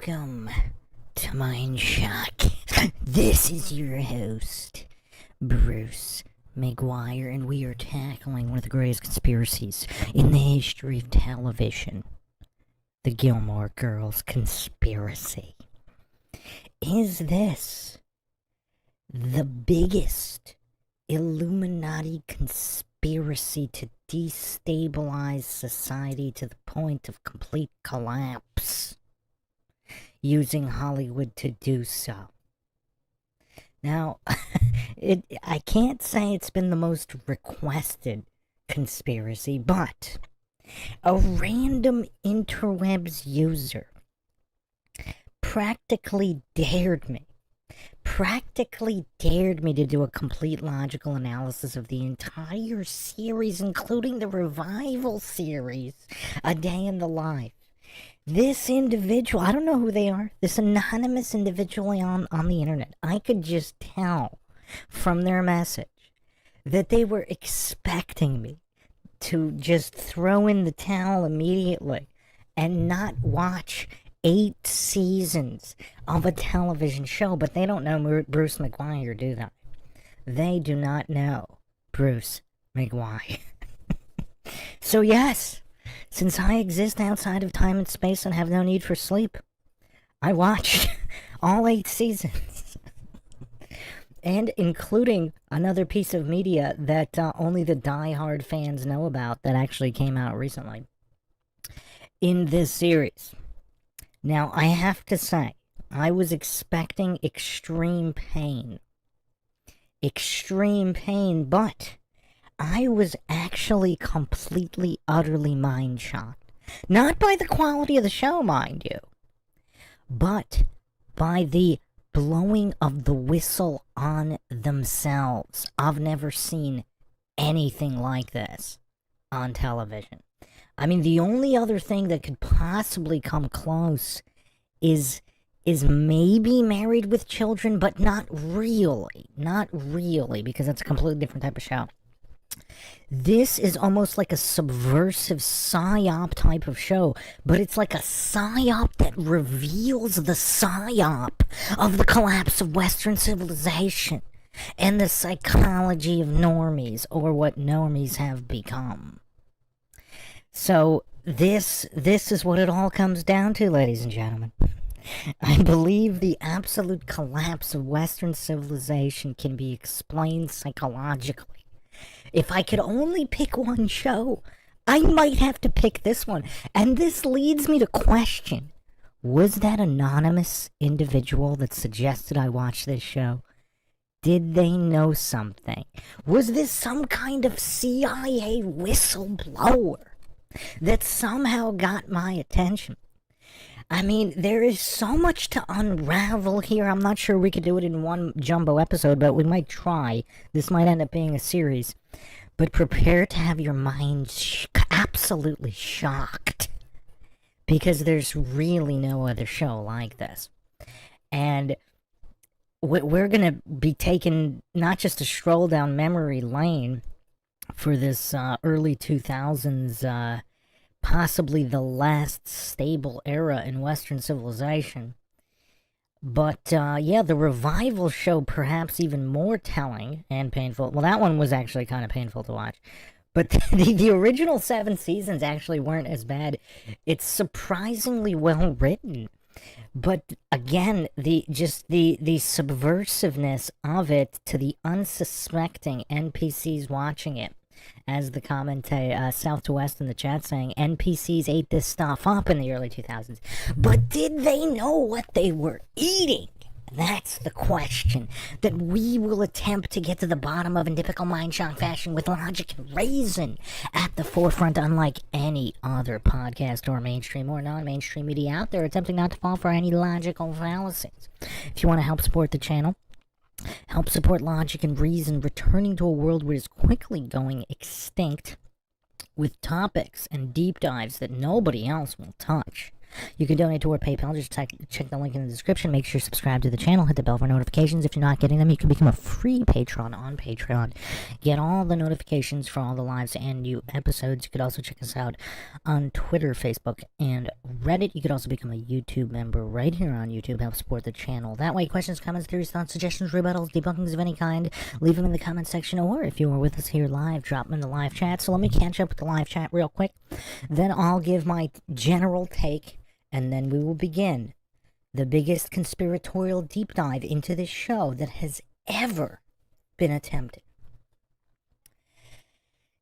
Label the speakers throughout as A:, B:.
A: Welcome to MINDSHOCK. This is your host, Bruce McGuire, and we are tackling one of the greatest conspiracies in the history of television. The Gilmore Girls conspiracy. Is this the biggest Illuminati conspiracy to destabilize society to the point of complete collapse, using Hollywood to do so? Now, I can't say it's been the most requested conspiracy, but a random interwebs user practically dared me to do a complete logical analysis of the entire series, including the revival series, A Day in the Life. This individual, I don't know who they are, this anonymous individual on the internet, I could just tell from their message that they were expecting me to just throw in the towel immediately and not watch 8 seasons of a television show. But they don't know Bruce McGuire, do they? They do not know Bruce McGuire. So yes, since I exist outside of time and space and have no need for sleep, I watched all 8 seasons. And including another piece of media that only the die-hard fans know about that actually came out recently in this series. Now, I have to say, I was expecting extreme pain, but I was actually completely, utterly mind-shocked. Not by the quality of the show, mind you, but by the blowing of the whistle on themselves. I've never seen anything like this on television. I mean, the only other thing that could possibly come close is maybe Married with Children, but not really, because that's a completely different type of show. This is almost like a subversive PSYOP type of show, but it's like a PSYOP that reveals the PSYOP of the collapse of Western civilization and the psychology of normies, or what normies have become. So this is what it all comes down to, ladies and gentlemen. I believe the absolute collapse of Western civilization can be explained psychologically. If I could only pick one show, I might have to pick this one. And this leads me to question, was that anonymous individual that suggested I watch this show, did they know something? Was this some kind of CIA whistleblower that somehow got my attention? I mean, there is so much to unravel here. I'm not sure we could do it in one jumbo episode, but we might try. This might end up being a series. But prepare to have your mind absolutely shocked, because there's really no other show like this. And we're going to be taking not just a stroll down memory lane for this early 2000s, possibly the last stable era in Western civilization. But, yeah, the revival show perhaps even more telling and painful. Well, that one was actually kind of painful to watch. But the original 7 seasons actually weren't as bad. It's surprisingly well written. But, again, the subversiveness of it to the unsuspecting NPCs watching it. As the commentator, South to West in the chat saying, NPCs ate this stuff up in the early 2000s. But did they know what they were eating? That's the question that we will attempt to get to the bottom of in typical MINDSHOCK fashion, with logic and reason at the forefront, unlike any other podcast or mainstream or non-mainstream media out there attempting not to fall for any logical fallacies. If you want to help support the channel, help support logic and reason returning to a world which is quickly going extinct, with topics and deep dives that nobody else will touch, You can donate to our PayPal. Just check the link in the description. Make sure you subscribe to the channel. Hit the bell for notifications. If you're not getting them, you can become a free patron on Patreon. Get all the notifications for all the lives and new episodes. You could also check us out on Twitter, Facebook, and Reddit. You could also become a YouTube member right here on YouTube. Help support the channel. That way, questions, comments, theories, thoughts, suggestions, rebuttals, debunkings of any kind, leave them in the comment section. Or if you are with us here live, drop them in the live chat. So let me catch up with the live chat real quick. Then I'll give my general take, and then we will begin the biggest conspiratorial deep dive into this show that has ever been attempted.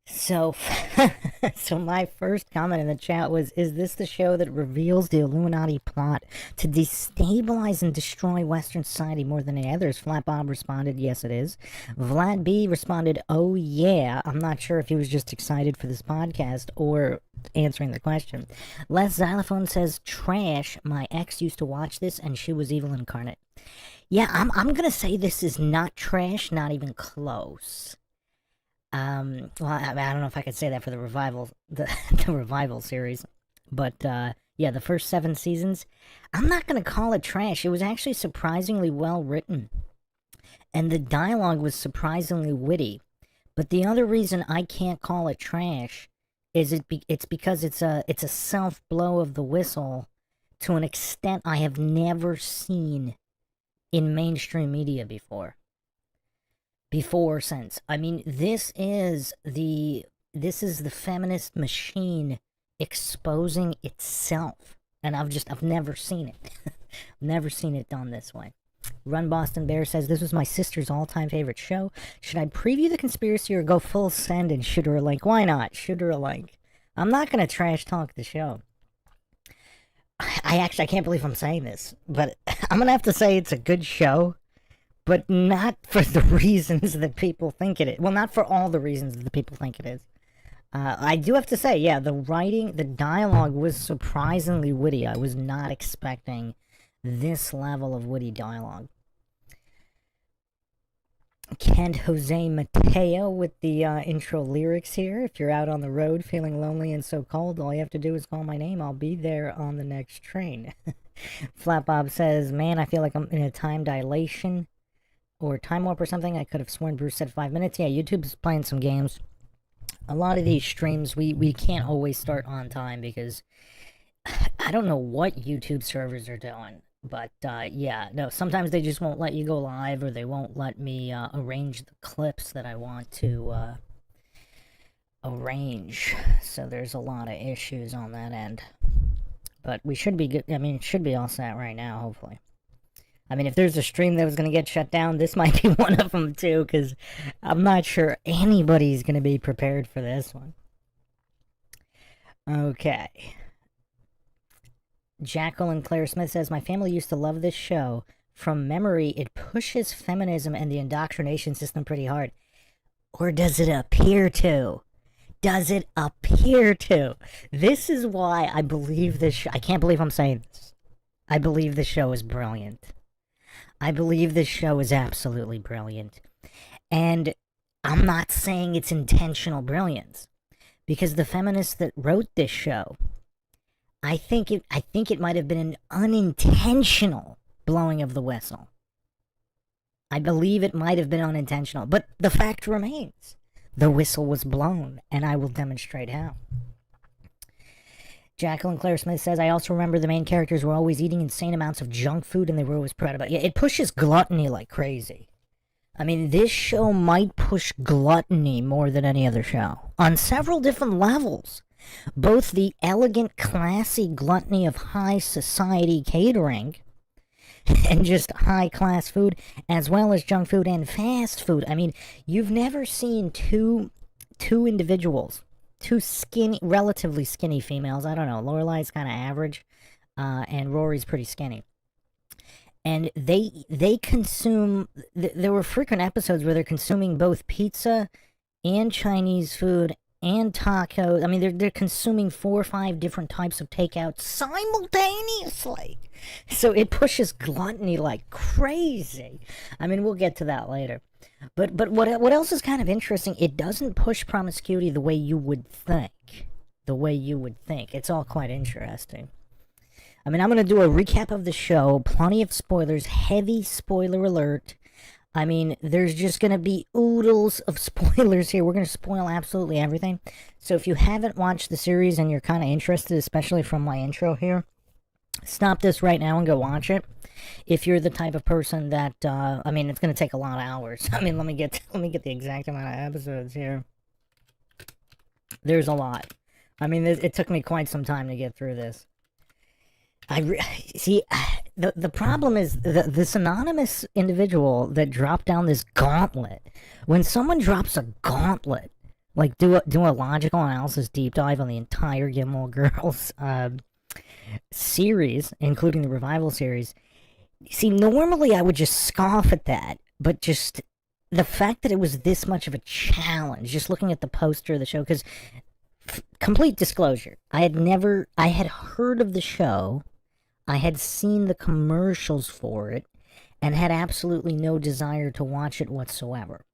A: So, so my first comment in the chat was, is this the show that reveals the Illuminati plot to destabilize and destroy Western society more than any others? Flat Bob responded, yes it is. Vlad B responded, oh yeah. I'm not sure if he was just excited for this podcast or answering the question. Les Xylophone says, trash. My ex used to watch this and she was evil incarnate. Yeah, I'm gonna say this is not trash, not even close. Well, I don't know if I could say that for the revival, the revival series, but yeah, the first 7 seasons, I'm not gonna call it trash. It was actually surprisingly well written, and the dialogue was surprisingly witty. But the other reason I can't call it trash is it's because it's a self blow of the whistle to an extent I have never seen in mainstream media before or since. I mean, this is the feminist machine exposing itself, and I've never seen it. Never seen it done this way. Run Boston Bear says, this was my sister's all-time favorite show. Should I preview the conspiracy or go full send and shoot her a link? Why not? Shoot her a link. I'm not gonna trash talk the show. I can't believe I'm saying this, but I'm gonna have to say it's a good show. But not for the reasons that people think it is. Well, not for all the reasons that the people think it is. I do have to say, yeah, the writing, the dialogue was surprisingly witty. I was not expecting this level of witty dialogue. Kent Jose Mateo with the intro lyrics here. If you're out on the road feeling lonely and so cold, all you have to do is call my name. I'll be there on the next train. Flat Bob says, man, I feel like I'm in a time dilation or time warp or something. I could have sworn Bruce said 5 minutes. Yeah, YouTube's playing some games. A lot of these streams, we can't always start on time because I don't know what YouTube servers are doing. But, yeah, no, sometimes they just won't let you go live, or they won't let me arrange the clips that I want to arrange. So there's a lot of issues on that end. But we should be good. I mean, it should be all set right now, hopefully. I mean, if there's a stream that was going to get shut down, this might be one of them, too, because I'm not sure anybody's going to be prepared for this one. Okay. Jacqueline Claire Smith says, my family used to love this show. From memory, it pushes feminism and the indoctrination system pretty hard. Or does it appear to? Does it appear to? This is why I believe this show. I can't believe I'm saying this. I believe this show is brilliant. I believe this show is absolutely brilliant. And I'm not saying it's intentional brilliance, because the feminists that wrote this show, I think it might have been an unintentional blowing of the whistle. I believe it might have been unintentional, but the fact remains. The whistle was blown, and I will demonstrate how. Jacqueline Claire Smith says, I also remember the main characters were always eating insane amounts of junk food, and they were always proud about it. Yeah, it pushes gluttony like crazy. I mean, this show might push gluttony more than any other show, on several different levels. Both the elegant, classy gluttony of high society catering, and just high-class food, as well as junk food and fast food. I mean, you've never seen two individuals, two skinny, relatively skinny females. I don't know, Lorelai's kind of average, and Rory's pretty skinny. And they consume, there were frequent episodes where they're consuming both pizza and Chinese food and tacos. I mean, they're consuming 4 or 5 different types of takeout simultaneously. So it pushes gluttony like crazy. I mean, we'll get to that later. But what else is kind of interesting, it doesn't push promiscuity the way you would think. It's all quite interesting. I mean, I'm going to do a recap of the show. Plenty of spoilers. Heavy spoiler alert. I mean, there's just going to be oodles of spoilers here. We're going to spoil absolutely everything. So if you haven't watched the series and you're kind of interested, especially from my intro here, stop this right now and go watch it. If you're the type of person that, I mean, it's going to take a lot of hours. I mean, let me get the exact amount of episodes here. There's a lot. I mean, it took me quite some time to get through this. See, the problem is this anonymous individual that dropped down this gauntlet. When someone drops a gauntlet, like do a logical analysis deep dive on the entire Gilmore Girls series, including the revival series. See, normally I would just scoff at that, but just the fact that it was this much of a challenge, just looking at the poster of the show, because complete disclosure, I had heard of the show, I had seen the commercials for it, and had absolutely no desire to watch it whatsoever.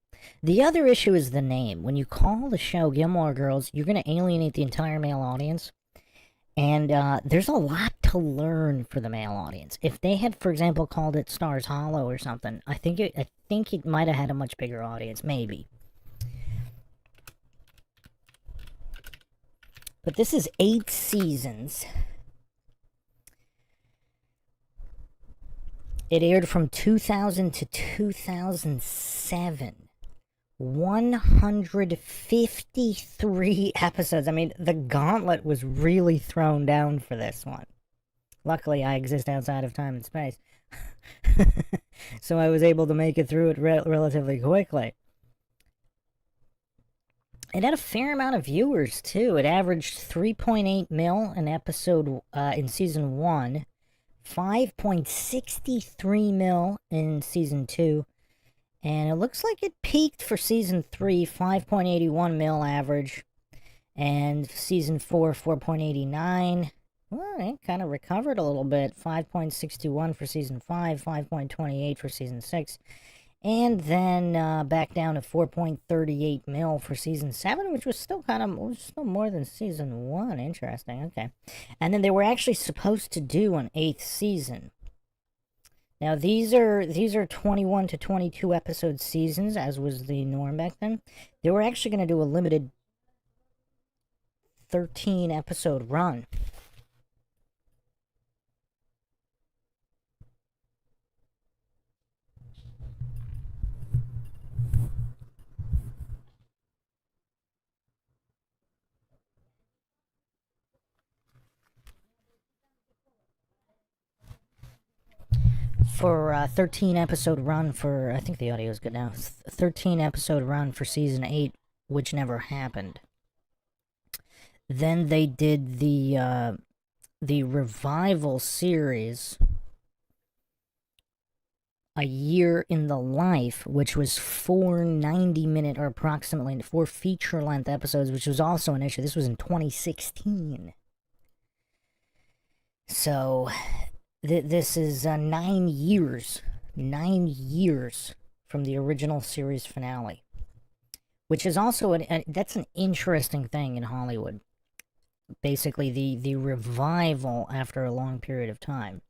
A: The other issue is the name. When you call the show Gilmore Girls, you're going to alienate the entire male audience. And there's a lot to learn for the male audience. If they had, for example, called it Stars Hollow or something, I think it might have had a much bigger audience, maybe. But this is 8 seasons. It aired from 2000 to 2007. 153 episodes. I mean, the gauntlet was really thrown down for this one. Luckily, I exist outside of time and space. So I was able to make it through it relatively quickly. It had a fair amount of viewers, too. It averaged 3.8 mil an episode in Season 1, 5.63 mil in Season 2, and it looks like it peaked for Season 3, 5.81 mil average, and Season 4, 4.89. Well, it kind of recovered a little bit, 5.61 for Season 5, 5.28 for Season 6, and then back down to 4.38 mil for Season 7, which was still still more than Season 1. Interesting, okay. And then they were actually supposed to do an 8th season. Now, these are 21 to 22 episode seasons, as was the norm back then. They were actually going to do a limited 13 episode run. For a 13 episode run for, I think the audio is good now, 13 episode run for Season 8, which never happened. Then they did the revival series, A Year in the Life, which was 4 90-minute, or approximately 4 feature-length episodes, which was also an issue. This was in 2016. So this is 9 years. 9 years from the original series finale. Which is also, that's an interesting thing in Hollywood. Basically, the revival after a long period of time.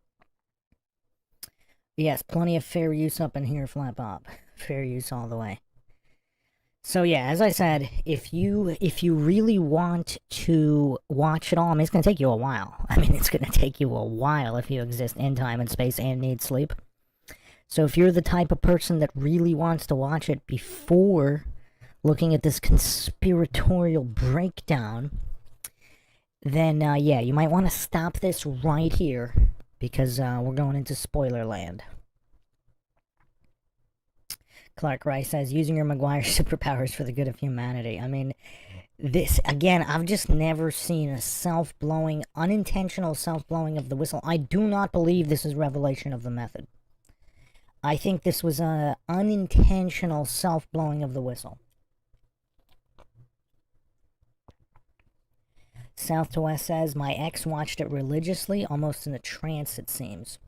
A: Yes, plenty of fair use up in here, Flap Up. Fair use all the way. So yeah, as I said, if you really want to watch it all, I mean, it's going to take you a while. I mean, it's going to take you a while if you exist in time and space and need sleep. So if you're the type of person that really wants to watch it before looking at this conspiratorial breakdown, then yeah, you might want to stop this right here, because we're going into spoiler land. Clark Rice says, using your Maguire superpowers for the good of humanity. I mean, this, again, I've just never seen a self-blowing, unintentional self-blowing of the whistle. I do not believe this is revelation of the method. I think this was an unintentional self-blowing of the whistle. South to West says, my ex watched it religiously, almost in a trance, it seems.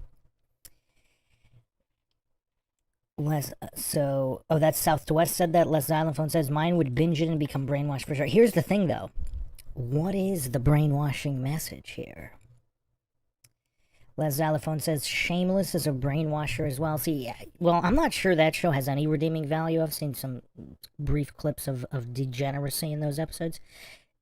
A: That's South to West said that. Les Xylophone says, mine would binge it and become brainwashed for sure. Here's the thing, though. What is the brainwashing message here? Les Xylophone says Shameless is a brainwasher as well. See, well, I'm not sure that show has any redeeming value. I've seen some brief clips of degeneracy in those episodes.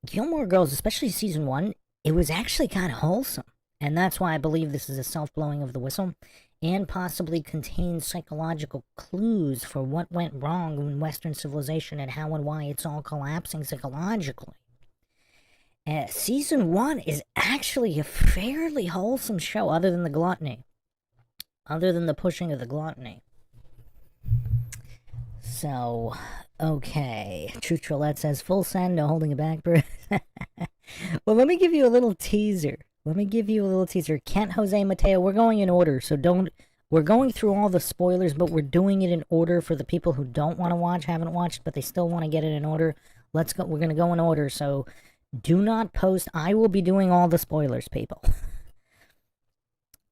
A: Gilmore Girls, especially season 1, it was actually kind of wholesome. And that's why I believe this is a self-blowing of the whistle and possibly contains psychological clues for what went wrong in Western civilization and how and why it's all collapsing psychologically. Season 1 is actually a fairly wholesome show, other than the gluttony. Other than the pushing of the gluttony. So, okay. Truth Trollette says, full send, no holding it back, Bruce. Well, let me give you a little teaser. Kent, Jose, Mateo, we're going in order, so don't... We're going through all the spoilers, but we're doing it in order for the people who don't want to watch, haven't watched, but they still want to get it in order. Let's go. We're going to go in order, so... Do not post. I will be doing all the spoilers, people.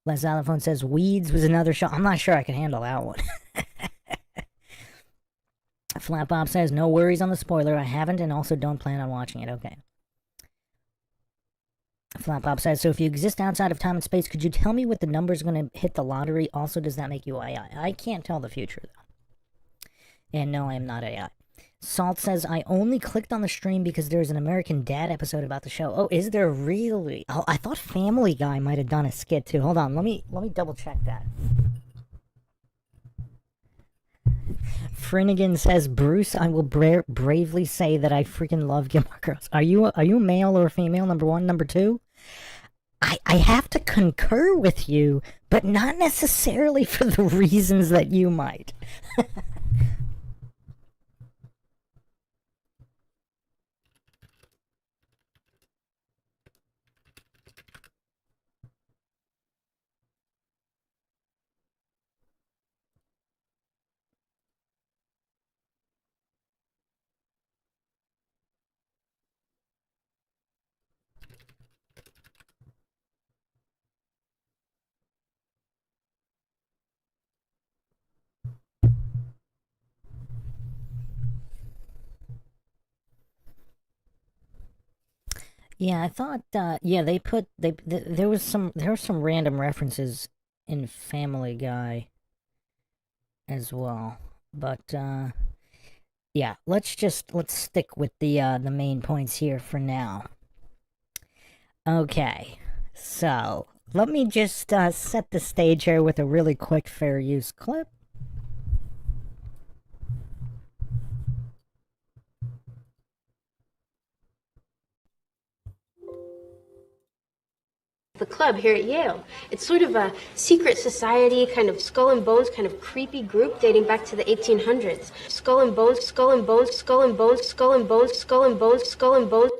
A: Les Xylophone says Weeds was another show. I'm not sure I can handle that one. Flat Bob says no worries on the spoiler. I haven't and also don't plan on watching it. Okay. Flat Bob says, so if you exist outside of time and space, could you tell me what the number's going to hit the lottery? Also, does that make you AI? I can't tell the future, though. And no, I am not AI. Salt says, I only clicked on the stream because there's an American Dad episode about the show. Oh, is there really? Oh, I thought Family Guy might have done a skit too. Hold on, let me double check that. Finnegan says, Bruce, I will bravely say that I freaking love Gilmore Girls. Are you a male or a female, number one? Number two? I have to concur with you, but not necessarily for the reasons that you might. Yeah, I thought. Yeah, there were some random references in Family Guy as well, but yeah, let's stick with the main points here for now. Okay, so let me just set the stage here with a really quick fair use clip.
B: The club here at Yale. It's sort of a secret society, kind of skull and bones, kind of creepy group dating back to the 1800s. Skull and bones, skull and bones, skull and bones, skull and bones, skull and bones, skull and bones.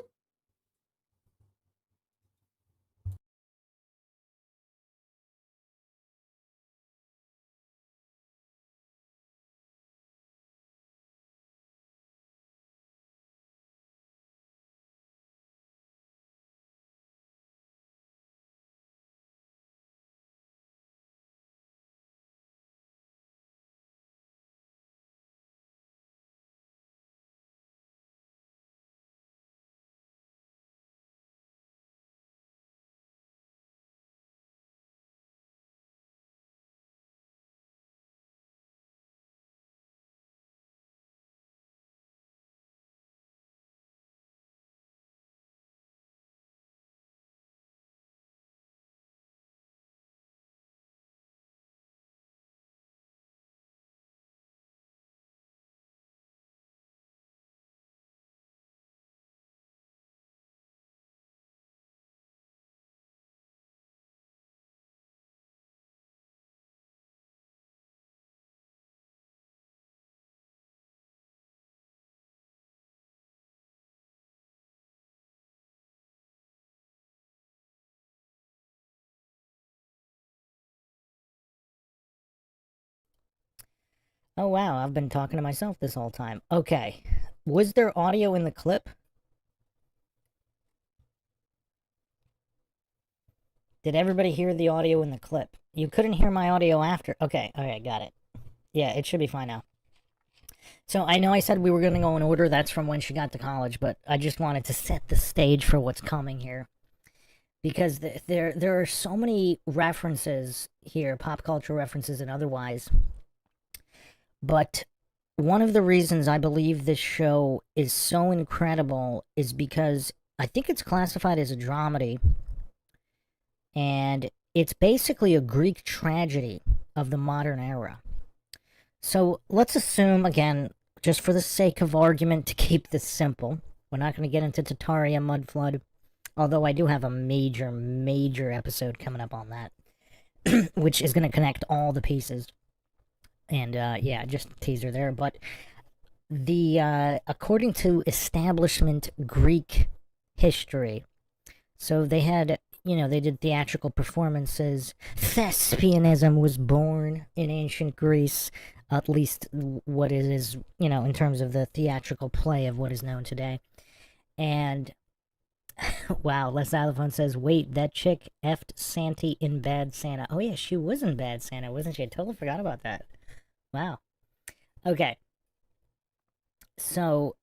A: Oh wow, I've been talking to myself this whole time. Okay, was there audio in the clip? Did everybody hear the audio in the clip? You couldn't hear my audio after. Okay, got it. Yeah, it should be fine now. So I know I said we were going to go in order. That's from when she got to college, but I just wanted to set the stage for what's coming here. because there are so many references here, pop culture references and otherwise. But one of the reasons I believe this show is so incredible is because I think it's classified as a dramedy, and it's basically a Greek tragedy of the modern era. So let's assume, again, just for the sake of argument, to keep this simple, we're not going to get into Tartaria Mudflood, although I do have a major episode coming up on that, which is going to connect all the pieces. And yeah, just a teaser there. But according to establishment Greek history, so they had, they did theatrical performances. Thespianism was born in ancient Greece, at least what it is, in terms of the theatrical play of what is known today. And wow, Les Alifant says, wait, that chick effed Santy in Bad Santa. Oh yeah, she was in Bad Santa, wasn't she? I totally forgot about that. Wow. Okay. So,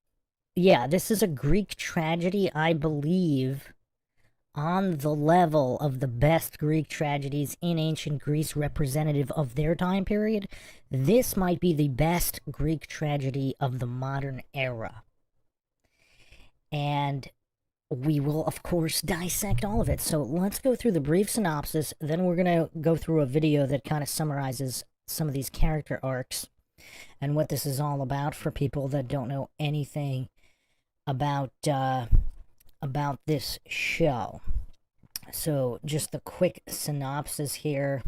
A: yeah, this is a Greek tragedy, I believe, on the level of the best Greek tragedies in ancient Greece representative of their time period. This might be the best Greek tragedy of the modern era. And we will, of course, dissect all of it. So let's go through the brief synopsis, then we're going to go through a video that kind of summarizes some of these character arcs and what this is all about for people that don't know anything about this show. So just the quick synopsis here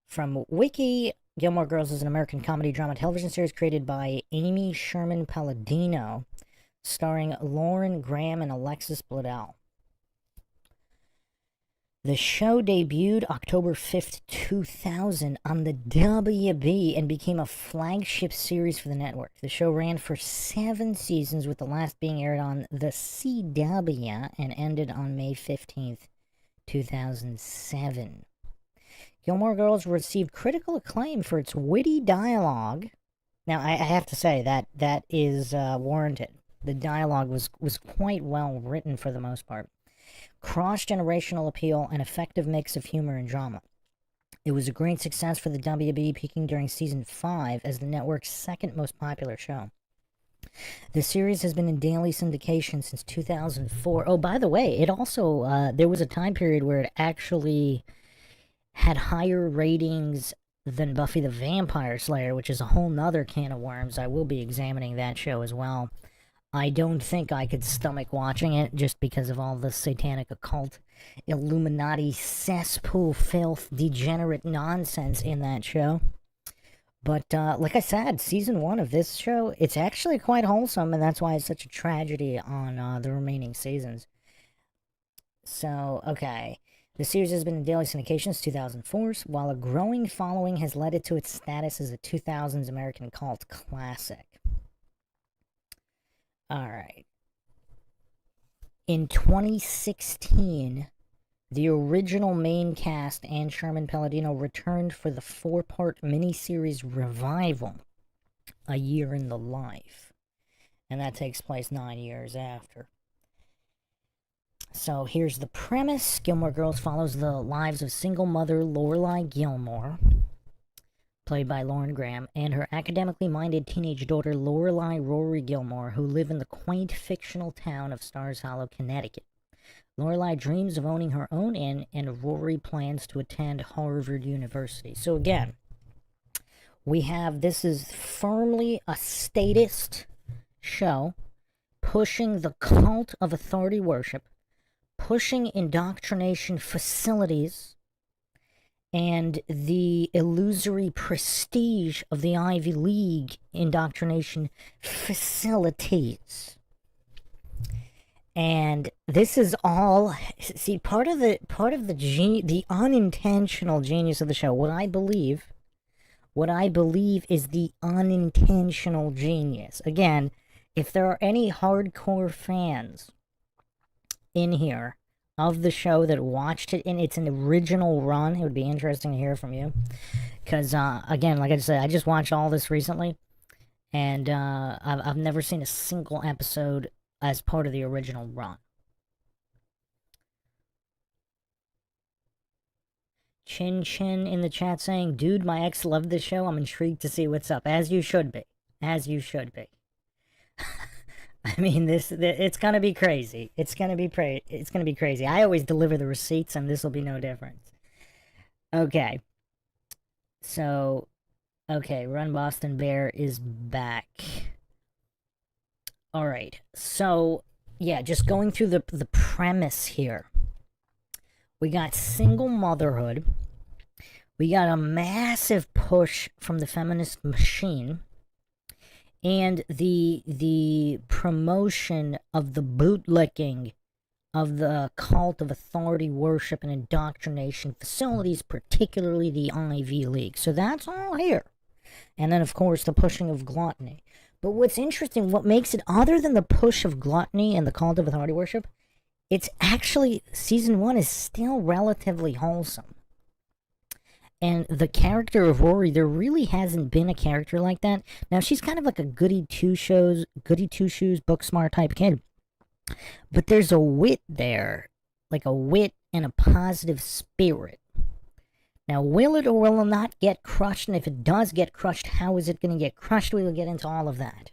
A: from Wiki. Gilmore Girls is an American comedy drama television series created by Amy Sherman Palladino, starring Lauren Graham and Alexis Bledel. The show debuted October 5th, 2000 on the WB and became a flagship series for the network. The show ran for 7 seasons, with the last being aired on the CW and ended on May 15th, 2007. Gilmore Girls received critical acclaim for its witty dialogue. Now, I have to say that is warranted. The dialogue was quite well written for the most part. Cross-generational appeal, and effective mix of humor and drama. It was a great success for the WB, peaking during season 5 as the network's second most popular show. The series has been in daily syndication since 2004. Oh, by the way, it also, there was a time period where it actually had higher ratings than Buffy the Vampire Slayer, which is a whole nother can of worms. I will be examining that show as well. I don't think I could stomach watching it just because of all the satanic occult, Illuminati, cesspool, filth, degenerate nonsense in that show. But like I said, season 1 of this show, it's actually quite wholesome, and that's why it's such a tragedy on the remaining seasons. So, okay. The series has been in daily syndication since 2004, while a growing following has led it to its status as a 2000s American cult classic. Alright. In 2016, the original main cast and Sherman Palladino returned for the 4-part miniseries Revival, A Year in the Life. And that takes place 9 years after. So here's the premise. Gilmore Girls follows the lives of single mother Lorelai Gilmore, played by Lauren Graham, and her academically minded teenage daughter Lorelai Rory Gilmore, who live in the quaint fictional town of Stars Hollow, Connecticut. Lorelai dreams of owning her own inn, and Rory plans to attend Harvard University. So again, this is firmly a statist show, pushing the cult of authority worship, pushing indoctrination facilities, and the illusory prestige of the Ivy League indoctrination facilities. And this is all, see, part of the unintentional genius of the show. What I believe is the unintentional genius. Again, if there are any hardcore fans in here of the show that watched it in its original run, it would be interesting to hear from you. Because, again, like I said, I just watched all this recently, and I've never seen a single episode as part of the original run. Chin Chin in the chat saying, dude, my ex loved the show. I'm intrigued to see what's up. As you should be. As you should be. I mean, it's gonna be crazy. It's gonna be crazy. I always deliver the receipts, and this will be no different. Okay. So, okay, Run Boston Bear is back. All right. So, yeah, just going through the premise here. We got single motherhood. We got a massive push from the feminist machine, and the promotion of the bootlicking of the cult of authority worship and indoctrination facilities, particularly the Ivy League. So that's all here. And then, of course, the pushing of gluttony. But what's interesting, what makes it, other than the push of gluttony and the cult of authority worship, it's actually, season 1 is still relatively wholesome. And the character of Rory, there really hasn't been a character like that. Now, she's kind of like a goody two-shoes, book smart type kid. But there's a wit there, like a wit and a positive spirit. Now, will it or will it not get crushed? And if it does get crushed, how is it going to get crushed? We will get into all of that.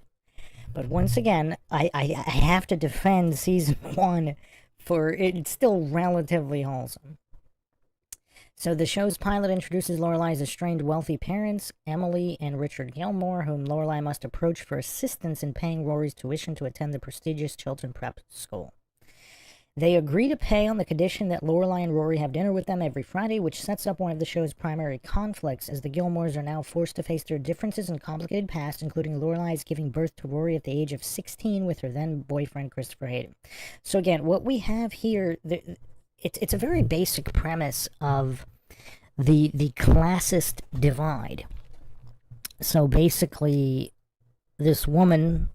A: But once again, I have to defend season 1 for it's still relatively wholesome. So the show's pilot introduces Lorelai's estranged wealthy parents, Emily and Richard Gilmore, whom Lorelai must approach for assistance in paying Rory's tuition to attend the prestigious Chilton Prep School. They agree to pay on the condition that Lorelai and Rory have dinner with them every Friday, which sets up one of the show's primary conflicts, as the Gilmores are now forced to face their differences and complicated past, including Lorelai's giving birth to Rory at the age of 16 with her then-boyfriend Christopher Hayden. So again, what we have here, it's a very basic premise of the classist divide. So basically, this woman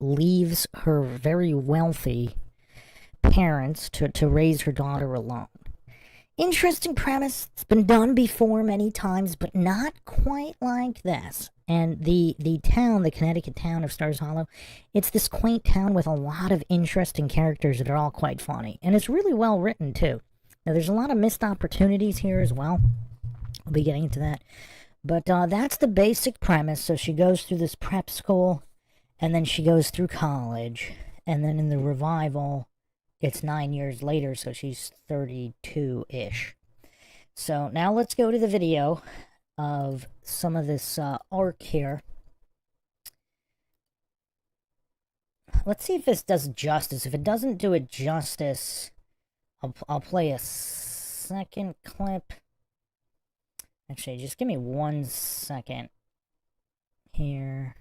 A: leaves her very wealthy parents to raise her daughter alone. Interesting premise. It's been done before many times, but not quite like this. And the town, the Connecticut town of Stars Hollow, it's this quaint town with a lot of interesting characters that are all quite funny. And it's really well written, too. Now, there's a lot of missed opportunities here as well. I'll be getting into that. But that's the basic premise. So she goes through this prep school, and then she goes through college. And then in the revival, it's 9 years later, so she's 32-ish. So now let's go to the video of some of this arc here. Let's see if this does justice. If it doesn't do it justice, I'll play a second clip. Actually, just give me 1 second here.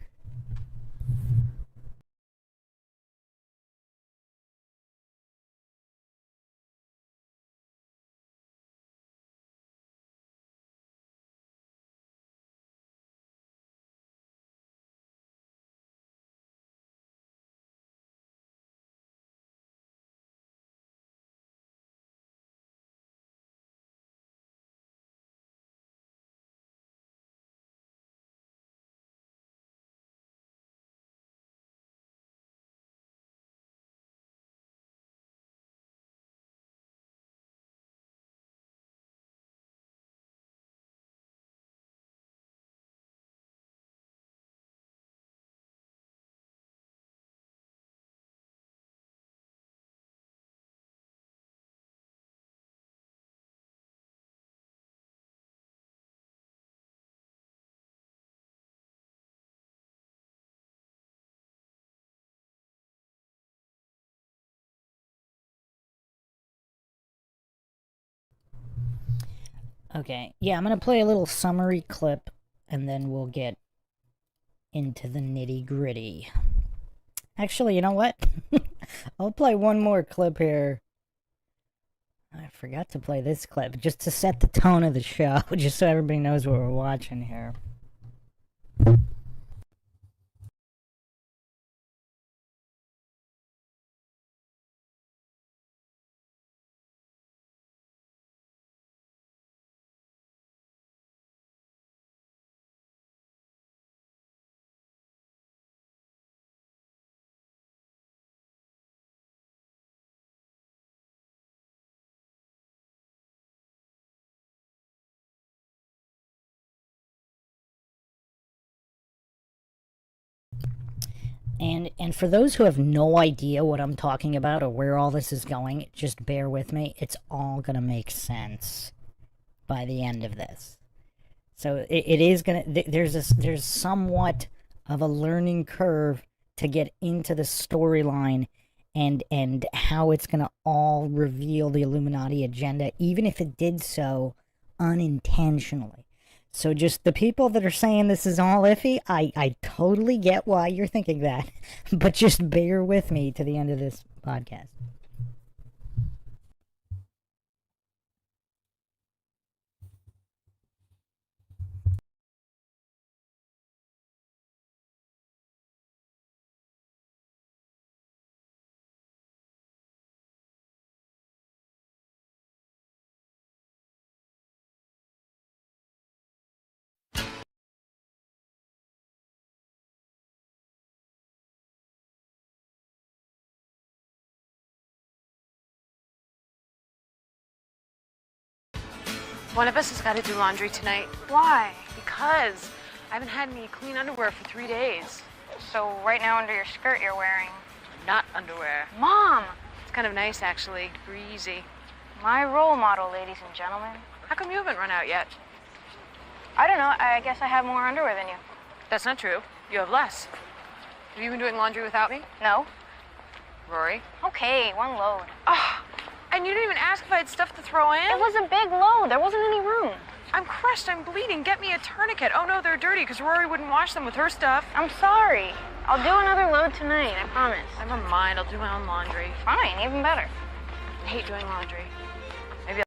A: Okay, yeah, I'm going to play a little summary clip, and then we'll get into the nitty-gritty. Actually, you know what? I'll play one more clip here. I forgot to play this clip, just to set the tone of the show, just so everybody knows what we're watching here. And for those who have no idea what I'm talking about or where all this is going, just bear with me. It's all gonna make sense by the end of this. So it is gonna. There's somewhat of a learning curve to get into the storyline and how it's gonna all reveal the Illuminati agenda, even if it did so unintentionally. So just the people that are saying this is all iffy, I totally get why you're thinking that, but just bear with me to the end of this podcast.
C: One of us has got to do laundry tonight. Why? Because I haven't had any clean underwear for 3 days.
D: So right now under your skirt you're wearing?
C: Not underwear.
D: Mom!
C: It's kind of nice, actually. Breezy.
D: My role model, ladies and gentlemen.
C: How come you haven't run out yet?
D: I don't know. I guess I have more underwear than you.
C: That's not true. You have less. Have you been doing laundry without me?
D: No?
C: Rory?
D: Okay, one load.
C: Oh, and you didn't even ask if I had stuff to throw in?
D: It was a big load. There wasn't any room.
C: I'm crushed. I'm bleeding. Get me a tourniquet. Oh, no, they're dirty because Rory wouldn't wash them with her stuff.
D: I'm sorry. I'll do another load tonight, I promise.
C: Never mind. I'll do my own laundry.
D: Fine, even better.
C: I hate doing laundry. Maybe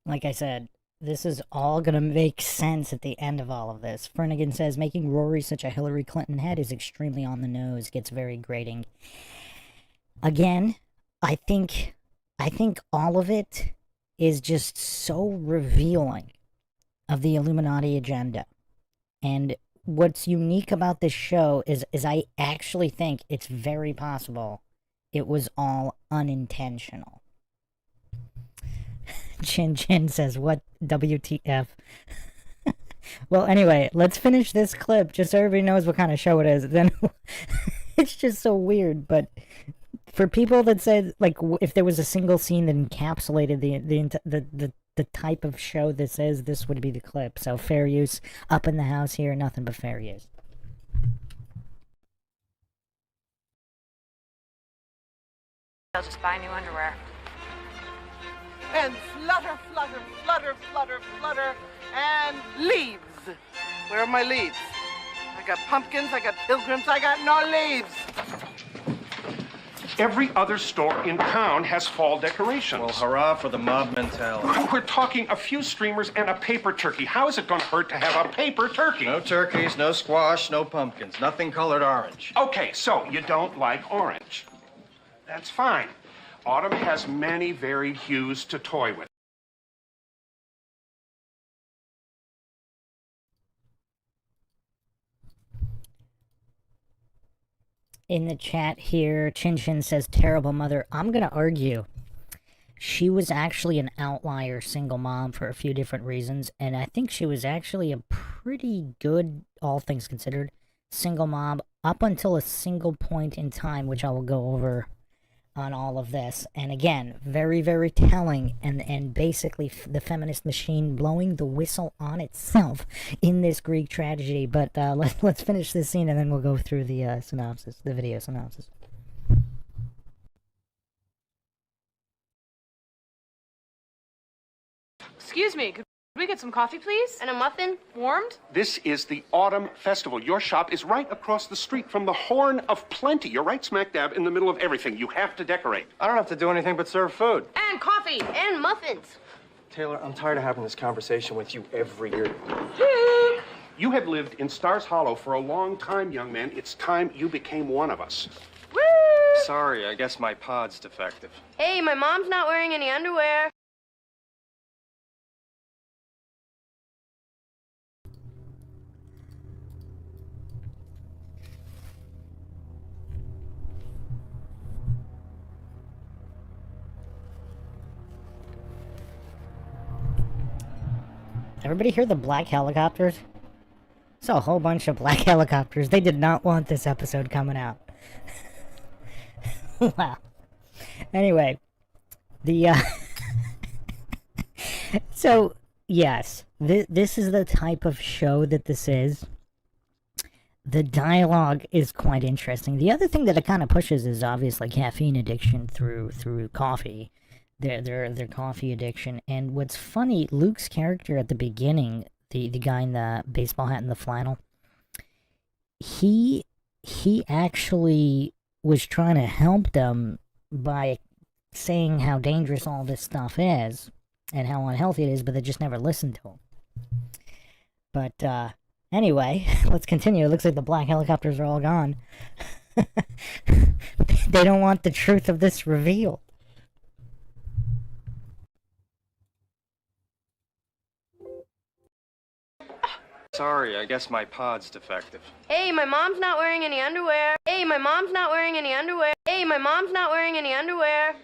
A: Like I said, this is all gonna make sense at the end of all of this. Fernigan says, making Rory such a Hillary Clinton head is extremely on the nose, gets very grating. Again, I think all of it is just so revealing of the Illuminati agenda. And what's unique about this show is I actually think it's very possible it was all unintentional. Chin Chin says, what WTF? Well, anyway, let's finish this clip just so everybody knows what kind of show it is. Then it's just so weird, but for people that say, like, if there was a single scene that encapsulated the type of show this is, this would be the clip. So fair use up in the house here, nothing but fair use.
C: I'll just buy new underwear.
E: And flutter, flutter, flutter, flutter, flutter, and leaves. Where are my leaves? I got pumpkins, I got pilgrims, I got no leaves.
F: Every other store in town has fall decorations.
G: Well, hurrah for the mob mentality.
F: We're talking a few streamers and a paper turkey. How is it going to hurt to have a paper turkey?
G: No turkeys, no squash, no pumpkins. Nothing colored orange.
F: Okay, so you don't like orange. That's fine. Autumn has many varied hues to toy with.
A: In the chat here, Chin Chin says, terrible mother. I'm going to argue. She was actually an outlier single mom for a few different reasons, and I think she was actually a pretty good, all things considered, single mom up until a single point in time, which I will go over on all of this. And again, very, very telling, and basically the feminist machine blowing the whistle on itself in this Greek tragedy. But let's finish this scene and then we'll go through the synopsis, the video synopsis.
C: Excuse me, could we get some coffee, please?
B: And a muffin?
C: Warmed?
F: This is the Autumn Festival. Your shop is right across the street from the Horn of Plenty. You're right smack dab in the middle of everything. You have to decorate.
G: I don't have to do anything but serve food.
C: And coffee!
B: And muffins.
G: Taylor, I'm tired of having this conversation with you every year.
F: You have lived in Stars Hollow for a long time, young man. It's time you became one of us.
C: Woo!
G: Sorry, I guess my pod's defective.
B: Hey, my mom's not wearing any underwear.
A: Everybody hear the black helicopters? Saw a whole bunch of black helicopters. They did not want this episode coming out. Wow. Anyway, the so yes, this is the type of show that this is. The dialogue is quite interesting. The other thing that it kind of pushes is obviously caffeine addiction through coffee. Their coffee addiction. And what's funny, Luke's character at the beginning, the guy in the baseball hat and the flannel, he actually was trying to help them by saying how dangerous all this stuff is and how unhealthy it is, but they just never listened to him. But anyway, let's continue. It looks like the black helicopters are all gone. They don't want the truth of this revealed.
G: Sorry, I guess my pod's defective.
D: Hey, my mom's not wearing any underwear. Hey, my mom's not wearing any underwear. Hey, my mom's not wearing any underwear.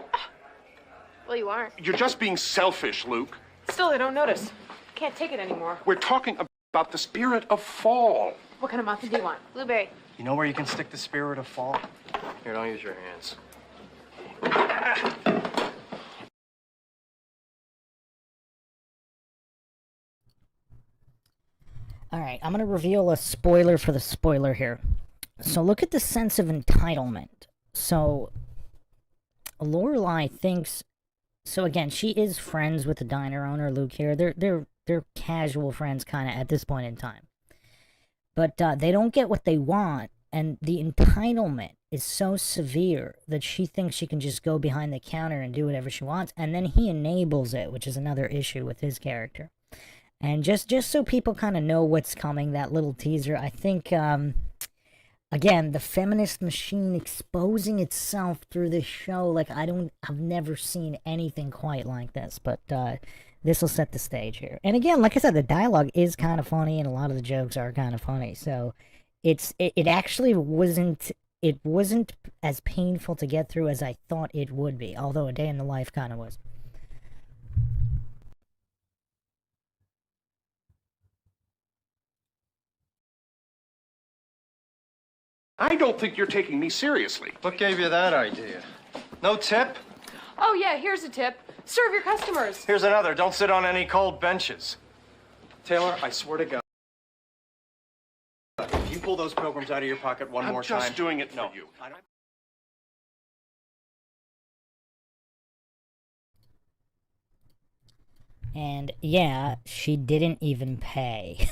C: Well, you aren't.
F: You're just being selfish, Luke.
C: Still, I don't notice. Can't take it anymore.
F: We're talking about the spirit of fall.
C: What kind of muffin do you want?
D: Blueberry.
G: You know where you can stick the spirit of fall? Here, don't use your hands.
A: Alright, I'm gonna reveal a spoiler for the spoiler here. So look at the sense of entitlement. So Lorelai thinks, so again, she is friends with the diner owner, Luke here. They're casual friends kind of at this point in time. But they don't get what they want, and the entitlement is so severe that she thinks she can just go behind the counter and do whatever she wants, and then he enables it, which is another issue with his character. And just so people kind of know what's coming, that little teaser, I think, again, the feminist machine exposing itself through this show, like, I've never seen anything quite like this, but this will set the stage here. And again, like I said, the dialogue is kind of funny, and a lot of the jokes are kind of funny, so it actually wasn't as painful to get through as I thought it would be, although A Day in the Life kind of was.
F: I don't think you're taking me seriously.
G: What gave you that idea? No tip?
C: Oh, yeah, here's a tip. Serve your customers.
G: Here's another. Don't sit on any cold benches. Taylor, I swear to God, if you pull those pilgrims out of your pocket one more time...
F: I'm just doing it for you.
A: And yeah, she didn't even pay.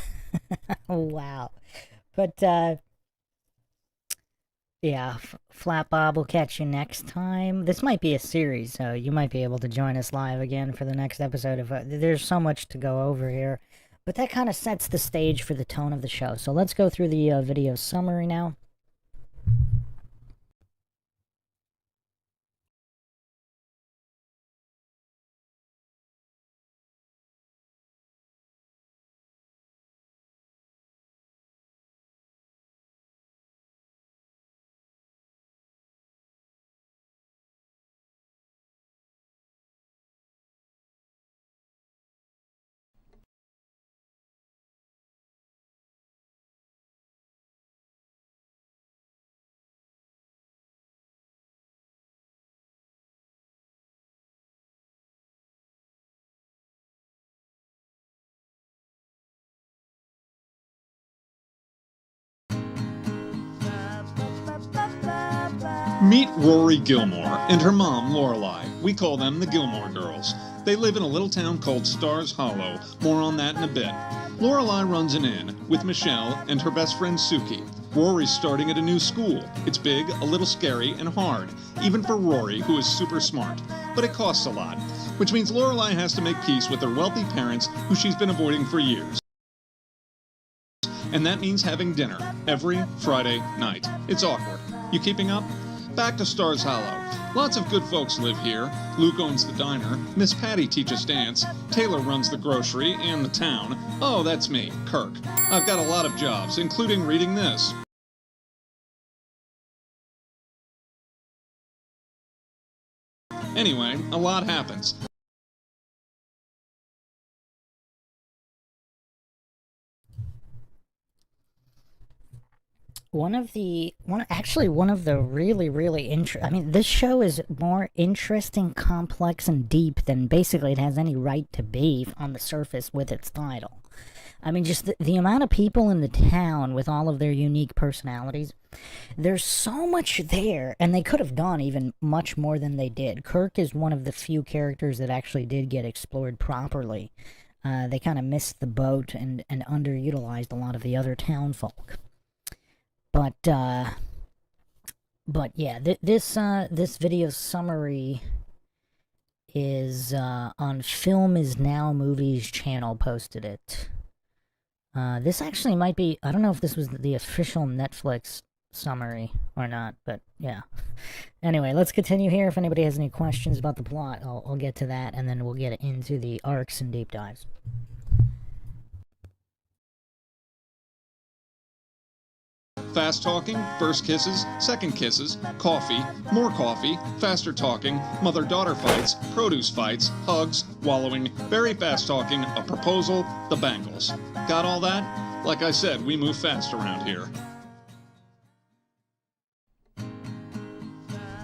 A: Wow. But yeah, Flat Bob will catch you next time. This might be a series, so you might be able to join us live again for the next episode. There's so much to go over here, but that kind of sets the stage for the tone of the show. So let's go through the video summary now.
H: Meet Rory Gilmore and her mom, Lorelai. We call them the Gilmore Girls. They live in a little town called Stars Hollow. More on that in a bit. Lorelai runs an inn with Michelle and her best friend Suki. Rory's starting at a new school. It's big, a little scary, and hard, even for Rory, who is super smart. But it costs a lot, which means Lorelai has to make peace with her wealthy parents, who she's been avoiding for years. And that means having dinner every Friday night. It's awkward. You keeping up? Back to Stars Hollow. Lots of good folks live here. Luke owns the diner. Miss Patty teaches dance. Taylor runs the grocery and the town. Oh, that's me, Kirk. I've got a lot of jobs, including reading this. Anyway, a lot happens.
A: Actually, one of the really I mean, this show is more interesting, complex, and deep than basically it has any right to be on the surface with its title. I mean, just the amount of people in the town with all of their unique personalities. There's so much there, and they could have done even much more than they did. Kirk is one of the few characters that actually did get explored properly. They kind of missed the boat and underutilized a lot of the other town folk. But yeah, this video summary is on Film Is Now Movies channel, posted it. This actually might be, I don't know if this was the official Netflix summary or not, but yeah. Anyway, let's continue here. If anybody has any questions about the plot, I'll get to that, and then we'll get into the arcs and deep dives.
H: Fast talking, first kisses, second kisses, coffee, more coffee, faster talking, mother-daughter fights, produce fights, hugs, wallowing, very fast talking, a proposal, the bangles. Got all that? Like I said, we move fast around here.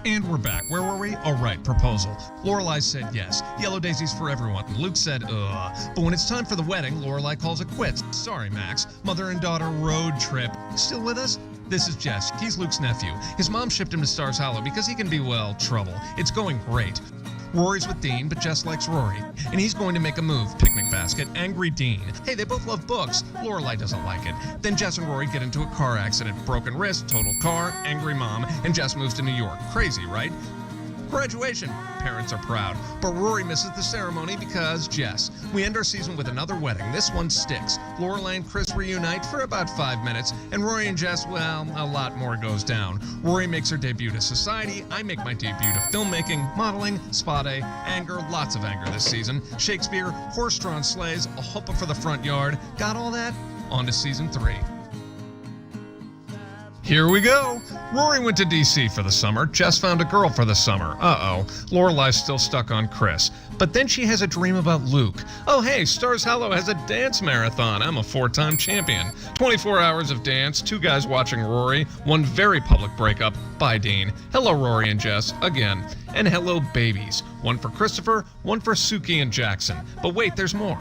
I: And we're back. Where were we? Oh, right, proposal. Lorelai said yes. Yellow daisies for everyone. Luke said, ugh. But when it's time for the wedding, Lorelai calls it quits. Sorry, Max. Mother and daughter road trip. Still with us? This is Jess. He's Luke's nephew. His mom shipped him to Stars Hollow because he can be, well, trouble. It's going great. Rory's with Dean, but Jess likes Rory. And he's going to make a move. Picnic basket. Angry Dean. Hey, they both love books. Lorelai doesn't like it. Then Jess and Rory get into a car accident. Broken wrist, totaled car, angry mom, and Jess moves to New York. Crazy, right? Graduation. Parents are proud. But Rory misses the ceremony because Jess. We end our season with another wedding. This one sticks. Lorelai and Chris reunite for about 5 minutes, and Rory and Jess, well, a lot more goes down. Rory makes her debut to society. I make my debut to filmmaking, modeling, spa day, anger, lots of anger this season. Shakespeare, horse-drawn sleighs, a hoopa for the front yard. Got all that? On to season 3. Here we go. Rory went to D.C. for the summer. Jess found a girl for the summer. Uh-oh. Lorelai's still stuck on Chris. But then she has a dream about Luke. Oh, hey, Stars Hollow has a dance marathon. I'm a 4-time champion. 24 hours of dance, 2 guys watching Rory, 1 very public breakup. Bye, Dean. Hello, Rory and Jess, again. And hello, babies. 1 for Christopher, 1 for Suki and Jackson. But wait, there's more.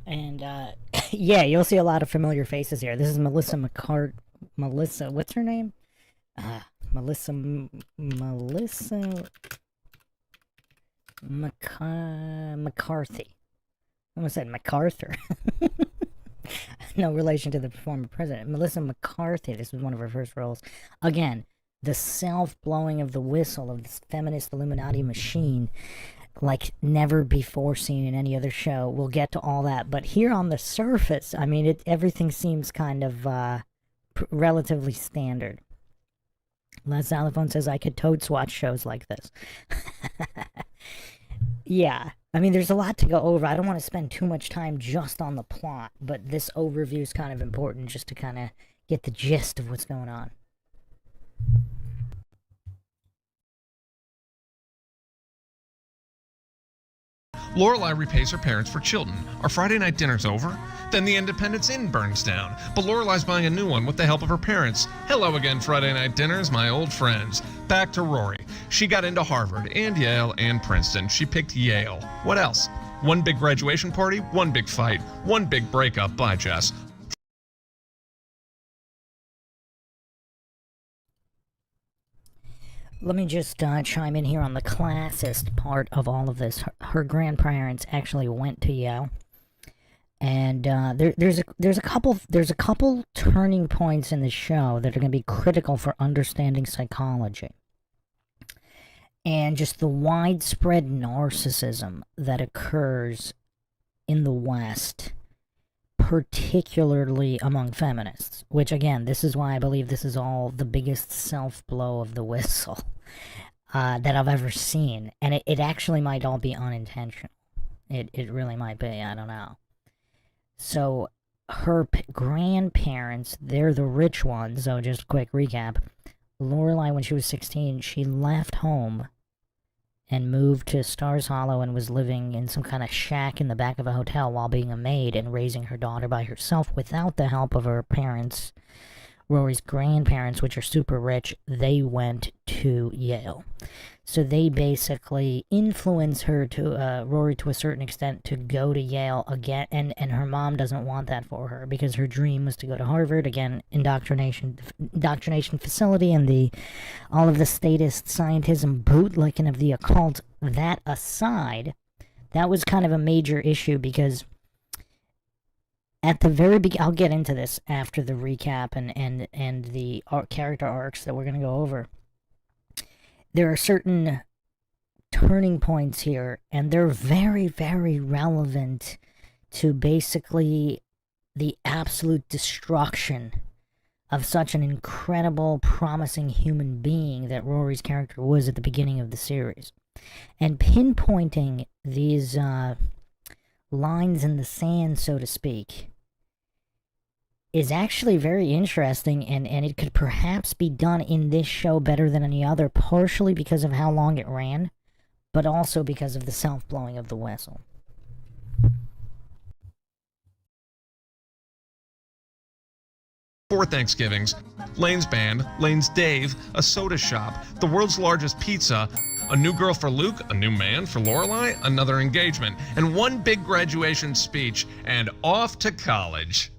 A: And, yeah, you'll see a lot of familiar faces here. This is Melissa, what's her name? Melissa McCarthy. I almost said MacArthur. No relation to the former president. Melissa McCarthy, this was one of her first roles. Again, the self-blowing of the whistle of this feminist Illuminati machine, like never before seen in any other show. We'll get to all that, but here on the surface, I mean, everything seems kind of relatively standard. Les Xylophone says I could totes watch shows like this. Yeah, I mean, there's a lot to go over. I don't want to spend too much time just on the plot, but this overview is kind of important just to kind of get the gist of what's going on.
I: Lorelai repays her parents for Chilton. Our Friday night dinner's over. Then the Independence Inn burns down. But Lorelai's buying a new one with the help of her parents. Hello again, Friday night dinners, my old friends. Back to Rory. She got into Harvard and Yale and Princeton. She picked Yale. What else? 1 big graduation party, 1 big fight, 1 big breakup. Bye, Jess.
A: Let me just chime in here on the classist part of all of this. Her grandparents actually went to Yale, and there's a couple turning points in the show that are going to be critical for understanding psychology, and just the widespread narcissism that occurs in the West, particularly among feminists, which again, this is why I believe this is all the biggest self-blow of the whistle that I've ever seen. And it actually might all be unintentional. It really might be, I don't know. So her grandparents, they're the rich ones, so just a quick recap. Lorelai, when she was 16, she left home and moved to Stars Hollow and was living in some kind of shack in the back of a hotel while being a maid and raising her daughter by herself without the help of her parents. Rory's grandparents, which are super rich, they went to Yale. So they basically influence her to, Rory to a certain extent, to go to Yale again, and her mom doesn't want that for her, because her dream was to go to Harvard, again, indoctrination facility, and all of the statist scientism bootlicking of the occult. That aside, that was kind of a major issue, because at the very beginning, I'll get into this after the recap and the character arcs that we're going to go over. There are certain turning points here, and they're very, very relevant to basically the absolute destruction of such an incredible, promising human being that Rory's character was at the beginning of the series. And pinpointing these lines in the sand, so to speak, is actually very interesting, and it could perhaps be done in this show better than any other, partially because of how long it ran, but also because of the self-blowing of the whistle.
I: Four Thanksgivings, Lane's band, Lane's Dave, a soda shop, the world's largest pizza, a new girl for Luke, a new man for Lorelai, another engagement, and one big graduation speech, and off to college.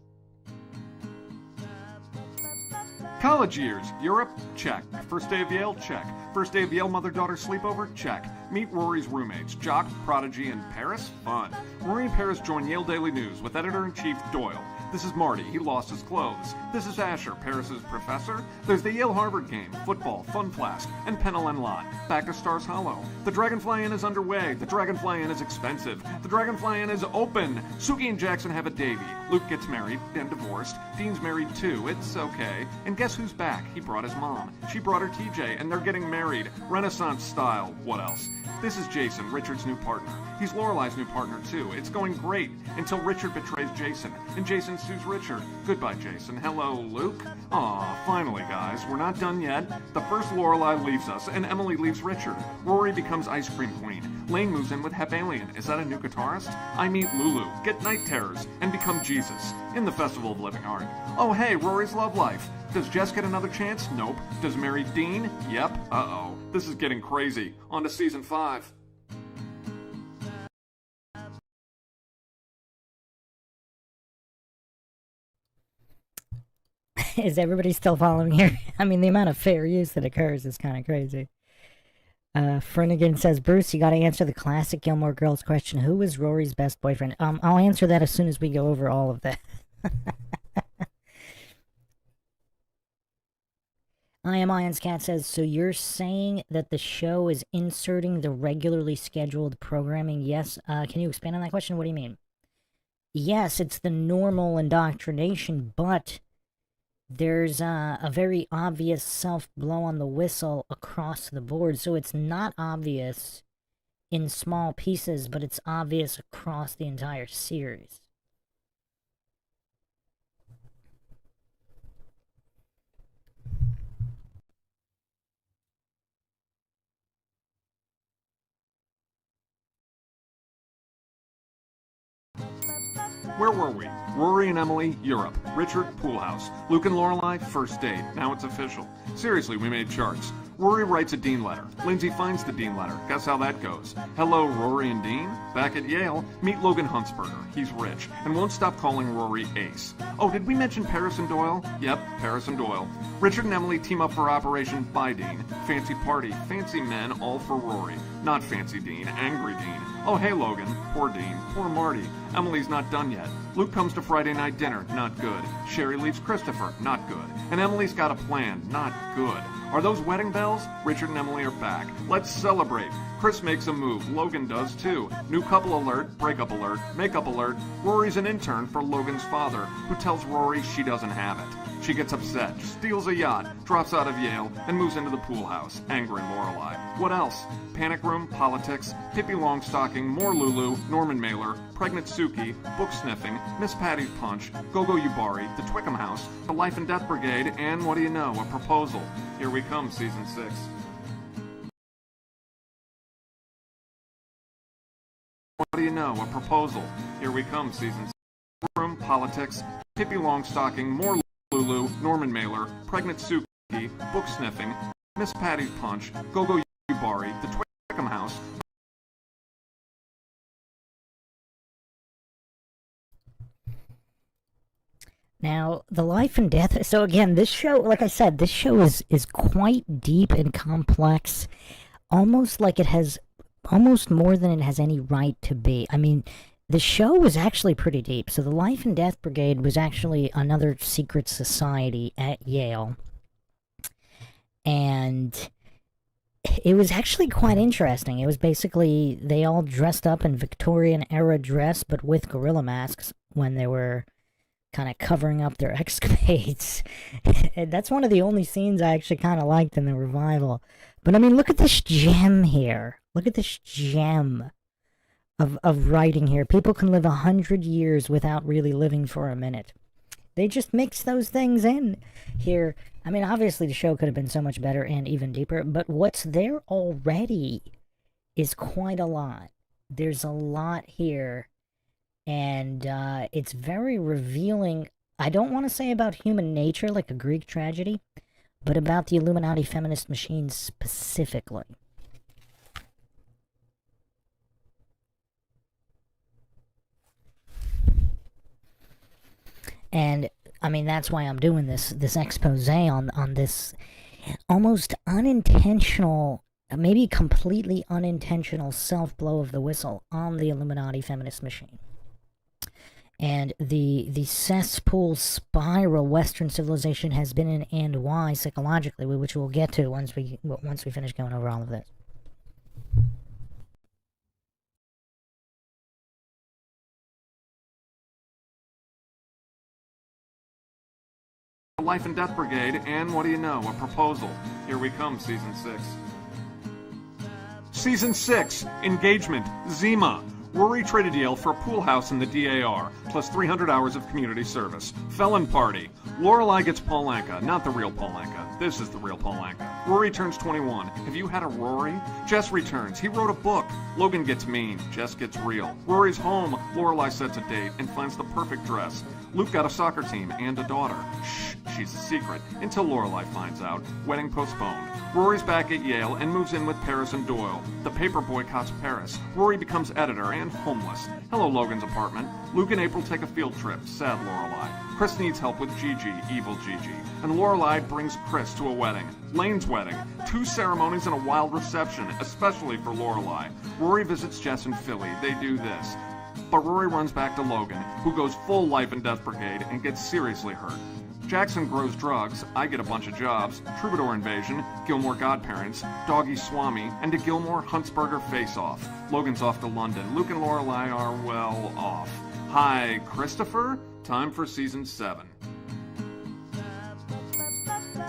F: College years, Europe, check. First day of Yale, check. First day of Yale mother-daughter sleepover, check. Meet Rory's roommates, Jock, Prodigy, and Paris, fun. Rory and Paris join Yale Daily News with editor-in-chief Doyle. This is Marty, he lost his clothes. This is Asher, Paris's professor. There's the Yale-Harvard game, football, Fun Flask, and Penn Lot. Back to Stars Hollow. The Dragonfly Inn is underway. The Dragonfly Inn is expensive. The Dragonfly Inn is open. Suki and Jackson have a Davy. Luke gets married and divorced. Dean's married too. It's okay. And guess who's back? He brought his mom. She brought her TJ, and they're getting married. Renaissance style. What else? This is Jason, Richard's new partner. He's Lorelai's new partner too. It's going great until Richard betrays Jason, and Jason sues Richard. Goodbye, Jason. Hello, Luke. Aw, finally, guys. We're not done yet. The first Lorelai leaves us, and Emily leaves Richard. Rory becomes ice cream queen. Lane moves in with Hep Alien. Is that a new guitarist? I meet Lulu, get night terrors, and become Jesus in the Festival of Living Art. Oh, hey, Rory's love life. Does Jess get another chance? Nope. Does Mary Dean? Yep. Uh-oh. This is getting crazy. On to season 5.
A: Is everybody still following here? I mean, the amount of fair use that occurs is kind of crazy. Finnegan says, Bruce, you gotta answer the classic Gilmore Girls question. Who was Rory's best boyfriend? I'll answer that as soon as we go over all of that. I Am Iron's Cat says, so you're saying that the show is inserting the regularly scheduled programming? Yes. Can you expand on that question? What do you mean? Yes, it's the normal indoctrination, but there's a very obvious self-blow on the whistle across the board. So it's not obvious in small pieces, but it's obvious across the entire series.
F: Where were we? Rory and Emily, Europe. Richard, pool house. Luke and Lorelai, first date. Now it's official. Seriously, we made charts. Rory writes a Dean letter. Lindsay finds the Dean letter. Guess how that goes. Hello, Rory and Dean. Back at Yale, meet Logan Huntsberger. He's rich and won't stop calling Rory Ace. Oh, did we mention Paris and Doyle? Yep, Paris and Doyle. Richard and Emily team up for Operation Bye Dean. Fancy party, fancy men, all for Rory. Not fancy Dean, angry Dean. Oh, hey, Logan. Poor Dean. Poor Marty. Emily's not done yet. Luke comes to Friday night dinner. Not good. Sherry leaves Christopher. Not good. And Emily's got a plan. Not good. Are those wedding bells? Richard and Emily are back. Let's celebrate. Chris makes a move. Logan does too. New couple alert, breakup alert, makeup alert. Rory's an intern for Logan's father, who tells Rory she doesn't have it. She gets upset, steals a yacht, drops out of Yale, and moves into the pool house, angering Lorelai. What else? Panic room, politics, Pippi Longstocking, more Lulu, Norman Mailer, pregnant Suki, book sniffing, Miss Patty's Punch, Gogo Yubari, the Twickham House, the Life and Death Brigade, and what do you know, a proposal. Here we come, season 6. do you know? A proposal. Here we come, season 6. Room, politics, Pippi Longstocking, more Lulu, Norman Mailer, pregnant Suki, book sniffing, Miss Patty's Punch, Go-Go Bari, the Twickham House.
A: Now, the life and death. So again, this show, like I said, this show is quite deep and complex, almost like it has almost more than it has any right to be. I mean, the show was actually pretty deep. So the Life and Death Brigade was actually another secret society at Yale, and it was actually quite interesting. It was basically they all dressed up in Victorian era dress, but with gorilla masks when they were kind of covering up their escapades. And that's one of the only scenes I actually kind of liked in the revival. But I mean, look at this gem here. Look at this gem of writing here. People can live 100 years without really living for a minute. They just mix those things in here. I mean, obviously the show could have been so much better and even deeper, but what's there already is quite a lot. There's a lot here, and it's very revealing. I don't want to say about human nature like a Greek tragedy, but about the Illuminati feminist machine specifically. And I mean, that's why I'm doing this expose on this almost unintentional, maybe completely unintentional self-blow of the whistle on the Illuminati feminist machine. And the cesspool spiral Western civilization has been in, and why psychologically, which we'll get to once we finish going over all of this.
F: Life and Death Brigade, and what do you know? A proposal. Here we come, season 6. Season 6, Engagement, Zima. Rory traded Yale for a pool house in the DAR, plus 300 hours of community service. Felon party. Lorelai gets Paul Anka, not the real Paul Anka. This is the real Paul Anka. Rory turns 21. Have you had a Rory? Jess returns. He wrote a book. Logan gets mean. Jess gets real. Rory's home. Lorelai sets a date and finds the perfect dress. Luke got a soccer team and a daughter. Shh, she's a secret, until Lorelai finds out. Wedding postponed. Rory's back at Yale and moves in with Paris and Doyle. The paper boycotts Paris. Rory becomes editor and homeless. Hello, Logan's apartment. Luke and April take a field trip. Sad Lorelai. Chris needs help with Gigi, evil Gigi. And Lorelai brings Chris to a wedding. Lane's wedding. 2 ceremonies and a wild reception, especially for Lorelai. Rory visits Jess in Philly. They do this. But Rory runs back to Logan, who goes full Life and Death Brigade and gets seriously hurt. Jackson grows drugs, I get a bunch of jobs, Troubadour invasion, Gilmore godparents, Doggy Swami, and a Gilmore Huntsberger face-off. Logan's off to London. Luke and Lorelai are, well, off. Hi, Christopher? Time for season 7.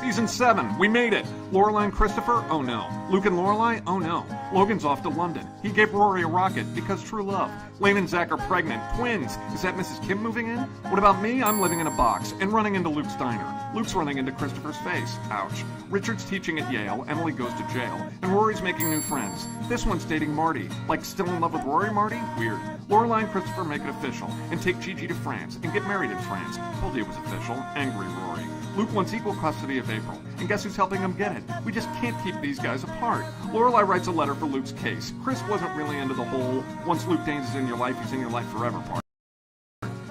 F: Season 7, we made it! Lorelai and Christopher? Oh no. Luke and Lorelai? Oh no. Logan's off to London. He gave Rory a rocket because true love. Lane and Zach are pregnant. Twins. Is that Mrs. Kim moving in? What about me? I'm living in a box and running into Luke's diner. Luke's running into Christopher's face. Ouch. Richard's teaching at Yale. Emily goes to jail. And Rory's making new friends. This one's dating Marty. Like still in love with Rory, Marty? Weird. Lorelai and Christopher make it official and take Gigi to France and get married in France. Told you it was official. Angry Rory. Luke wants equal custody of April. And guess who's helping him get it? We just can't keep these guys apart. Lorelai writes a letter for Luke's case. Chris wasn't really into the whole, once Luke Danes is in your life, he's in your life forever part.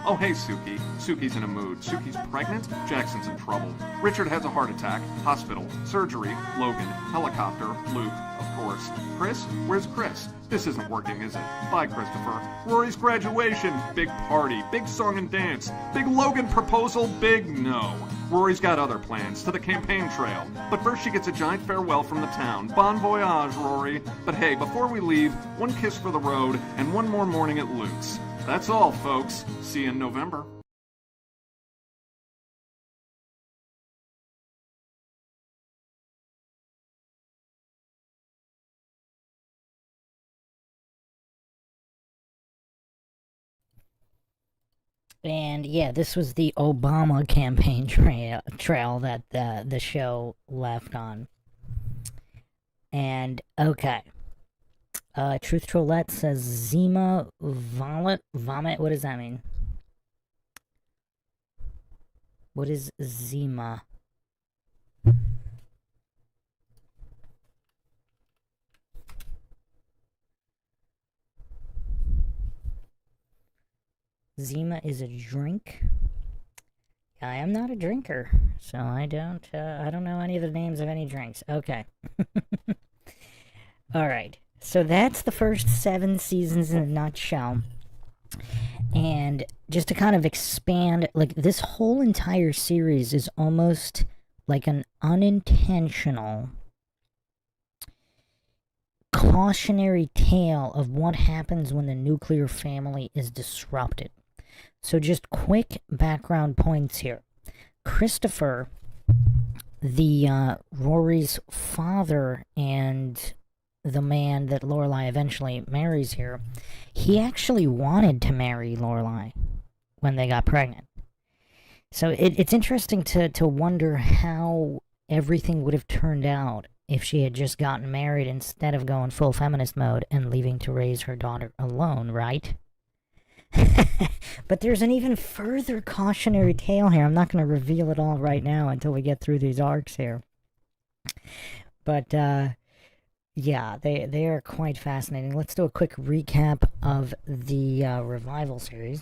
F: Oh, hey, Suki. Suki's in a mood. Suki's pregnant? Jackson's in trouble. Richard has a heart attack. Hospital. Surgery. Logan. Helicopter. Luke. Of course. Chris? Where's Chris? This isn't working, is it? Bye, Christopher. Rory's graduation. Big party. Big song and dance. Big Logan proposal. Big no. Rory's got other plans, to the campaign trail. But first she gets a giant farewell from the town. Bon voyage, Rory. But hey, before we leave, one kiss for the road, and one more morning at Luke's. That's all, folks. See you in November.
A: And yeah, this was the Obama campaign trail that the show left on. And okay, Truth Trollette says Zima Vomit. What does that mean? What is Zima? Zima is a drink. I am not a drinker, so I don't know any of the names of any drinks. Okay. Alright, so that's the first 7 seasons in a nutshell. And just to kind of expand, like, this whole entire series is almost like an unintentional cautionary tale of what happens when the nuclear family is disrupted. So just quick background points here. Christopher, the Rory's father and the man that Lorelai eventually marries here, he actually wanted to marry Lorelai when they got pregnant. So it's interesting to wonder how everything would have turned out if she had just gotten married instead of going full feminist mode and leaving to raise her daughter alone, right? But there's an even further cautionary tale here. I'm not going to reveal it all right now until we get through these arcs here. But, yeah, they are quite fascinating. Let's do a quick recap of the revival series.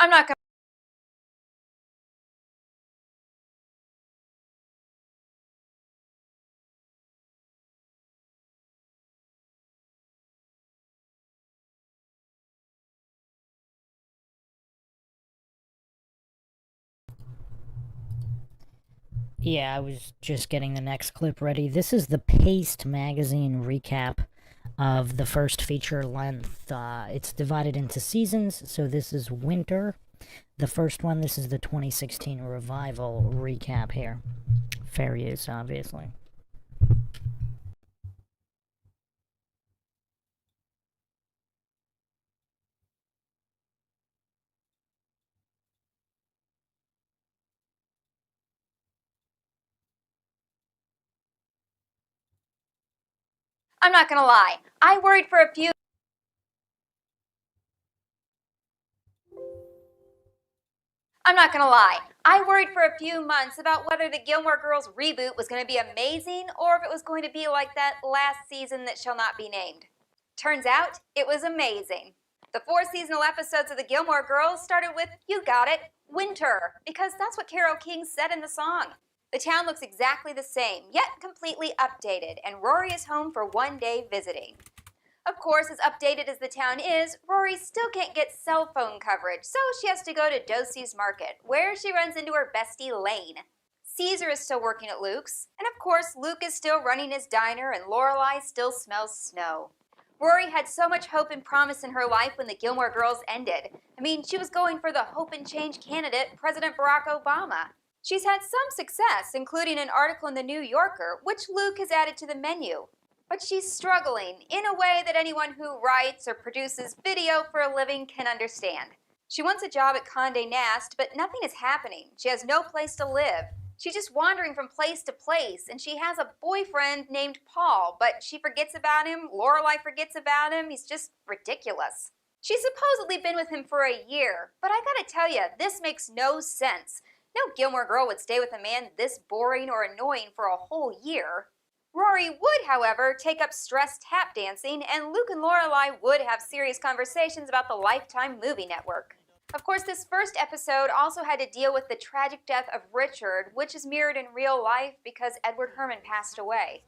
J: I'm not gonna
A: Yeah, I was just getting the next clip ready. This is the Paste magazine recap of the first feature length. It's divided into seasons, so this is winter. The first one, this is the 2016 revival recap here. Fair use, obviously.
J: I'm not gonna lie, I worried for a few months about whether the Gilmore Girls reboot was going to be amazing or if it was going to be like that last season that shall not be named. Turns out, it was amazing. The 4 seasonal episodes of the Gilmore Girls started with, you got it, winter, because that's what Carole King said in the song. The town looks exactly the same, yet completely updated, and Rory is home for one day visiting. Of course, as updated as the town is, Rory still can't get cell phone coverage, so she has to go to Dosey's Market, where she runs into her bestie Lane. Caesar is still working at Luke's, and of course, Luke is still running his diner and Lorelai still smells snow. Rory had so much hope and promise in her life when the Gilmore Girls ended. I mean, she was going for the hope and change candidate, President Barack Obama. She's had some success, including an article in the New Yorker, which Luke has added to the menu. But she's struggling in a way that anyone who writes or produces video for a living can understand. She wants a job at Condé Nast, but nothing is happening. She has no place to live. She's just wandering from place to place, and she has a boyfriend named Paul, but she forgets about him, Lorelai forgets about him, he's just ridiculous. She's supposedly been with him for a year, but I gotta tell you, this makes no sense. No Gilmore Girl would stay with a man this boring or annoying for a whole year. Rory would, however, take up stress tap dancing, and Luke and Lorelai would have serious conversations about the Lifetime movie network. Of course, this first episode also had to deal with the tragic death of Richard, which is mirrored in real life because Edward Herman passed away.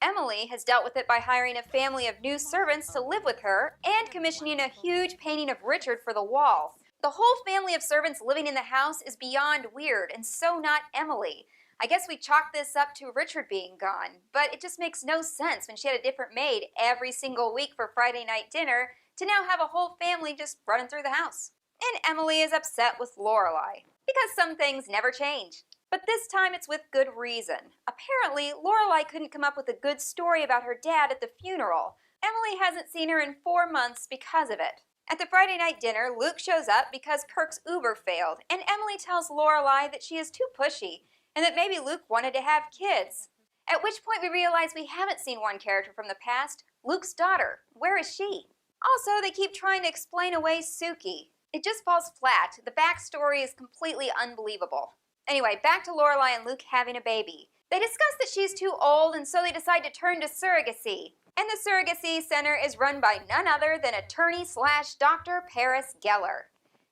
J: Emily has dealt with it by hiring a family of new servants to live with her and commissioning a huge painting of Richard for the wall. The whole family of servants living in the house is beyond weird, and so not Emily. I guess we chalk this up to Richard being gone, but it just makes no sense when she had a different maid every single week for Friday night dinner to now have a whole family just running through the house. And Emily is upset with Lorelai, because some things never change. But this time it's with good reason. Apparently, Lorelai couldn't come up with a good story about her dad at the funeral. Emily hasn't seen her in 4 months because of it. At the Friday night dinner, Luke shows up because Kirk's Uber failed, and Emily tells Lorelai that she is too pushy, and that maybe Luke wanted to have kids. At which point we realize we haven't seen one character from the past, Luke's daughter. Where is she? Also, they keep trying to explain away Suki. It just falls flat. The backstory is completely unbelievable. Anyway, back to Lorelai and Luke having a baby. They discuss that she's too old, and so they decide to turn to surrogacy. And the surrogacy center is run by none other than attorney/Dr. Paris Geller.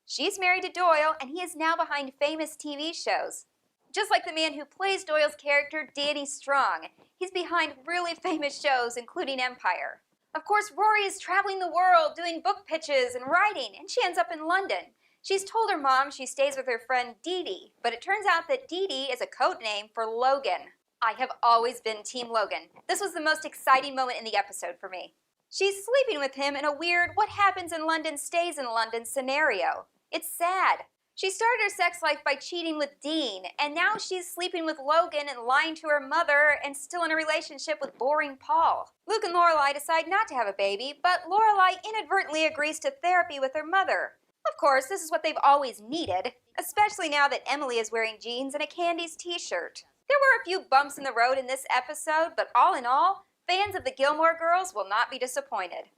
J: She's married to Doyle, and he is now behind famous TV shows. Just like the man who plays Doyle's character, Danny Strong. He's behind really famous shows, including Empire. Of course, Rory is traveling the world, doing book pitches and writing, and she ends up in London. She's told her mom she stays with her friend Dee Dee, but it turns out that Dee Dee is a code name for Logan. I have always been Team Logan. This was the most exciting moment in the episode for me. She's sleeping with him in a weird what happens in London stays in London scenario. It's sad. She started her sex life by cheating with Dean, and now she's sleeping with Logan and lying to her mother and still in a relationship with boring Paul. Luke and Lorelai decide not to have a baby, but Lorelai inadvertently agrees to therapy with her mother. Of course, this is what they've always needed, especially now that Emily is wearing jeans and a Candies t-shirt. There were a few bumps in the road in this episode, but all in all, fans of the Gilmore Girls will not be disappointed.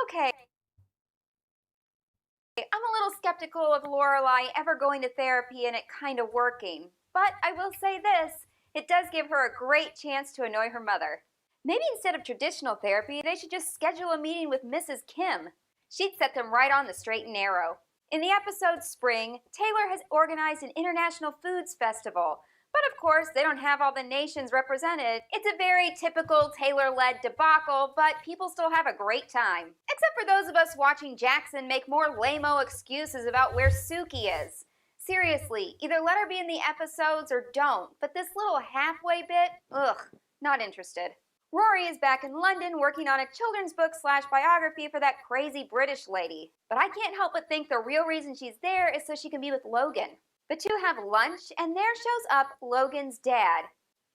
J: Okay, I'm a little skeptical of Lorelai ever going to therapy and it kind of working. But I will say this, it does give her a great chance to annoy her mother. Maybe instead of traditional therapy, they should just schedule a meeting with Mrs. Kim. She'd set them right on the straight and narrow. In the episode Spring, Taylor has organized an international foods festival. But of course, they don't have all the nations represented. It's a very typical Taylor-led debacle, but people still have a great time. Except for those of us watching Jackson make more lame-o excuses about where Suki is. Seriously, either let her be in the episodes or don't, but this little halfway bit, ugh, not interested. Rory is back in London working on a children's book / biography for that crazy British lady. But I can't help but think the real reason she's there is so she can be with Logan. The two have lunch, and there shows up Logan's dad.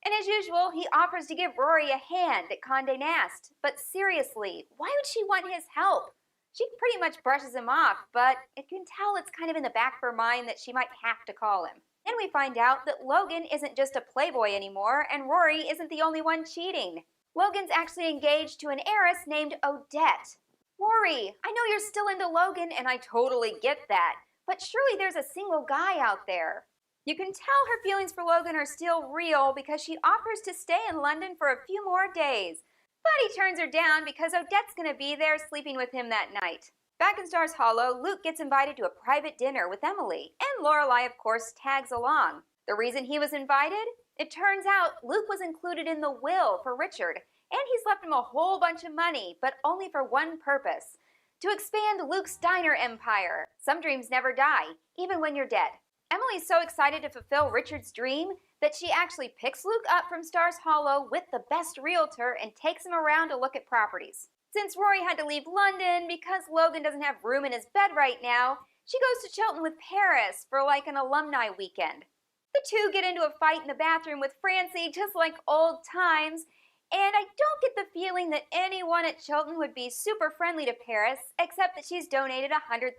J: And as usual, he offers to give Rory a hand at Condé Nast. But seriously, why would she want his help? She pretty much brushes him off, but you can tell it's kind of in the back of her mind that she might have to call him. Then we find out that Logan isn't just a playboy anymore, and Rory isn't the only one cheating. Logan's actually engaged to an heiress named Odette. Rory, I know you're still into Logan, and I totally get that, but surely there's a single guy out there. You can tell her feelings for Logan are still real because she offers to stay in London for a few more days. But he turns her down because Odette's going to be there sleeping with him that night. Back in Stars Hollow, Luke gets invited to a private dinner with Emily, and Lorelai, of course, tags along. The reason he was invited? It turns out Luke was included in the will for Richard, and he's left him a whole bunch of money, but only for one purpose: to expand Luke's diner empire. Some dreams never die, even when you're dead. Emily's so excited to fulfill Richard's dream that she actually picks Luke up from Stars Hollow with the best realtor and takes him around to look at properties. Since Rory had to leave London because Logan doesn't have room in his bed right now, she goes to Chilton with Paris for like an alumni weekend. The two get into a fight in the bathroom with Francie, just like old times, and I don't get the feeling that anyone at Chilton would be super friendly to Paris, except that she's donated $100,000.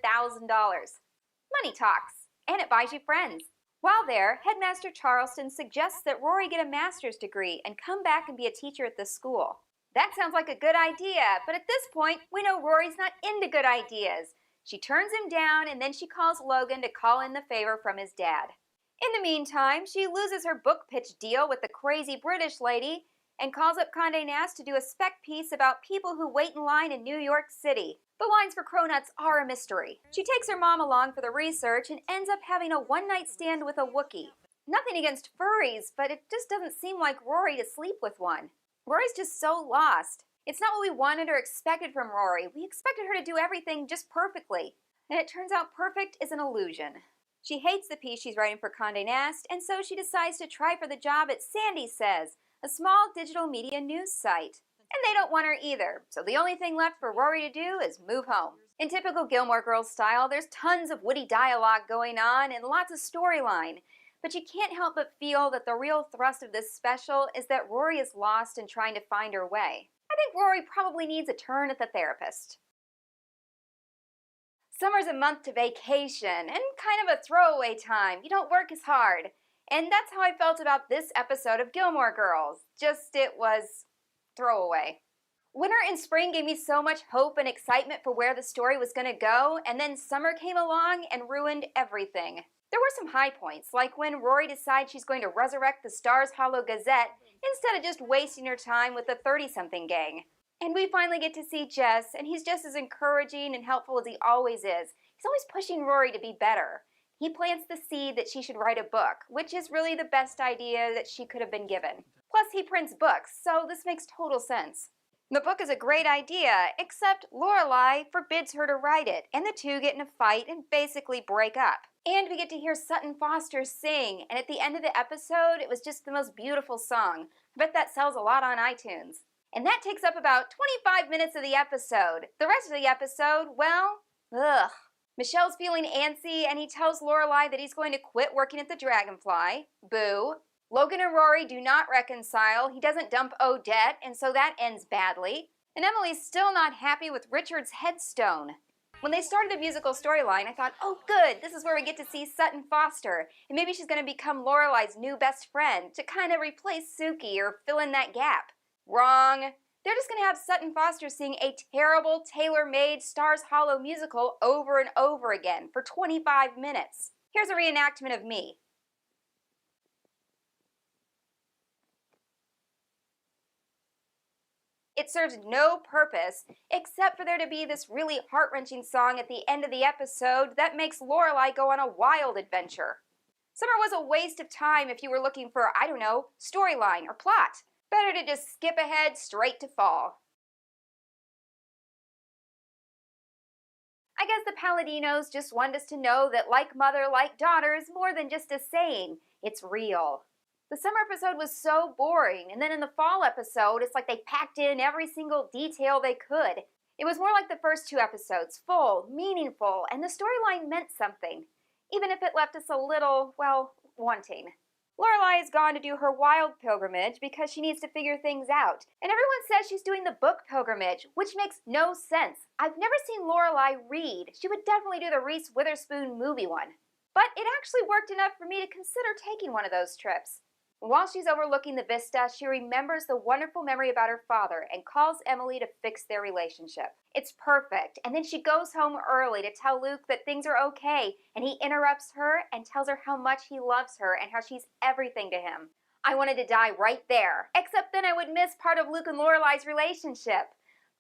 J: Money talks, and it buys you friends. While there, Headmaster Charleston suggests that Rory get a master's degree and come back and be a teacher at the school. That sounds like a good idea, but at this point, we know Rory's not into good ideas. She turns him down, and then she calls Logan to call in the favor from his dad. In the meantime, she loses her book pitch deal with the crazy British lady and calls up Condé Nast to do a spec piece about people who wait in line in New York City. The lines for Cronuts are a mystery. She takes her mom along for the research and ends up having a one-night stand with a Wookiee. Nothing against furries, but it just doesn't seem like Rory to sleep with one. Rory's just so lost. It's not what we wanted or expected from Rory. We expected her to do everything just perfectly. And it turns out perfect is an illusion. She hates the piece she's writing for Condé Nast, and so she decides to try for the job at Sandy Says, a small digital media news site. And they don't want her either, so the only thing left for Rory to do is move home. In typical Gilmore Girls style, there's tons of witty dialogue going on and lots of storyline, but you can't help but feel that the real thrust of this special is that Rory is lost and trying to find her way. I think Rory probably needs a turn at the therapist. Summer's a month to vacation and kind of a throwaway time. You don't work as hard. And that's how I felt about this episode of Gilmore Girls. Just it was throwaway. Winter and spring gave me so much hope and excitement for where the story was going to go, and then summer came along and ruined everything. There were some high points, like when Rory decides she's going to resurrect the Stars Hollow Gazette instead of just wasting her time with the 30-something gang. And we finally get to see Jess, and he's just as encouraging and helpful as he always is. He's always pushing Rory to be better. He plants the seed that she should write a book, which is really the best idea that she could have been given. Plus, he prints books, so this makes total sense. The book is a great idea, except Lorelai forbids her to write it, and the two get in a fight and basically break up. And we get to hear Sutton Foster sing, and at the end of the episode, it was just the most beautiful song. I bet that sells a lot on iTunes. And that takes up about 25 minutes of the episode. The rest of the episode, well, ugh. Michelle's feeling antsy, and he tells Lorelai that he's going to quit working at the Dragonfly. Boo. Logan and Rory do not reconcile. He doesn't dump Odette, and so that ends badly. And Emily's still not happy with Richard's headstone. When they started the musical storyline, I thought, oh good, this is where we get to see Sutton Foster, and maybe she's going to become Lorelai's new best friend to kind of replace Suki or fill in that gap. Wrong. They're just going to have Sutton Foster sing a terrible, tailor-made Stars Hollow musical over and over again for 25 minutes. Here's a reenactment of me. It serves no purpose except for there to be this really heart-wrenching song at the end of the episode that makes Lorelai go on a wild adventure. Summer was a waste of time if you were looking for, I don't know, storyline or plot. Better to just skip ahead straight to fall. I guess the Paladinos just wanted us to know that like mother, like daughter is more than just a saying. It's real. The summer episode was so boring, and then in the fall episode, it's like they packed in every single detail they could. It was more like the first two episodes, full, meaningful, and the storyline meant something, even if it left us a little, well, wanting. Lorelai is gone to do her wild pilgrimage because she needs to figure things out. And everyone says she's doing the book pilgrimage, which makes no sense. I've never seen Lorelai read. She would definitely do the Reese Witherspoon movie one. But it actually worked enough for me to consider taking one of those trips. While she's overlooking the vista, she remembers the wonderful memory about her father and calls Emily to fix their relationship. It's perfect, and then she goes home early to tell Luke that things are okay, and he interrupts her and tells her how much he loves her and how she's everything to him. I wanted to die right there, except then I would miss part of Luke and Lorelai's relationship.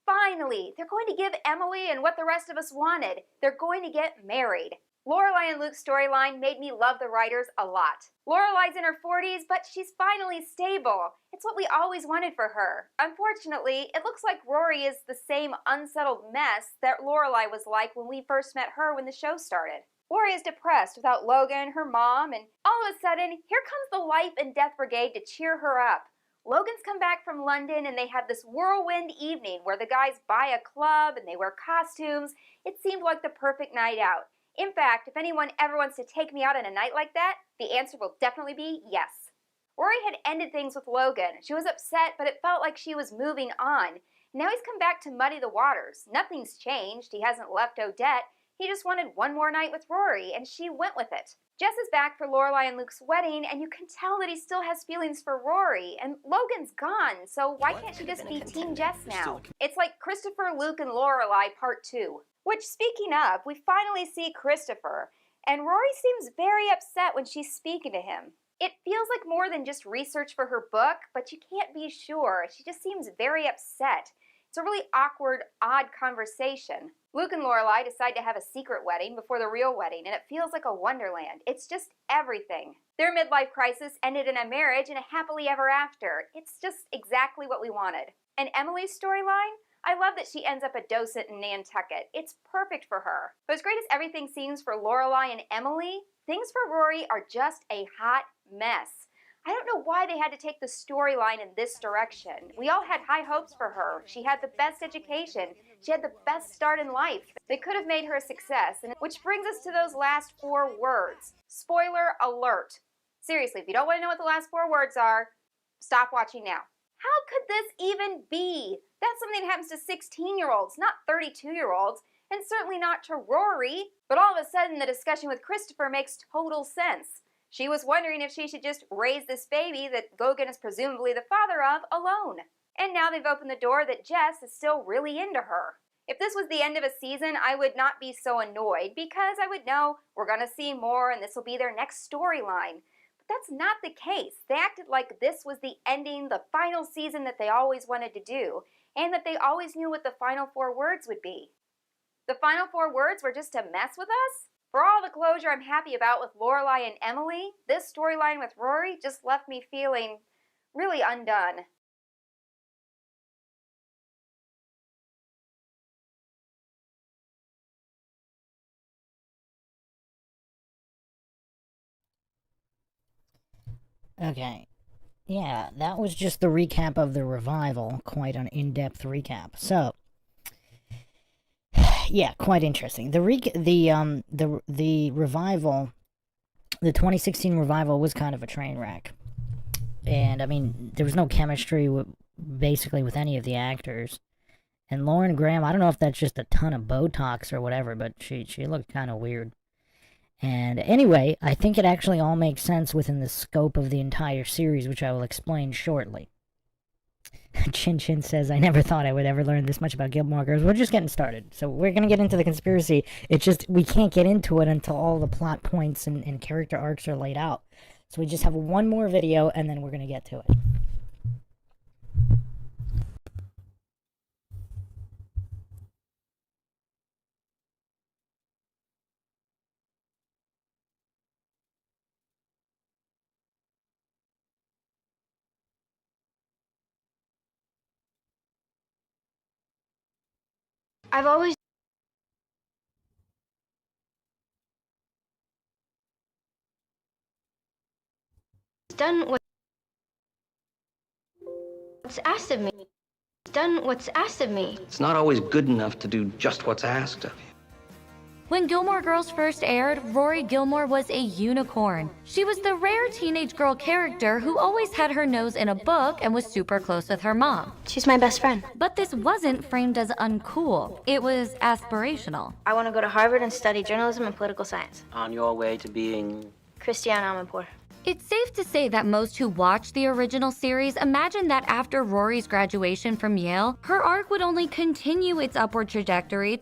J: Finally, they're going to give Emily and what the rest of us wanted. They're going to get married. Lorelai and Luke's storyline made me love the writers a lot. Lorelai's in her 40s, but she's finally stable. It's what we always wanted for her. Unfortunately, it looks like Rory is the same unsettled mess that Lorelai was like when we first met her when the show started. Rory is depressed without Logan, her mom, and all of a sudden, here comes the Life and Death Brigade to cheer her up. Logan's come back from London and they have this whirlwind evening where the guys buy a club and they wear costumes. It seemed like the perfect night out. In fact, if anyone ever wants to take me out on a night like that, the answer will definitely be yes. Rory had ended things with Logan. She was upset, but it felt like she was moving on. Now he's come back to muddy the waters. Nothing's changed. He hasn't left Odette. He just wanted one more night with Rory, and she went with it. Jess is back for Lorelai and Luke's wedding, and you can tell that he still has feelings for Rory, and Logan's gone, so why can't she just be Team Jess now? It's like Christopher, Luke, and Lorelai Part 2. Which, speaking of, we finally see Christopher, and Rory seems very upset when she's speaking to him. It feels like more than just research for her book, but you can't be sure. She just seems very upset. It's a really awkward, odd conversation. Luke and Lorelai decide to have a secret wedding before the real wedding, and it feels like a wonderland. It's just everything. Their midlife crisis ended in a marriage and a happily ever after. It's just exactly what we wanted. And Emily's storyline? I love that she ends up a docent in Nantucket. It's perfect for her. But as great as everything seems for Lorelai and Emily, things for Rory are just a hot mess. I don't know why they had to take the storyline in this direction. We all had high hopes for her. She had the best education. She had the best start in life. They could have made her a success. And which brings us to those last 4 words. Spoiler alert. Seriously, if you don't want to know what the last 4 words are, stop watching now. How could this even be? That's something that happens to 16-year-olds, not 32-year-olds, and certainly not to Rory. But all of a sudden, the discussion with Christopher makes total sense. She was wondering if she should just raise this baby that Gogan is presumably the father of alone. And now they've opened the door that Jess is still really into her. If this was the end of a season, I would not be so annoyed because I would know we're going to see more and this will be their next storyline. That's not the case. They acted like this was the ending, the final season that they always wanted to do, and that they always knew what the final 4 words would be. The final 4 words were just to mess with us? For all the closure I'm happy about with Lorelai and Emily, this storyline with Rory just left me feeling really undone.
A: Okay. Yeah, that was just the recap of the revival. Quite an in-depth recap. So, yeah, quite interesting. The revival, the 2016 revival was kind of a train wreck. And, I mean, there was no chemistry basically with any of the actors. And Lauren Graham, I don't know if that's just a ton of Botox or whatever, but she looked kind of weird. And anyway, I think it actually all makes sense within the scope of the entire series, which I will explain shortly. Chin Chin says, I never thought I would ever learn this much about Gilmore Girls. We're just getting started. So we're going to get into the conspiracy. It's just, we can't get into it until all the plot points and character arcs are laid out. So we just have one more video, and then we're going to get to it.
B: I've always done what's asked of me. Done what's asked of me.
G: It's not always good enough to do just what's asked of you.
K: When Gilmore Girls first aired, Rory Gilmore was a unicorn. She was the rare teenage girl character who always had her nose in a book and was super close with her mom.
B: She's my best friend.
K: But this wasn't framed as uncool. It was aspirational.
B: I want to go to Harvard and study journalism and political science.
L: On your way to being...
B: Cristiano Amanpour.
K: It's safe to say that most who watched the original series imagined that after Rory's graduation from Yale, her arc would only continue its upward trajectory.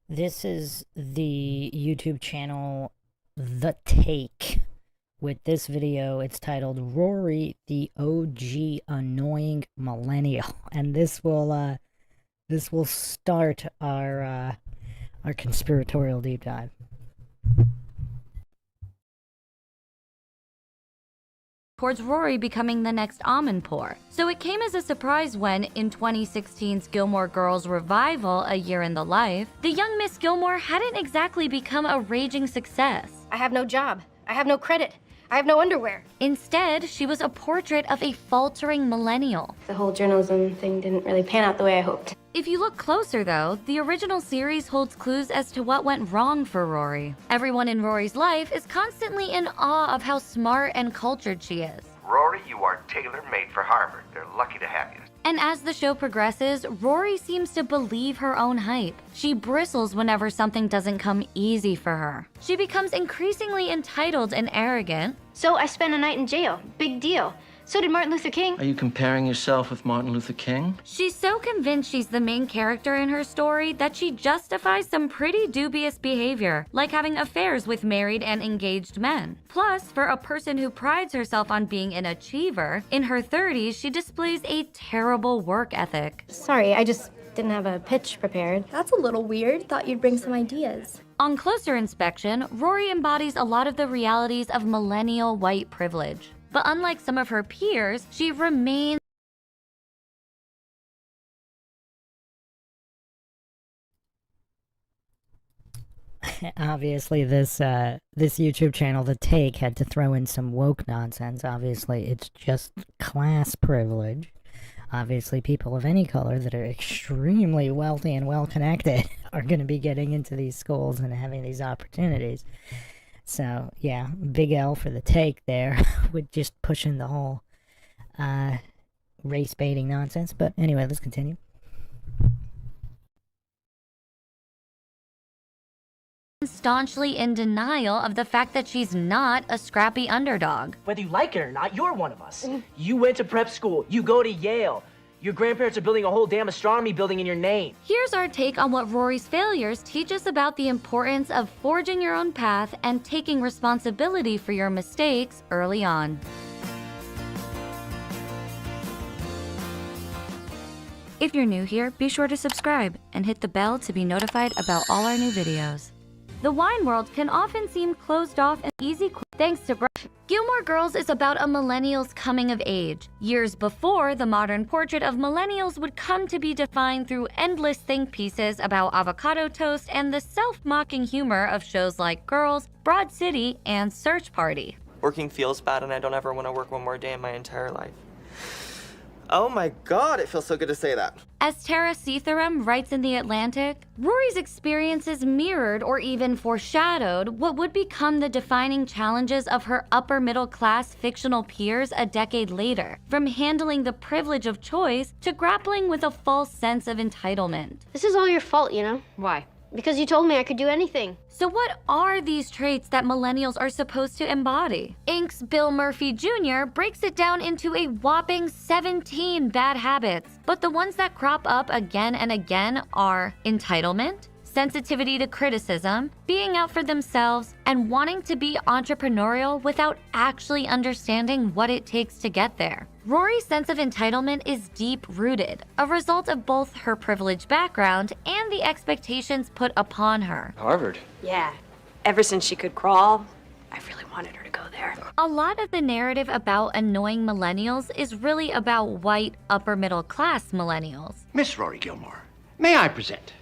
A: This is the YouTube channel The Take. With this video, it's titled Rory, the OG Annoying Millennial. And this will start our conspiratorial deep dive.
K: Towards Rory becoming the next Amanpour. So it came as a surprise when, in 2016's Gilmore Girls revival, A Year in the Life, the young Miss Gilmore hadn't exactly become a raging success.
B: I have no job. I have no credit. I have no underwear.
K: Instead, she was a portrait of a faltering millennial.
B: The whole journalism thing didn't really pan out the way I hoped.
K: If you look closer though, the original series holds clues as to what went wrong for Rory. Everyone in Rory's life is constantly in awe of how smart and cultured she is.
M: Rory, you are tailor-made for Harvard. They're lucky to have you.
K: And as the show progresses, Rory seems to believe her own hype. She bristles whenever something doesn't come easy for her. She becomes increasingly entitled and arrogant.
B: So I spent a night in jail. Big deal. So did Martin Luther King.
L: Are you comparing yourself with Martin Luther King?
K: She's so convinced she's the main character in her story that she justifies some pretty dubious behavior, like having affairs with married and engaged men. Plus, for a person who prides herself on being an achiever, in her 30s, she displays a terrible work ethic.
B: Sorry, I just didn't have a pitch prepared.
N: That's a little weird. Thought you'd bring some ideas.
K: On closer inspection, Rory embodies a lot of the realities of millennial white privilege. But unlike some of her peers, she remains
A: obviously this YouTube channel, The Take, had to throw in some woke nonsense. Obviously, it's just class privilege. Obviously, people of any color that are extremely wealthy and well-connected are going to be getting into these schools and having these opportunities. So, yeah, big L for The Take there, with just pushing the whole race-baiting nonsense. But anyway, let's continue.
K: staunchly in denial of the fact that she's not a scrappy underdog.
O: Whether you like it or not, you're one of us. You went to prep school. You go to Yale. Your grandparents are building a whole damn astronomy building in your name.
K: Here's our take on what Rory's failures teach us about the importance of forging your own path and taking responsibility for your mistakes early on. If you're new here, be sure to subscribe and hit the bell to be notified about all our new videos. The wine world can often seem closed off and easy thanks to Gilmore Girls is about a millennial's coming of age, years before the modern portrait of millennials would come to be defined through endless think pieces about avocado toast and the self-mocking humor of shows like Girls, Broad City, and Search Party.
P: Working feels bad and I don't ever want to work one more day in my entire life. Oh my god, it feels so good to say that.
K: As Tara Seathram writes in The Atlantic, Rory's experiences mirrored or even foreshadowed what would become the defining challenges of her upper middle class fictional peers a decade later, from handling the privilege of choice to grappling with a false sense of entitlement.
B: This is all your fault, you know?
K: Why?
B: Because you told me I could do anything.
K: So what are these traits that millennials are supposed to embody? Inc.'s Bill Murphy Jr. breaks it down into a whopping 17 bad habits. But the ones that crop up again and again are entitlement, sensitivity to criticism, being out for themselves, and wanting to be entrepreneurial without actually understanding what it takes to get there. Rory's sense of entitlement is deep-rooted, a result of both her privileged background and the expectations put upon her.
P: Harvard?
Q: Yeah. Ever since she could crawl,
C: I really wanted her to go there.
K: A lot of the narrative about annoying millennials is really about white, upper middle class millennials.
M: Miss Rory Gilmore, may I present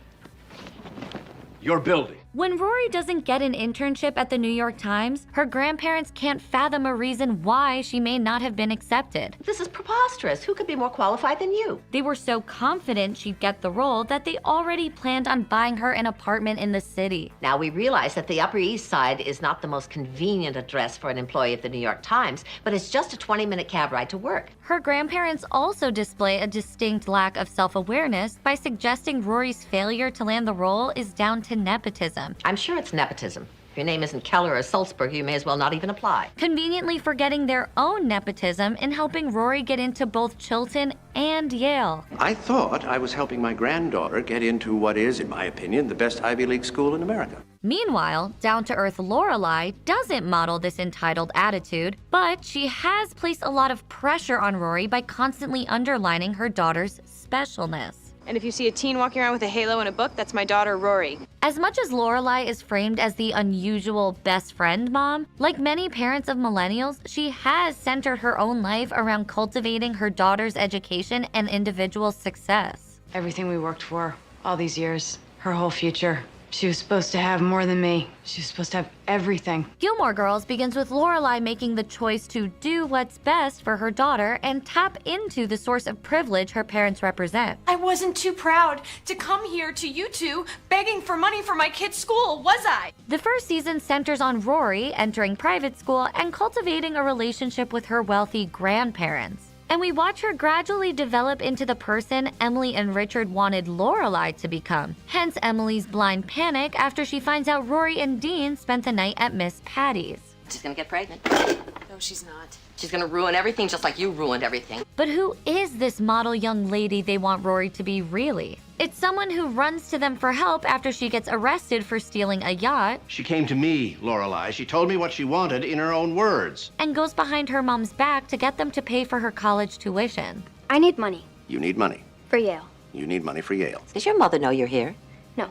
M: your building?
K: When Rory doesn't get an internship at the New York Times, her grandparents can't fathom a reason why she may not have been accepted.
Q: This is preposterous. Who could be more qualified than you?
K: They were so confident she'd get the role that they already planned on buying her an apartment in the city.
Q: Now, we realize that the Upper East Side is not the most convenient address for an employee at the New York Times, but it's just a 20-minute cab ride to work.
K: Her grandparents also display a distinct lack of self-awareness by suggesting Rory's failure to land the role is down to nepotism.
Q: I'm sure it's nepotism. If your name isn't Keller or Sulzberg, you may as well not even apply.
K: Conveniently forgetting their own nepotism in helping Rory get into both Chilton and Yale.
M: I thought I was helping my granddaughter get into what is, in my opinion, the best Ivy League school in America.
K: Meanwhile, down-to-earth Lorelai doesn't model this entitled attitude, but she has placed a lot of pressure on Rory by constantly underlining her daughter's specialness.
C: And if you see a teen walking around with a halo and a book, that's my daughter, Rory.
K: As much as Lorelai is framed as the unusual best friend mom, like many parents of millennials, she has centered her own life around cultivating her daughter's education and individual success.
C: Everything we worked for, all these years, her whole future. She was supposed to have more than me. She was supposed to have everything.
K: Gilmore Girls begins with Lorelai making the choice to do what's best for her daughter and tap into the source of privilege her parents represent.
R: I wasn't too proud to come here to you two begging for money for my kid's school, was I?
K: The first season centers on Rory entering private school and cultivating a relationship with her wealthy grandparents. And we watch her gradually develop into the person Emily and Richard wanted Lorelai to become. Hence Emily's blind panic after she finds out Rory and Dean spent the night at Miss Patty's.
Q: She's gonna get pregnant.
C: No, she's not.
Q: She's gonna ruin everything just like you ruined everything.
K: But who is this model young lady they want Rory to be really? It's someone who runs to them for help after she gets arrested for stealing a yacht.
M: She came to me, Lorelai. She told me what she wanted in her own words.
K: And goes behind her mom's back to get them to pay for her college tuition.
B: I need money.
M: You need money.
B: For Yale.
M: You need money for Yale.
Q: Does your mother know you're here?
B: No.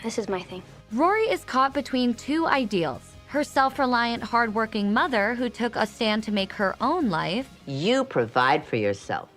B: This is my thing.
K: Rory is caught between two ideals. Her self-reliant, hardworking mother who took a stand to make her own life.
Q: You provide for yourself.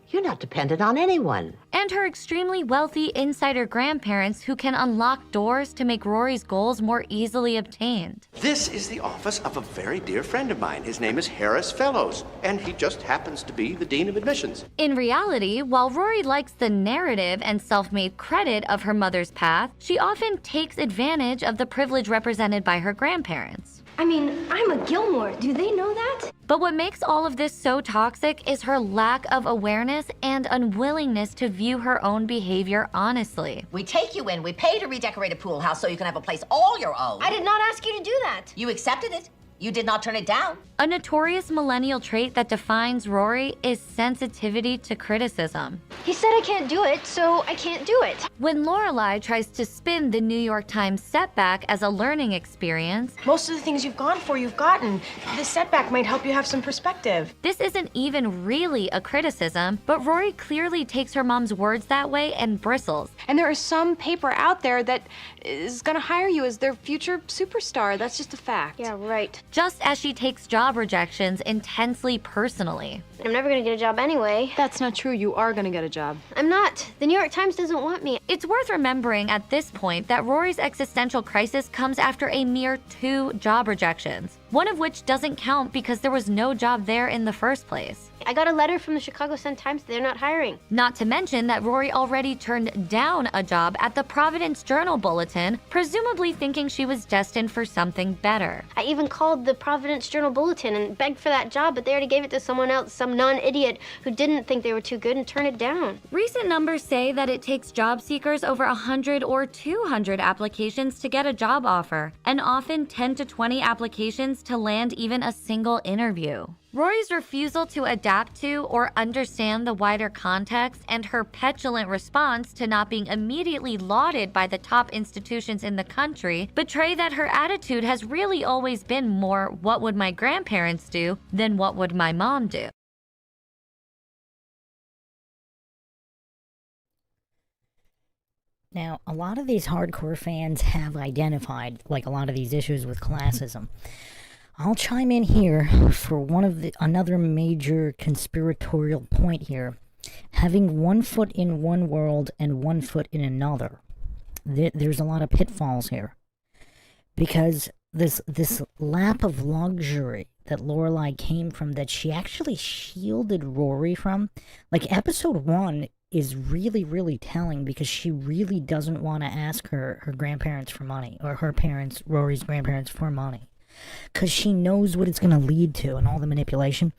Q: You're not dependent on anyone.
K: And her extremely wealthy insider grandparents who can unlock doors to make Rory's goals more easily obtained.
M: This is the office of a very dear friend of mine. His name is Harris Fellows, and he just happens to be the Dean of Admissions.
K: In reality, while Rory likes the narrative and self-made credit of her mother's path, she often takes advantage of the privilege represented by her grandparents.
B: I mean, I'm a Gilmore. Do they know that?
K: But what makes all of this so toxic is her lack of awareness and unwillingness to view her own behavior honestly.
Q: We take you in, we pay to redecorate a pool house so you can have a place all your own.
B: I did not ask you to do that.
Q: You accepted it. You did not turn it down.
K: A notorious millennial trait that defines Rory is sensitivity to criticism.
B: He said I can't do it, so I can't do it.
K: When Lorelai tries to spin the New York Times setback as a learning experience,
R: Most of the things you've gone for, you've gotten. This setback might help you have some perspective.
K: this isn't even really a criticism, but Rory clearly takes her mom's words that way and bristles.
C: And there is some paper out there that is gonna hire you as their future superstar. That's just a fact.
B: Yeah, right.
K: Just as she takes job rejections intensely personally.
B: I'm never gonna get a job anyway.
C: That's not true. You are gonna get a job.
B: I'm not. The New York Times doesn't want me.
K: It's worth remembering at this point that Rory's existential crisis comes after a mere 2 job rejections, one of which doesn't count because there was no job there in the first place.
B: I got a letter from the Chicago Sun-Times. They're not hiring.
K: Not to mention that Rory already turned down a job at the Providence Journal-Bulletin, presumably thinking she was destined for something better.
B: I even called the Providence Journal-Bulletin and begged for that job, but they already gave it to someone else, some non-idiot who didn't think they were too good and turned it down.
K: Recent numbers say that it takes job seekers over 100 or 200 applications to get a job offer, and often 10 to 20 applications to land even a single interview. Rory's refusal to adapt to or understand the wider context and her petulant response to not being immediately lauded by the top institutions in the country betray that her attitude has really always been more "what would my grandparents do" than "what would my mom do."
A: Now, a lot of these hardcore fans have identified, like, a lot of these issues with classism. I'll chime in here for another major conspiratorial point here. Having one foot in one world and one foot in another. There's a lot of pitfalls here. Because this lap of luxury that Lorelai came from, that she actually shielded Rory from, like, episode 1 is really, really telling, because she really doesn't want to ask her grandparents for money, or her parents, Rory's grandparents, for money, because she knows what it's going to lead to and all the manipulation.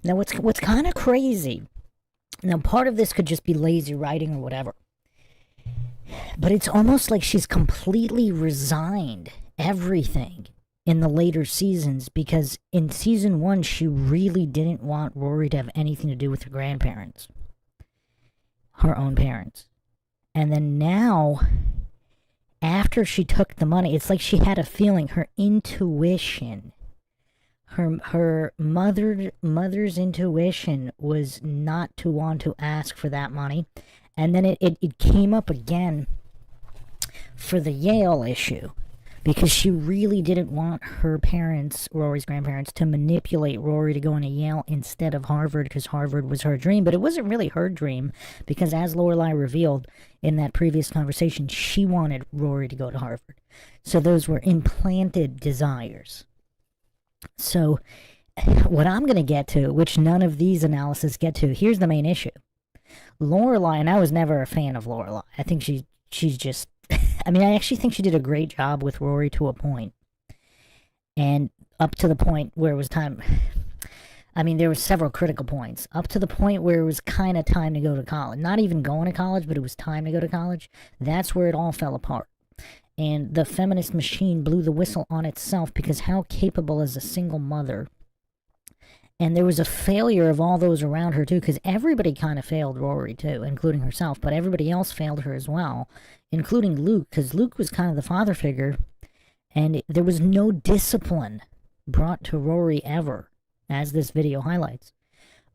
A: Now, what's kind of crazy, now part of this could just be lazy writing or whatever, but it's almost like she's completely resigned everything in the later seasons, because in season 1 she really didn't want Rory to have anything to do with her grandparents, her own parents. And then now, after she took the money, it's like she had a feeling, her intuition, her mother's intuition was not to want to ask for that money. And then it came up again for the Yale issue, because she really didn't want her parents, Rory's grandparents, to manipulate Rory to go into Yale instead of Harvard, because Harvard was her dream. But it wasn't really her dream, because as Lorelai revealed in that previous conversation, she wanted Rory to go to Harvard. So those were implanted desires. So what I'm going to get to, which none of these analyses get to, here's the main issue. Lorelai, and I was never a fan of Lorelai. I think she's just... I mean, I actually think she did a great job with Rory to a point. And up to the point where it was time... I mean, there were several critical points. Up to the point where it was kind of time to go to college. Not even going to college, but it was time to go to college. That's where it all fell apart. And the feminist machine blew the whistle on itself, because how capable is a single mother? And there was a failure of all those around her, too, because everybody kind of failed Rory, too, including herself. But everybody else failed her as well, including Luke, because Luke was kind of the father figure. And there was no discipline brought to Rory ever, as this video highlights.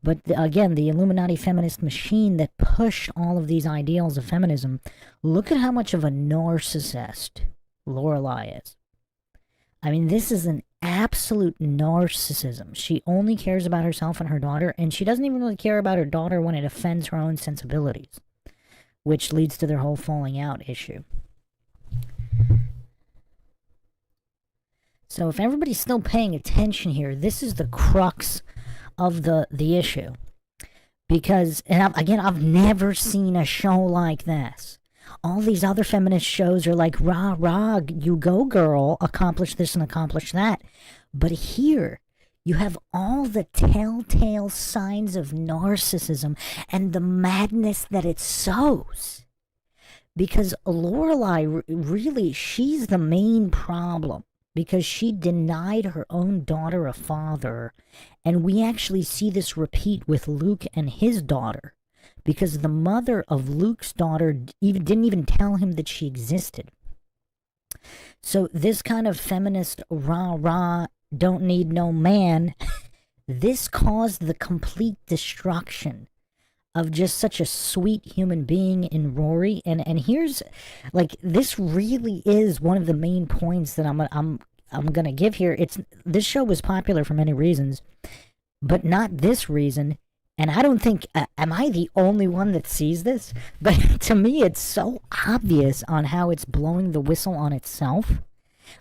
A: But again, the Illuminati feminist machine that pushed all of these ideals of feminism, look at how much of a narcissist Lorelai is. I mean, this is an absolute narcissism. She only cares about herself and her daughter, and she doesn't even really care about her daughter when it offends her own sensibilities, which leads to their whole falling out issue. So if everybody's still paying attention here, this is the crux of the issue. Because, and again, I've never seen a show like this. All these other feminist shows are like, rah, rah, you go, girl, accomplish this and accomplish that. But here, you have all the telltale signs of narcissism and the madness that it sows. Because Lorelai, really, she's the main problem. Because she denied her own daughter a father. And we actually see this repeat with Luke and his daughter. Because the mother of Luke's daughter didn't even tell him that she existed. So this kind of feminist rah-rah, don't need no man, this caused the complete destruction of just such a sweet human being in Rory. And here's, like, this really is one of the main points that I'm going to give here. This show was popular for many reasons, but not this reason. And I don't think, am I the only one that sees this? But to me, it's so obvious on how it's blowing the whistle on itself.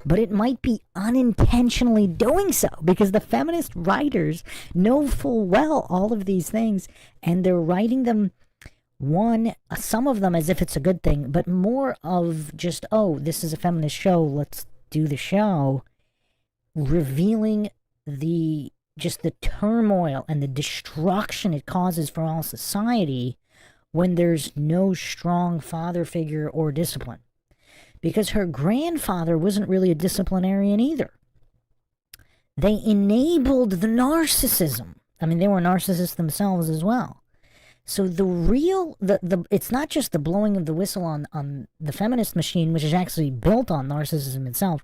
A: But it might be unintentionally doing so, because the feminist writers know full well all of these things, and they're writing them, some of them as if it's a good thing, but more of just, oh, this is a feminist show, let's do the show, revealing just the turmoil and the destruction it causes for all society when there's no strong father figure or discipline. Because her grandfather wasn't really a disciplinarian either. They enabled the narcissism. I mean, they were narcissists themselves as well. So it's not just the blowing of the whistle on the feminist machine, which is actually built on narcissism itself,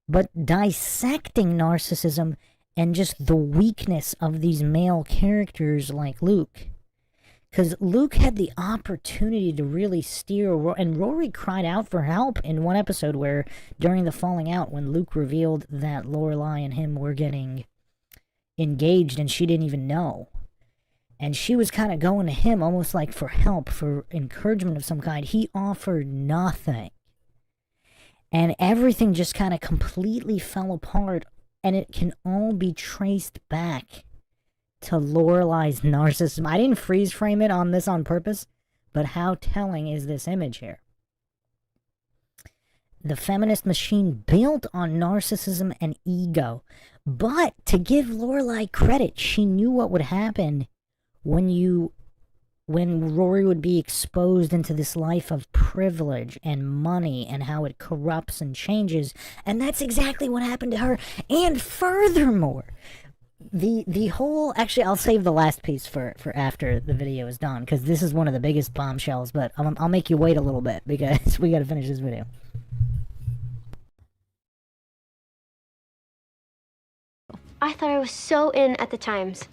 A: but dissecting narcissism and just the weakness of these male characters like Luke. Because Luke had the opportunity to really steer, and Rory cried out for help in one episode where, during the falling out, when Luke revealed that Lorelai and him were getting engaged and she didn't even know. And she was kind of going to him almost like for help, for encouragement of some kind. He offered nothing. And everything just kind of completely fell apart, and it can all be traced back to Lorelai's narcissism. I didn't freeze frame it on this on purpose, but how telling is this image here? The feminist machine built on narcissism and ego. But to give Lorelai credit, she knew what would happen when Rory would be exposed into this life of privilege and money and how it corrupts and changes. And that's exactly what happened to her. And furthermore, the whole... Actually, I'll save the last piece for after the video is done, because this is one of the biggest bombshells, but I'll make you wait a little bit, because we gotta finish this video.
B: I thought I was so in at the Times.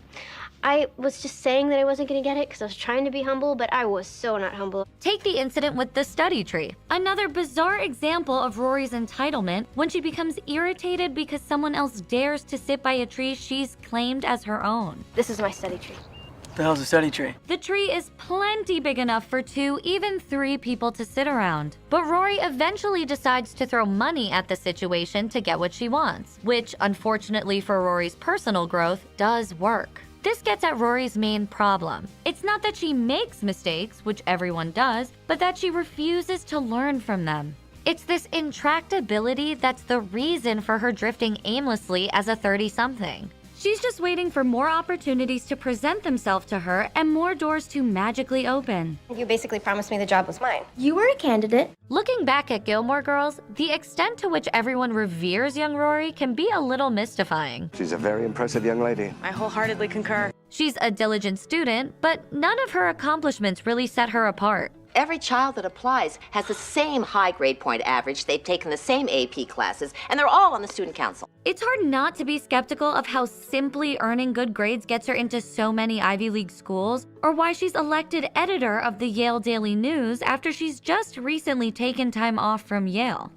B: I was just saying that I wasn't going to get it because I was trying to be humble, but I was so not humble.
K: Take the incident with the study tree. Another bizarre example of Rory's entitlement when she becomes irritated because someone else dares to sit by a tree she's claimed as her own.
B: This is my study tree.
O: What the hell's a study tree?
K: The tree is plenty big enough for 2, even 3 people to sit around. But Rory eventually decides to throw money at the situation to get what she wants, which, unfortunately for Rory's personal growth, does work. This gets at Rory's main problem. It's not that she makes mistakes, which everyone does, but that she refuses to learn from them. It's this intractability that's the reason for her drifting aimlessly as a 30-something. She's just waiting for more opportunities to present themselves to her and more doors to magically open.
D: You basically promised me the job was mine.
N: You were a candidate.
K: Looking back at Gilmore Girls, the extent to which everyone reveres young Rory can be a little mystifying.
M: She's a very impressive young lady.
C: I wholeheartedly concur.
K: She's a diligent student, but none of her accomplishments really set her apart.
Q: Every child that applies has the same high grade point average, they've taken the same AP classes, and they're all on the student council.
K: It's hard not to be skeptical of how simply earning good grades gets her into so many Ivy League schools, or why she's elected editor of the Yale Daily News after she's just recently taken time off from Yale.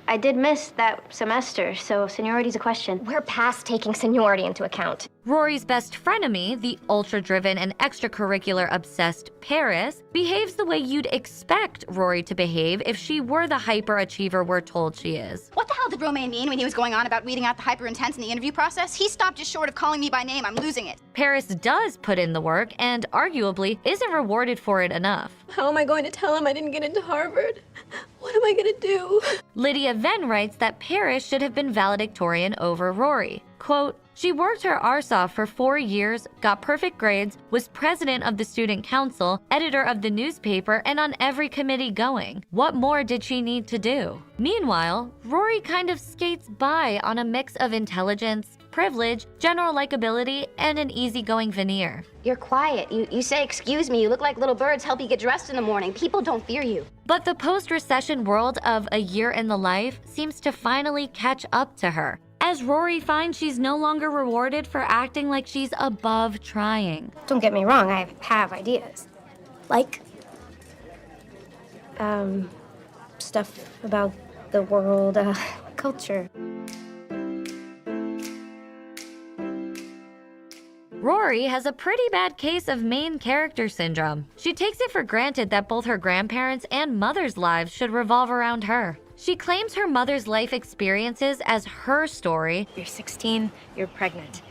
B: I did miss that semester, so seniority's a question.
D: We're past taking seniority into account.
K: Rory's best frenemy, the ultra-driven and extracurricular-obsessed Paris, behaves the way you'd expect Rory to behave if she were the hyperachiever we're told she is.
S: What the hell did Romain mean when he was going on about weeding out the hyper-intense in the interview process? He stopped just short of calling me by name. I'm losing it.
K: Paris does put in the work and arguably isn't rewarded for it enough.
D: How am I going to tell him I didn't get into Harvard? What am I going to do?
K: Lydia then writes that Paris should have been valedictorian over Rory. Quote, she worked her arse off for 4 years, got perfect grades, was president of the student council, editor of the newspaper, and on every committee going. What more did she need to do? Meanwhile, Rory kind of skates by on a mix of intelligence, privilege, general likability, and an easygoing veneer.
D: You're quiet. You say, excuse me, you look like little birds, help you get dressed in the morning. People don't fear you.
K: But the post-recession world of A Year in the Life seems to finally catch up to her, as Rory finds she's no longer rewarded for acting like she's above trying.
D: Don't get me wrong, I have ideas.
N: Like?
D: Stuff about the world, culture.
K: Rory has a pretty bad case of main character syndrome. She takes it for granted that both her grandparents' and mother's lives should revolve around her. She claims her mother's life experiences as her story.
D: You're 16, you're pregnant.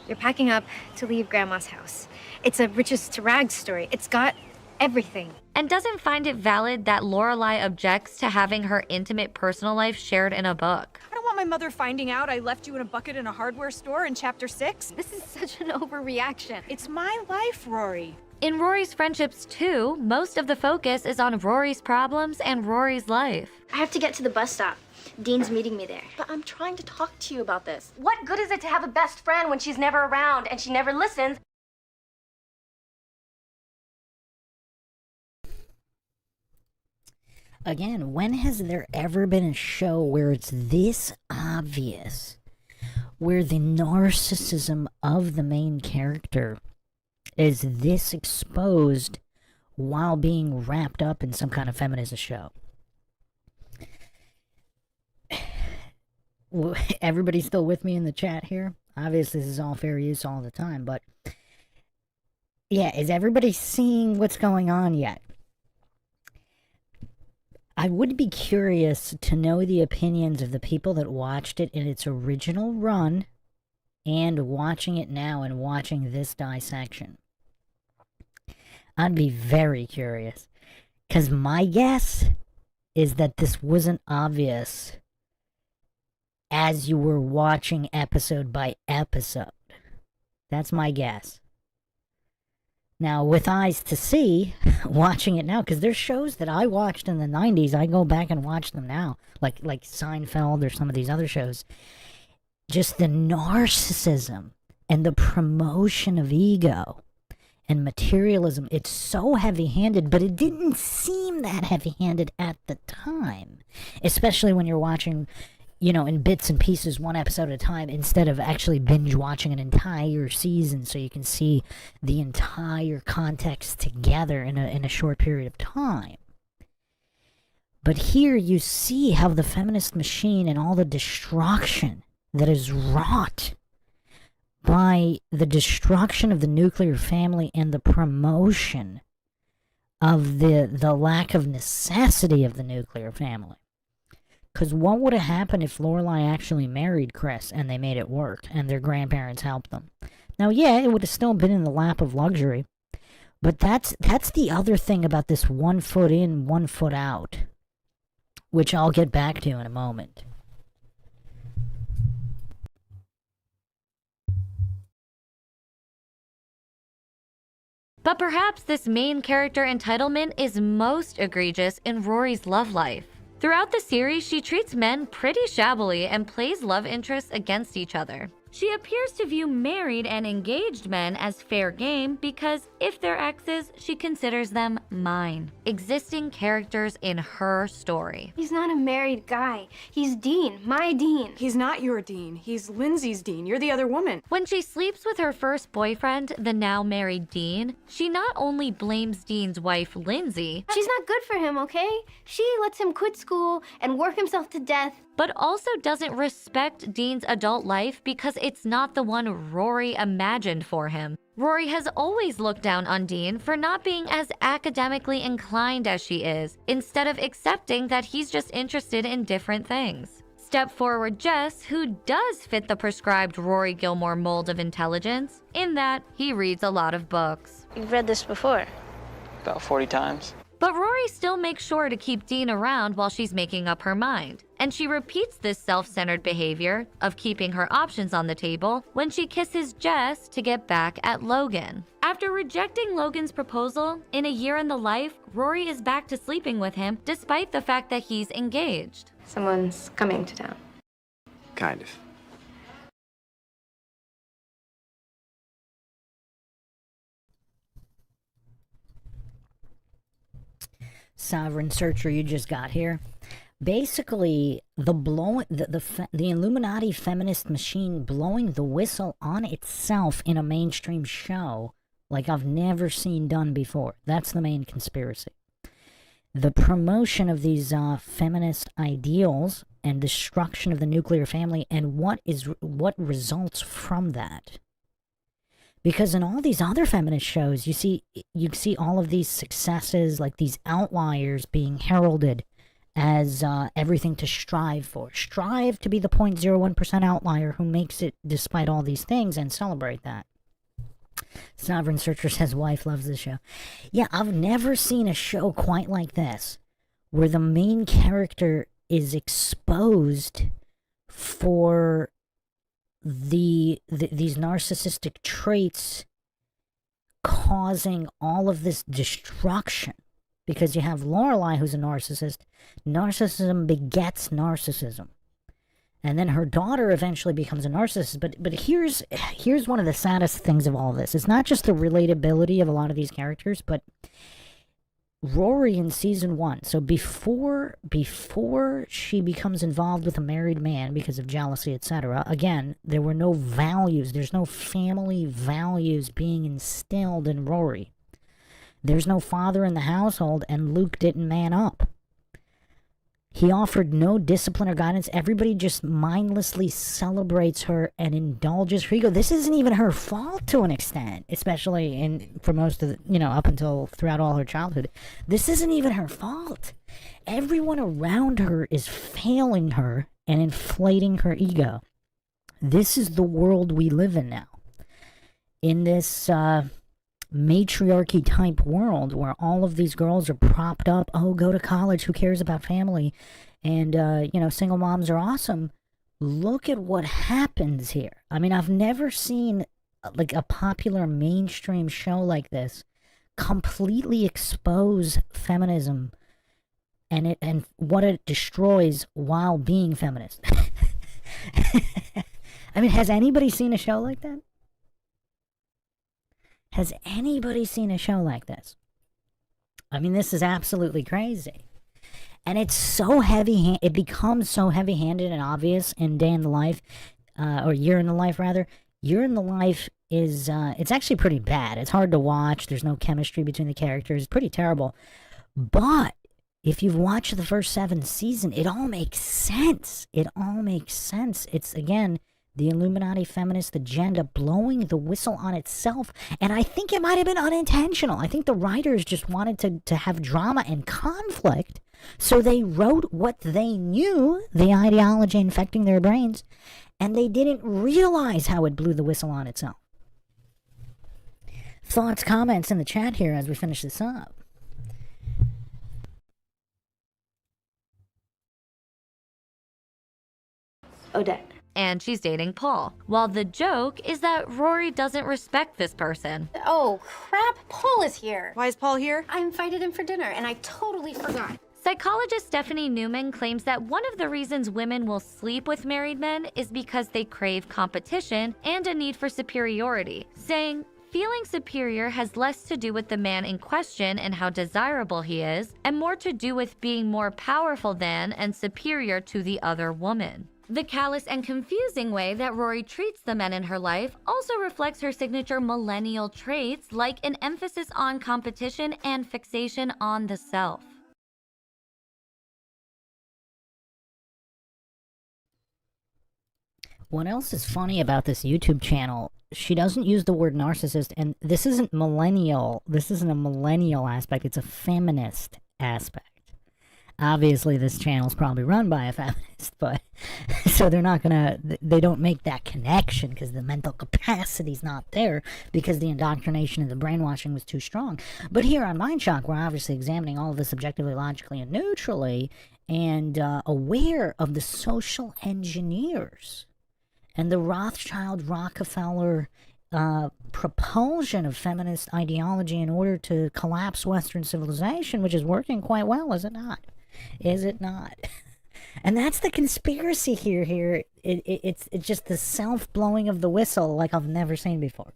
D: You're packing up to leave Grandma's house. It's a riches to rags story. It's got everything.
K: And doesn't find it valid that Lorelai objects to having her intimate personal life shared in a book.
R: I don't want my mother finding out I left you in a bucket in a hardware store in chapter 6.
D: This is such an overreaction.
R: It's my life, Rory.
K: In Rory's friendships too, most of the focus is on Rory's problems and Rory's life.
B: I have to get to the bus stop. Dean's meeting me there.
D: But I'm trying to talk to you about this. What good is it to have a best friend when she's never around and she never listens?
A: Again, when has there ever been a show where it's this obvious, where the narcissism of the main character is this exposed while being wrapped up in some kind of feminist show. Everybody's still with me in the chat here? Obviously, this is all fair use all the time, but yeah, is everybody seeing what's going on yet? I would be curious to know the opinions of the people that watched it in its original run and watching it now and watching this dissection. I'd be very curious, because my guess is that this wasn't obvious as you were watching episode by episode. That's my guess. Now, with eyes to see, watching it now, because there's shows that I watched in the 90s, I go back and watch them now, like Seinfeld or some of these other shows. Just the narcissism and the promotion of ego and materialism, it's so heavy-handed, but it didn't seem that heavy-handed at the time. Especially when you're watching, you know, in bits and pieces, one episode at a time, instead of actually binge-watching an entire season so you can see the entire context together in a short period of time. But here you see how the feminist machine and all the destruction that is wrought by the destruction of the nuclear family and the promotion of the lack of necessity of the nuclear family. Because what would have happened if Lorelai actually married Chris and they made it work and their grandparents helped them? Now, yeah, it would have still been in the lap of luxury, but that's the other thing about this 1 foot in, 1 foot out, which I'll get back to in a moment.
K: But perhaps this main character entitlement is most egregious in Rory's love life. Throughout the series, she treats men pretty shabbily and plays love interests against each other. She appears to view married and engaged men as fair game because if they're exes, she considers them mine, existing characters in her story.
D: He's not a married guy. He's Dean, my Dean.
R: He's not your Dean. He's Lindsay's Dean. You're the other woman.
K: When she sleeps with her first boyfriend, the now married Dean, she not only blames Dean's wife, Lindsay,
D: She's not good for him, okay? She lets him quit school and work himself to death.
K: but also doesn't respect Dean's adult life because it's not the one Rory imagined for him. Rory has always looked down on Dean for not being as academically inclined as she is, instead of accepting that he's just interested in different things. Step forward Jess, who does fit the prescribed Rory Gilmore mold of intelligence, in that he reads a lot of books.
T: You've read this before.
L: About 40 times.
K: But Rory still makes sure to keep Dean around while she's making up her mind. And she repeats this self-centered behavior of keeping her options on the table when she kisses Jess to get back at Logan. After rejecting Logan's proposal, in a year in the life, Rory is back to sleeping with him despite the fact that he's engaged.
D: Someone's coming to town.
M: Kind of.
A: Sovereign Searcher you just got here. Basically, the Illuminati feminist machine blowing the whistle on itself in a mainstream show like I've never seen done before. That's the main conspiracy. The promotion of these feminist ideals and destruction of the nuclear family and what results from that. Because in all these other feminist shows, you see all of these successes, like these outliers being heralded as everything to strive for. Strive to be the 0.01% outlier who makes it despite all these things and celebrate that. Sovereign Searcher says wife loves this show. Yeah, I've never seen a show quite like this, where the main character is exposed for these narcissistic traits causing all of this destruction. Because you have Lorelai, who's a narcissist. Narcissism begets narcissism. And then her daughter eventually becomes a narcissist. But here's one of the saddest things of all this. It's not just the relatability of a lot of these characters, but Rory in season 1, so before she becomes involved with a married man because of jealousy, etc., again, there were no values. There's no family values being instilled in Rory. There's no father in the household, and Luke didn't man up. He offered no discipline or guidance. Everybody just mindlessly celebrates her and indulges her ego. This isn't even her fault to an extent, especially for most of the, up until throughout all her childhood. This isn't even her fault. Everyone around her is failing her and inflating her ego. This is the world we live in now. In this matriarchy type world where all of these girls are propped up, oh, go to college, who cares about family, and single moms are awesome. Look at what happens here. I mean, I've never seen like a popular mainstream show like this completely expose feminism and what it destroys while being feminist. I mean, has anybody seen a show like that? Has anybody seen a show like this? I mean, this is absolutely crazy. And it's so it becomes so heavy-handed and obvious in Day in the Life, or Year in the Life, rather. Year in the Life is, it's actually pretty bad. It's hard to watch. There's no chemistry between the characters. It's pretty terrible. But if you've watched the first 7 seasons, it all makes sense. It all makes sense. It's, again, the Illuminati feminist agenda blowing the whistle on itself. And I think it might have been unintentional. I think the writers just wanted to have drama and conflict. So they wrote what they knew, the ideology infecting their brains, and they didn't realize how it blew the whistle on itself. Thoughts, comments in the chat here as we finish this up.
K: Odette. And she's dating Paul. While the joke is that Rory doesn't respect this person.
D: Oh, crap. Paul is here.
R: Why is Paul here?
D: I invited him for dinner, and I totally forgot.
K: Psychologist Stephanie Newman claims that one of the reasons women will sleep with married men is because they crave competition and a need for superiority, saying, feeling superior has less to do with the man in question and how desirable he is, and more to do with being more powerful than and superior to the other woman. The callous and confusing way that Rory treats the men in her life also reflects her signature millennial traits, like an emphasis on competition and fixation on the self.
A: What else is funny about this YouTube channel? She doesn't use the word narcissist, and this isn't millennial. This isn't a millennial aspect. It's a feminist aspect. Obviously, this channel's probably run by a feminist, but so they don't make that connection because the mental capacity's not there because the indoctrination and the brainwashing was too strong. But here on MindShock, we're obviously examining all of this objectively, logically, and neutrally, and aware of the social engineers and the Rothschild Rockefeller propulsion of feminist ideology in order to collapse Western civilization, which is working quite well, is it not? Is it not? And that's the conspiracy here. It's just the self-blowing of the whistle like I've never seen before.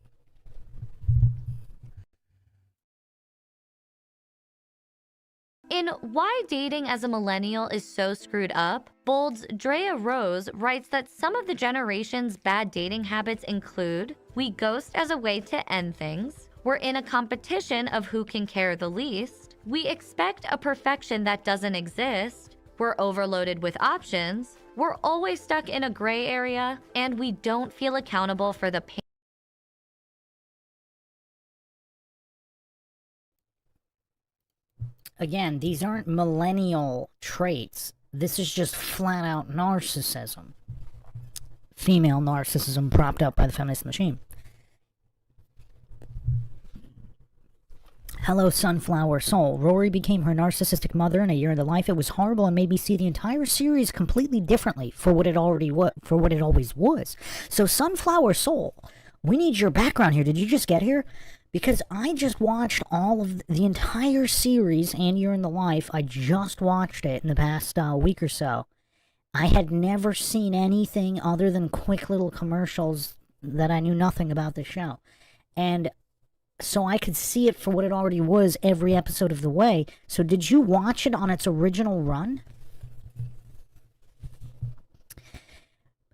K: In Why Dating as a Millennial is So Screwed Up, Bold's Drea Rose writes that some of the generation's bad dating habits include: we ghost as a way to end things, we're in a competition of who can care the least, we expect a perfection that doesn't exist, we're overloaded with options, we're always stuck in a gray area, and we don't feel accountable for the pain.
A: Again, these aren't millennial traits. This is just flat-out narcissism. Female narcissism propped up by the feminist machine. Hello, Sunflower Soul. Rory became her narcissistic mother in A Year in the Life. It was horrible and made me see the entire series completely differently for what it always was. So, Sunflower Soul, we need your background here. Did you just get here? Because I just watched all of the entire series, and Year in the Life. I just watched it in the past week or so. I had never seen anything other than quick little commercials that I knew nothing about the show. And so I could see it for what it already was every episode of the way. So did you watch it on its original run?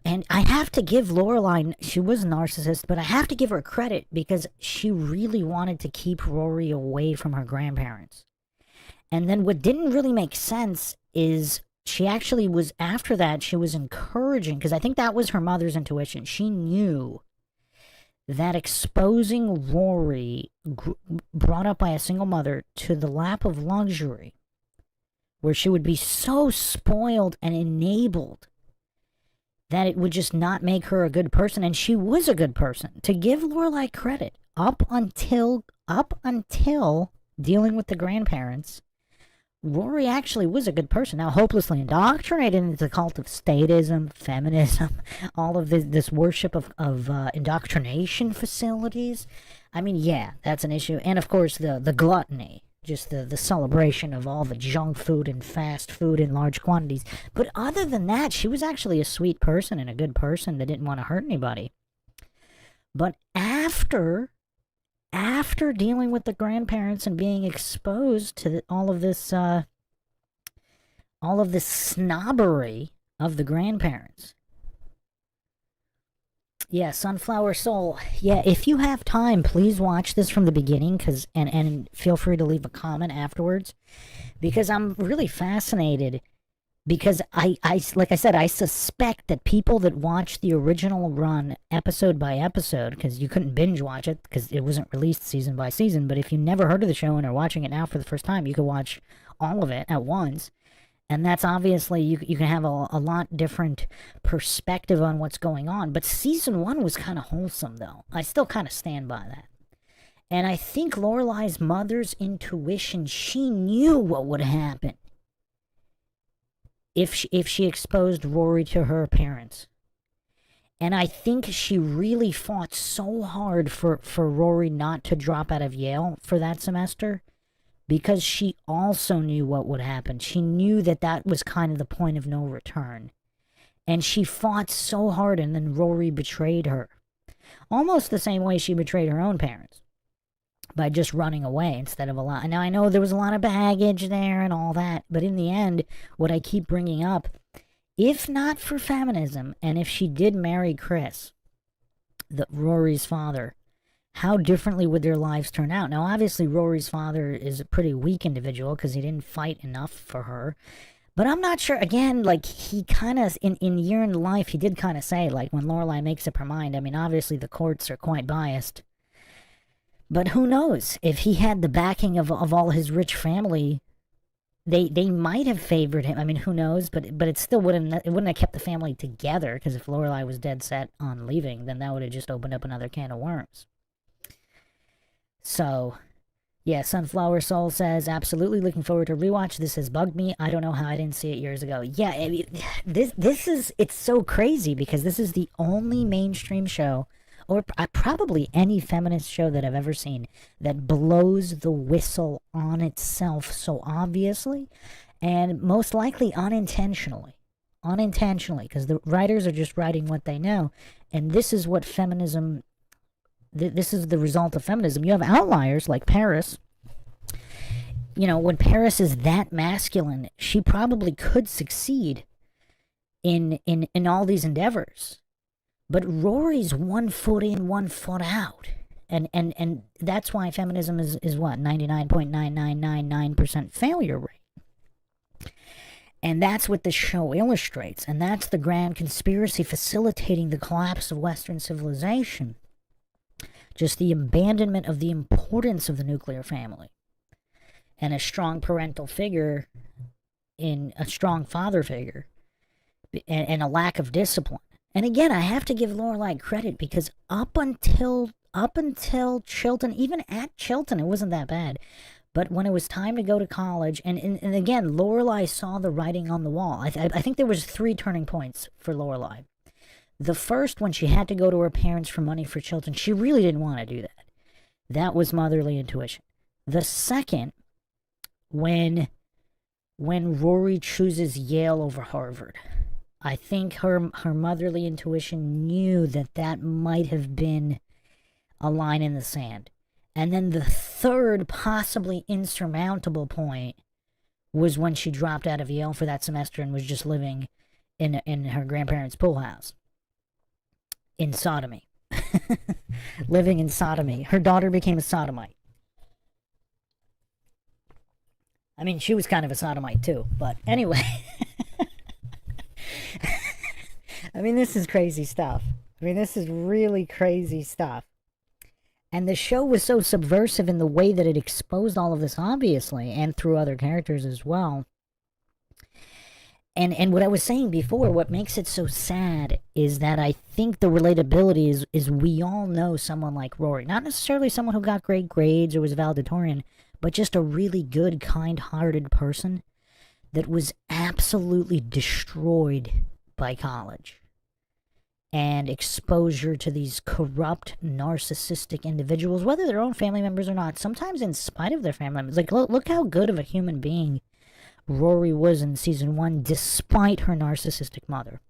A: And I have to give Lorelai, she was a narcissist, but I have to give her credit because she really wanted to keep Rory away from her grandparents. And then what didn't really make sense is she actually was, after that, she was encouraging, because I think that was her mother's intuition. She knew that exposing Rory, brought up by a single mother, to the lap of luxury, where she would be so spoiled and enabled that it would just not make her a good person. And she was a good person. To give Lorelai credit, up until dealing with the grandparents, Rory actually was a good person. Now, hopelessly indoctrinated into the cult of statism, feminism, all of this worship of indoctrination facilities. I mean, yeah, that's an issue. And, of course, the gluttony, just the celebration of all the junk food and fast food in large quantities. But other than that, she was actually a sweet person and a good person that didn't want to hurt anybody. But after dealing with the grandparents and being exposed to all of this snobbery of the grandparents. Yeah, Sunflower Soul. Yeah, if you have time, please watch this from the beginning, and feel free to leave a comment afterwards, because I'm really fascinated. Because I like I said, I suspect that people that watch the original run episode by episode, because you couldn't binge watch it because it wasn't released season by season, but if you never heard of the show and are watching it now for the first time, you could watch all of it at once. And that's obviously, you can have a lot different perspective on what's going on. But season 1 was kind of wholesome, though. I still kind of stand by that. And I think Lorelai's mother's intuition, she knew what would happen if she exposed Rory to her parents. And I think she really fought so hard for Rory not to drop out of Yale for that semester, because she also knew what would happen. She knew that was kind of the point of no return. And she fought so hard, and then Rory betrayed her. Almost the same way she betrayed her own parents, by just running away instead of a lot. Now, I know there was a lot of baggage there and all that, but in the end, what I keep bringing up, if not for feminism, and if she did marry Chris, Rory's father, how differently would their lives turn out? Now, obviously, Rory's father is a pretty weak individual because he didn't fight enough for her. But I'm not sure, again, like, he kind of, in Year in Life, he did kind of say, like, when Lorelai makes up her mind, I mean, obviously the courts are quite biased. But who knows? If he had the backing of all his rich family, they might have favored him. I mean, who knows? But it still wouldn't have kept the family together, because if Lorelai was dead set on leaving, then that would have just opened up another can of worms. So, yeah, Sunflower Soul says, absolutely looking forward to rewatch. This has bugged me. I don't know how I didn't see it years ago. Yeah, I mean, it's so crazy, because this is the only mainstream show, or probably any feminist show that I've ever seen, that blows the whistle on itself so obviously, and most likely unintentionally. Unintentionally, because the writers are just writing what they know, and this is what feminism, this is the result of feminism. You have outliers like Paris. You know, when Paris is that masculine, she probably could succeed in all these endeavors. But Rory's 1 foot in, 1 foot out. And that's why feminism is what? 99.9999% failure rate. And that's what the show illustrates. And that's the grand conspiracy facilitating the collapse of Western civilization. Just the abandonment of the importance of the nuclear family. And a strong parental figure, in a strong father figure. And a lack of discipline. And again, I have to give Lorelai credit, because up until Chilton, even at Chilton, it wasn't that bad. But when it was time to go to college, and again, Lorelai saw the writing on the wall. I think there was 3 turning points for Lorelai. The first, when she had to go to her parents for money for Chilton, she really didn't want to do that. That was motherly intuition. The second, when Rory chooses Yale over Harvard, I think her motherly intuition knew that might have been a line in the sand. And then the third, possibly insurmountable point was when she dropped out of Yale for that semester and was just living in her grandparents' pool house. In sodomy. Living in sodomy. Her daughter became a sodomite. I mean, she was kind of a sodomite too, but anyway. I mean, this is crazy stuff. I mean, this is really crazy stuff. And the show was so subversive in the way that it exposed all of this, obviously, and through other characters as well. And what I was saying before, what makes it so sad is that I think the relatability is we all know someone like Rory. Not necessarily someone who got great grades or was valedictorian, but just a really good, kind-hearted person that was absolutely destroyed by college. And exposure to these corrupt, narcissistic individuals, whether their own family members or not, sometimes in spite of their family members. Like, look how good of a human being Rory was in season 1, despite her narcissistic mother.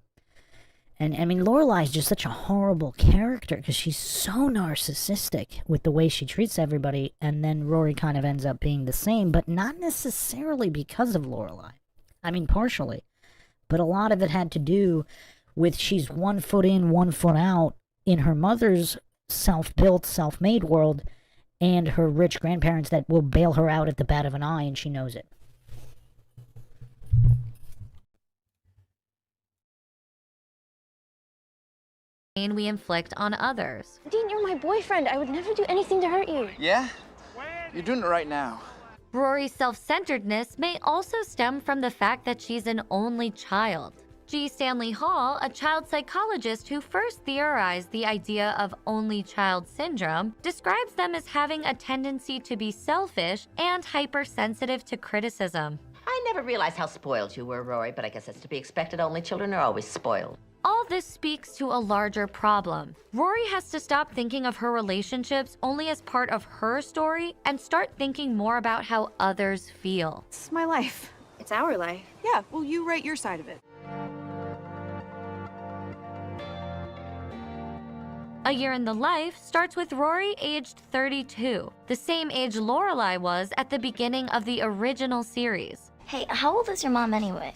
A: And, I mean, Lorelai's just such a horrible character, because she's so narcissistic with the way she treats everybody, and then Rory kind of ends up being the same, but not necessarily because of Lorelai. I mean, partially. But a lot of it had to do with she's 1 foot in, 1 foot out in her mother's self-built, self-made world, and her rich grandparents that will bail her out at the bat of an eye, and she knows it.
K: Pain we inflict on others.
N: Dean, you're my boyfriend. I would never do anything to hurt you.
T: Yeah? You're doing it right now.
K: Rory's self-centeredness may also stem from the fact that she's an only child. G. Stanley Hall, a child psychologist who first theorized the idea of only child syndrome, describes them as having a tendency to be selfish and hypersensitive to criticism.
Q: I never realized how spoiled you were, Rory, but I guess that's to be expected. Only children are always spoiled.
K: All this speaks to a larger problem. Rory has to stop thinking of her relationships only as part of her story and start thinking more about how others feel.
R: It's my life.
D: It's our life.
R: Yeah, well, you write your side of it.
K: A Year in the Life starts with Rory aged 32, the same age Lorelai was at the beginning of the original series.
N: Hey, how old is your mom anyway?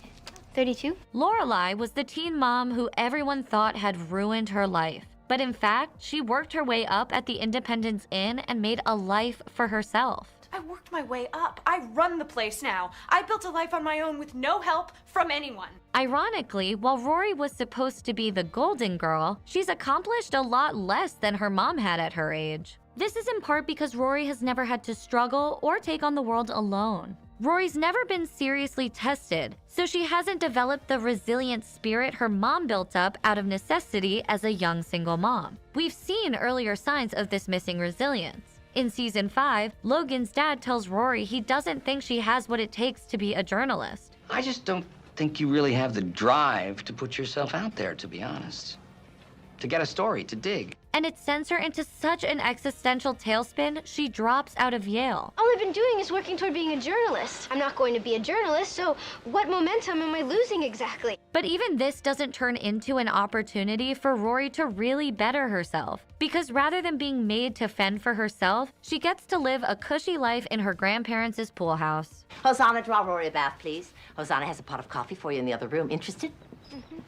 N: 32?
K: Lorelai was the teen mom who everyone thought had ruined her life. But in fact, she worked her way up at the Independence Inn and made a life for herself.
R: I worked my way up. I run the place now. I built a life on my own with no help from anyone.
K: Ironically, while Rory was supposed to be the golden girl, she's accomplished a lot less than her mom had at her age. This is in part because Rory has never had to struggle or take on the world alone. Rory's never been seriously tested, so she hasn't developed the resilient spirit her mom built up out of necessity as a young single mom. We've seen earlier signs of this missing resilience. In season 5, Logan's dad tells Rory he doesn't think she has what it takes to be a journalist.
U: I just don't think you really have the drive to put yourself out there, to be honest. To get a story, to dig.
K: And it sends her into such an existential tailspin, she drops out of Yale.
B: All I've been doing is working toward being a journalist. I'm not going to be a journalist, so what momentum am I losing exactly?
K: But even this doesn't turn into an opportunity for Rory to really better herself. Because rather than being made to fend for herself, she gets to live a cushy life in her grandparents' pool house.
Q: Hosanna, draw Rory a bath, please. Hosanna has a pot of coffee for you in the other room. Interested?
B: Mm-hmm.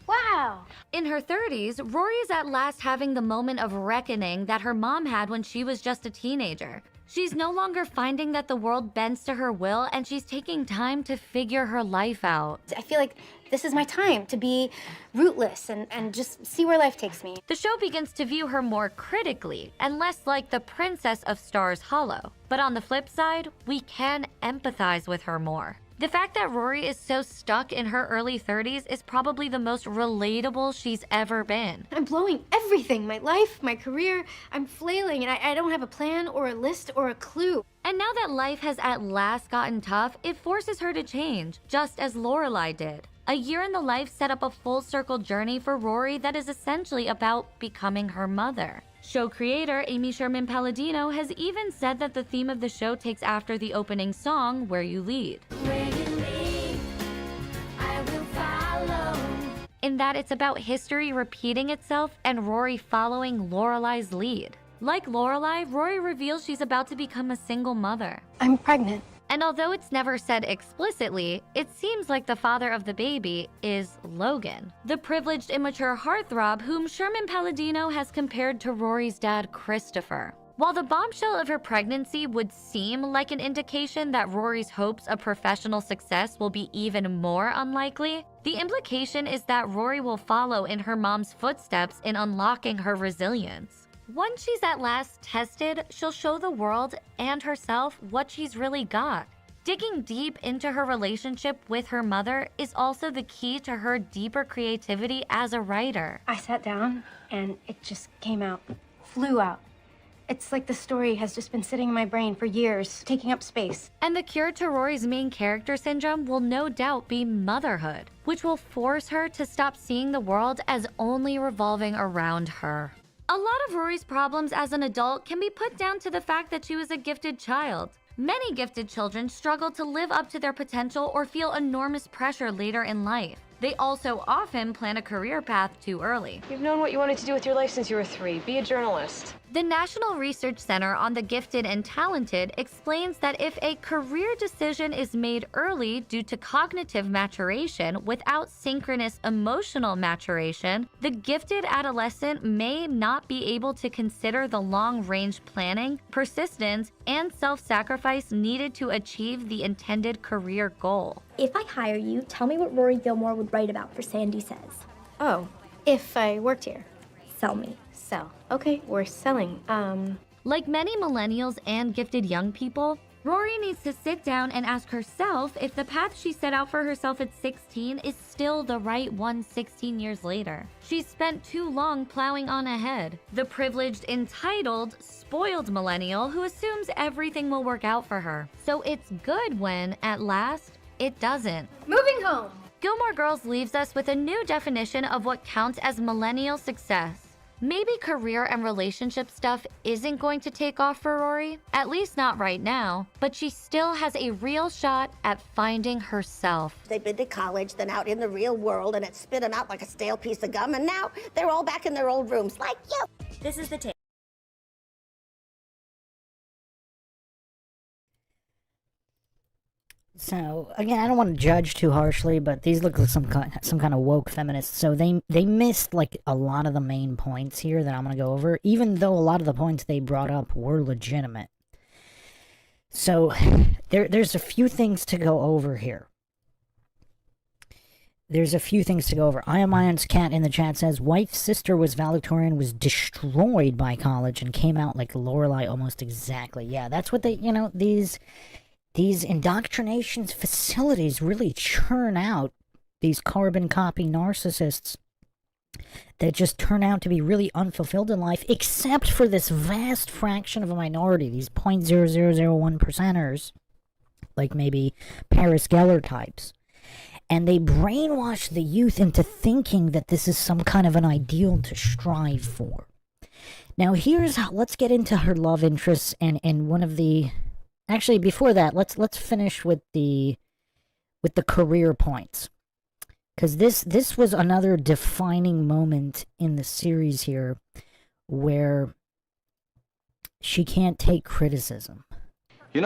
K: Wow! In her 30s, Rory is at last having the moment of reckoning that her mom had when she was just a teenager. She's no longer finding that the world bends to her will, and she's taking time to figure her life out.
N: I feel like this is my time to be rootless and just see where life takes me.
K: The show begins to view her more critically and less like the princess of Stars Hollow. But on the flip side, we can empathize with her more. The fact that Rory is so stuck in her early 30s is probably the most relatable she's ever been.
N: I'm blowing everything, my life, my career. I'm flailing and I don't have a plan or a list or a clue.
K: And now that life has at last gotten tough, it forces her to change, just as Lorelai did. A Year in the Life set up a full circle journey for Rory that is essentially about becoming her mother. Show creator Amy Sherman Palladino has even said that the theme of the show takes after the opening song, Where You Lead. Where you lead, I will follow. In that it's about history repeating itself and Rory following Lorelai's lead. Like Lorelai, Rory reveals she's about to become a single mother.
N: I'm pregnant.
K: And although it's never said explicitly, it seems like the father of the baby is Logan, the privileged immature heartthrob whom Sherman Palladino has compared to Rory's dad, Christopher. While the bombshell of her pregnancy would seem like an indication that Rory's hopes of professional success will be even more unlikely, the implication is that Rory will follow in her mom's footsteps in unlocking her resilience. Once she's at last tested, she'll show the world and herself what she's really got. Digging deep into her relationship with her mother is also the key to her deeper creativity as a writer.
N: I sat down and it just came out, flew out. It's like the story has just been sitting in my brain for years, taking up space.
K: And the cure to Rory's main character syndrome will no doubt be motherhood, which will force her to stop seeing the world as only revolving around her. A lot of Rory's problems as an adult can be put down to the fact that she was a gifted child. Many gifted children struggle to live up to their potential or feel enormous pressure later in life. They also often plan a career path too early.
C: You've known what you wanted to do with your life since you were 3. Be a journalist.
K: The National Research Center on the Gifted and Talented explains that if a career decision is made early due to cognitive maturation without synchronous emotional maturation, the gifted adolescent may not be able to consider the long-range planning, persistence, and self-sacrifice needed to achieve the intended career goal.
E: If I hire you, tell me what Rory Gilmore would write about for Sandy Says.
N: Oh, if I worked here.
E: Sell me.
N: Sell. Okay, we're selling.
K: Like many millennials and gifted young people, Rory needs to sit down and ask herself if the path she set out for herself at 16 is still the right one 16 years later. She's spent too long plowing on ahead. The privileged, entitled, spoiled millennial who assumes everything will work out for her. So it's good when, at last, it doesn't.
N: Moving home!
K: Gilmore Girls leaves us with a new definition of what counts as millennial success. Maybe career and relationship stuff isn't going to take off for Rory, at least not right now, but she still has a real shot at finding herself.
V: They've been to college, then out in the real world, and it spit them out like a stale piece of gum, and now they're all back in their old rooms, like you.
E: This is the tape.
A: So again, I don't want to judge too harshly, but these look like some kind of woke feminists. So they missed like a lot of the main points here that I'm gonna go over, even though a lot of the points they brought up were legitimate. So there's a few things to go over here. There's a few things to go over. I Am Ion's cat in the chat says, wife's sister was valedictorian, was destroyed by college, and came out like Lorelai almost exactly. Yeah, that's what they, these indoctrination facilities really churn out these carbon copy narcissists that just turn out to be really unfulfilled in life, except for this vast fraction of a minority, these 0.0001%ers, like maybe Paris Geller types. And they brainwash the youth into thinking that this is some kind of an ideal to strive for. Now here's how, let's get into her love interests and one of the... Actually, before that, let's finish with the career points, because this was another defining moment in the series here, where she can't take criticism.
U: You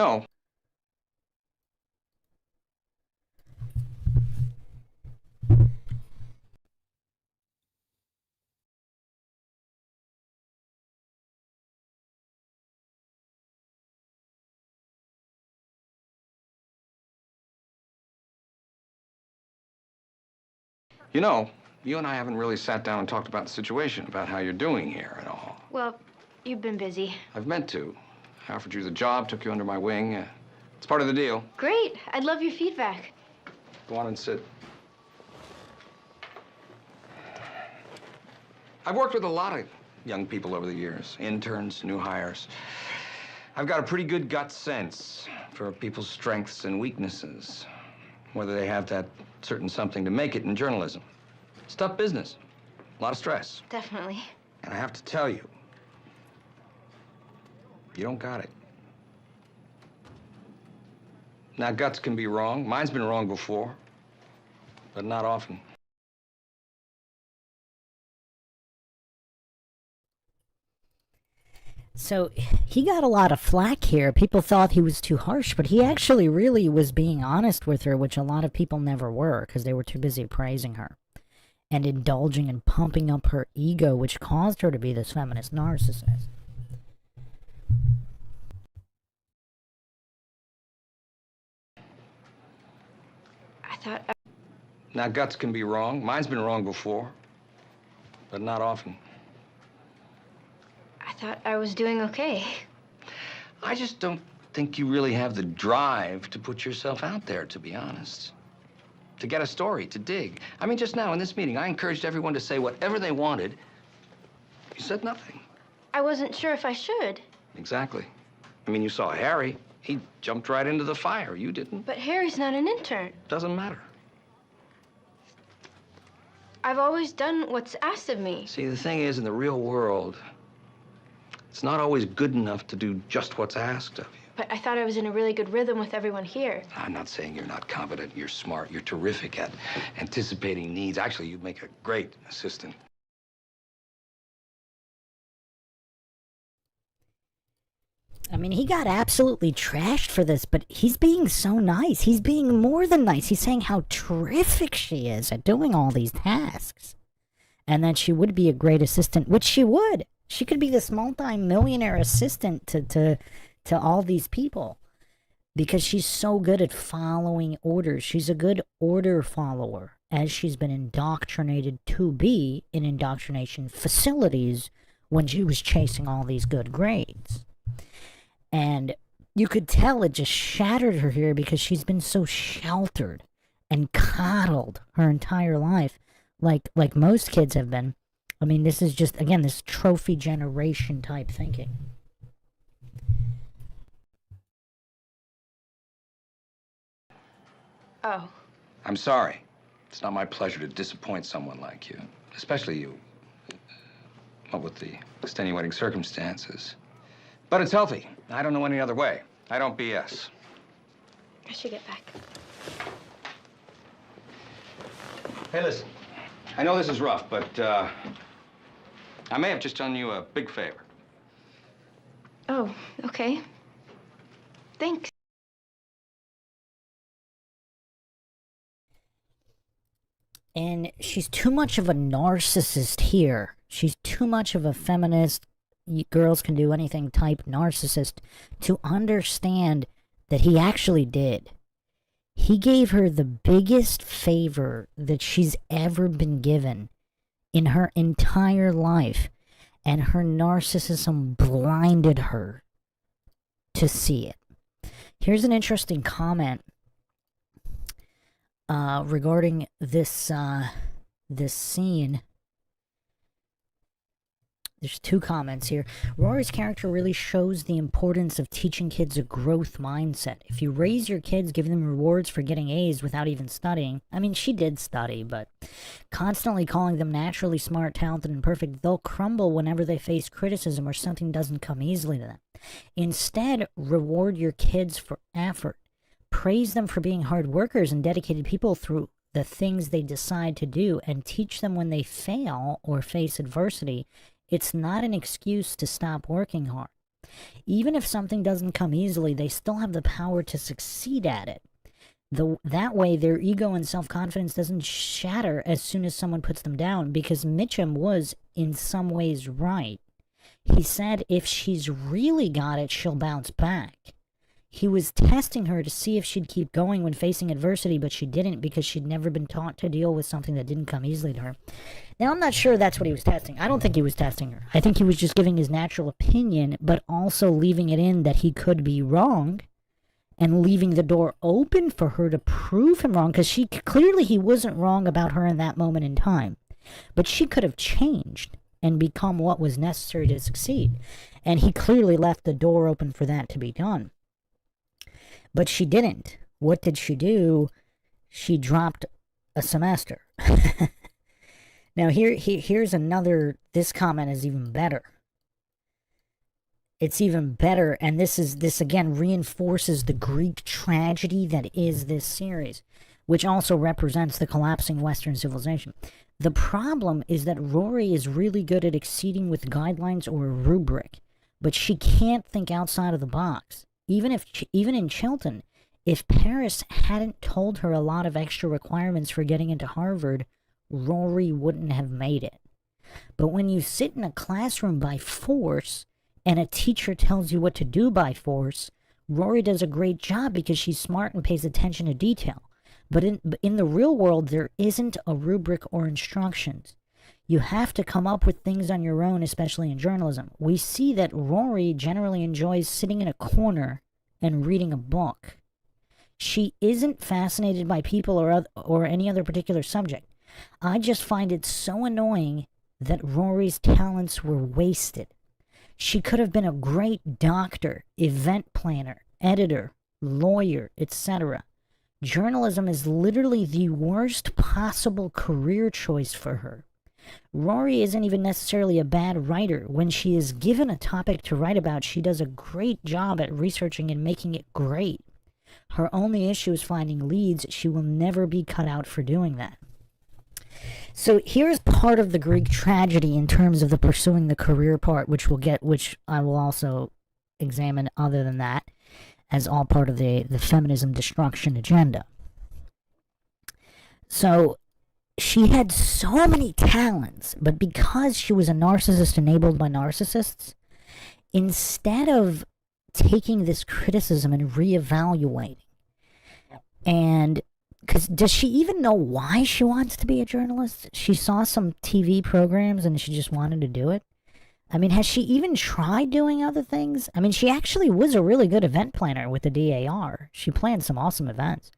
U: know, you and I haven't really sat down and talked about the situation, about how you're doing here at all.
N: Well, you've been busy.
U: I've meant to. I offered you the job, took you under my wing. It's part of the deal.
N: Great. I'd love your feedback.
U: Go on and sit. I've worked with a lot of young people over the years, interns, new hires. I've got a pretty good gut sense for people's strengths and weaknesses, whether they have that certain something to make it in journalism. It's tough business, a lot of stress.
N: Definitely.
U: And I have to tell you, you don't got it. Now, guts can be wrong. Mine's been wrong before, but not often.
A: So he got a lot of flack here. People thought he was too harsh, but he actually really was being honest with her, which a lot of people never were because they were too busy praising her and indulging and pumping up her ego, which caused her to be this feminist narcissist.
N: I thought...
U: Now, guts can be wrong. Mine's been wrong before, but not often.
N: I thought I was doing okay.
U: I just don't think you really have the drive to put yourself out there, to be honest. To get a story, to dig. I mean, just now in this meeting, I encouraged everyone to say whatever they wanted. You said nothing.
N: I wasn't sure if I should.
U: Exactly. I mean, you saw Harry. He jumped right into the fire. You didn't.
N: But Harry's not an intern.
U: Doesn't matter.
N: I've always done what's asked of me.
U: See, the thing is, in the real world, it's not always good enough to do just what's asked of you.
N: But I thought I was in a really good rhythm with everyone here.
U: I'm not saying you're not competent. You're smart. You're terrific at anticipating needs. Actually, you'd make a great assistant.
A: I mean, he got absolutely trashed for this, but he's being so nice. He's being more than nice. He's saying how terrific she is at doing all these tasks. And that she would be a great assistant, which she would. She could be this multi-millionaire assistant to all these people. Because she's so good at following orders. She's a good order follower, as she's been indoctrinated to be in indoctrination facilities when she was chasing all these good grades. And you could tell it just shattered her here because she's been so sheltered and coddled her entire life, like most kids have been. I mean, this is just, again, this trophy generation type thinking.
N: Oh.
U: I'm sorry. It's not my pleasure to disappoint someone like you, especially you. What with the extenuating circumstances. But it's healthy. I don't know any other way. I don't BS.
N: I should get back.
U: Hey, listen. I know this is rough, but I may have just done you a big favor.
N: Oh, okay. Thanks.
A: And she's too much of a narcissist here. She's too much of a feminist, girls can do anything type narcissist to understand that he actually did. He gave her the biggest favor that she's ever been given in her entire life, and her narcissism blinded her to see it. Here's an interesting comment regarding this this scene. There's two comments here. Rory's character really shows the importance of teaching kids a growth mindset. If you raise your kids, giving them rewards for getting A's without even studying, I mean, she did study, but constantly calling them naturally smart, talented, and perfect, they'll crumble whenever they face criticism or something doesn't come easily to them. Instead, reward your kids for effort. Praise them for being hard workers and dedicated people through the things they decide to do, and teach them when they fail or face adversity, it's not an excuse to stop working hard. Even if something doesn't come easily, they still have the power to succeed at it. That way, their ego and self-confidence doesn't shatter as soon as someone puts them down, because Mitchum was, in some ways, right. He said if she's really got it, she'll bounce back. He was testing her to see if she'd keep going when facing adversity, but she didn't because she'd never been taught to deal with something that didn't come easily to her. Now, I'm not sure that's what he was testing. I don't think he was testing her. I think he was just giving his natural opinion, but also leaving it in that he could be wrong and leaving the door open for her to prove him wrong, because clearly he wasn't wrong about her in that moment in time. But she could have changed and become what was necessary to succeed. And he clearly left the door open for that to be done. But she didn't. What did she do? She dropped a semester. Now here's another, this comment is even better. It's even better, and this again reinforces the Greek tragedy that is this series, which also represents the collapsing Western civilization. The problem is that Rory is really good at exceeding with guidelines or a rubric, but she can't think outside of the box. Even in Chilton, if Paris hadn't told her a lot of extra requirements for getting into Harvard, Rory wouldn't have made it. But when you sit in a classroom by force and a teacher tells you what to do by force, Rory does a great job because she's smart and pays attention to detail. But in the real world, there isn't a rubric or instructions. You have to come up with things on your own, especially in journalism. We see that Rory generally enjoys sitting in a corner and reading a book. She isn't fascinated by people or any other particular subject. I just find it so annoying that Rory's talents were wasted. She could have been a great doctor, event planner, editor, lawyer, etc. Journalism is literally the worst possible career choice for her. Rory isn't even necessarily a bad writer. When she is given a topic to write about, she does a great job at researching and making it great. Her only issue is finding leads. She will never be cut out for doing that. So here's part of the Greek tragedy in terms of the pursuing the career part, which I will also examine other than that, as all part of the feminism destruction agenda. So she had so many talents, but because she was a narcissist enabled by narcissists, instead of taking this criticism and reevaluating, and because does she even know why she wants to be a journalist? She saw some TV programs and she just wanted to do it. I mean, has she even tried doing other things? I mean, she actually was a really good event planner with the DAR. She planned some awesome events.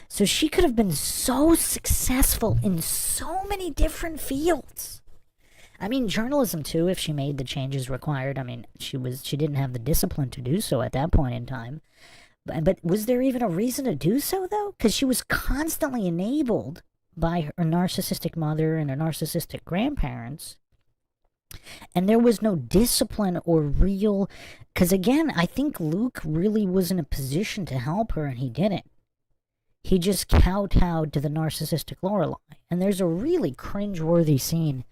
A: So she could have been so successful in so many different fields. I mean, journalism too, if she made the changes required. I mean, she didn't have the discipline to do so at that point in time. But was there even a reason to do so, though? Because she was constantly enabled by her narcissistic mother and her narcissistic grandparents. And there was no discipline or real... Because, again, I think Luke really was in a position to help her, and he didn't. He just kowtowed to the narcissistic Lorelai. And there's a really cringeworthy scene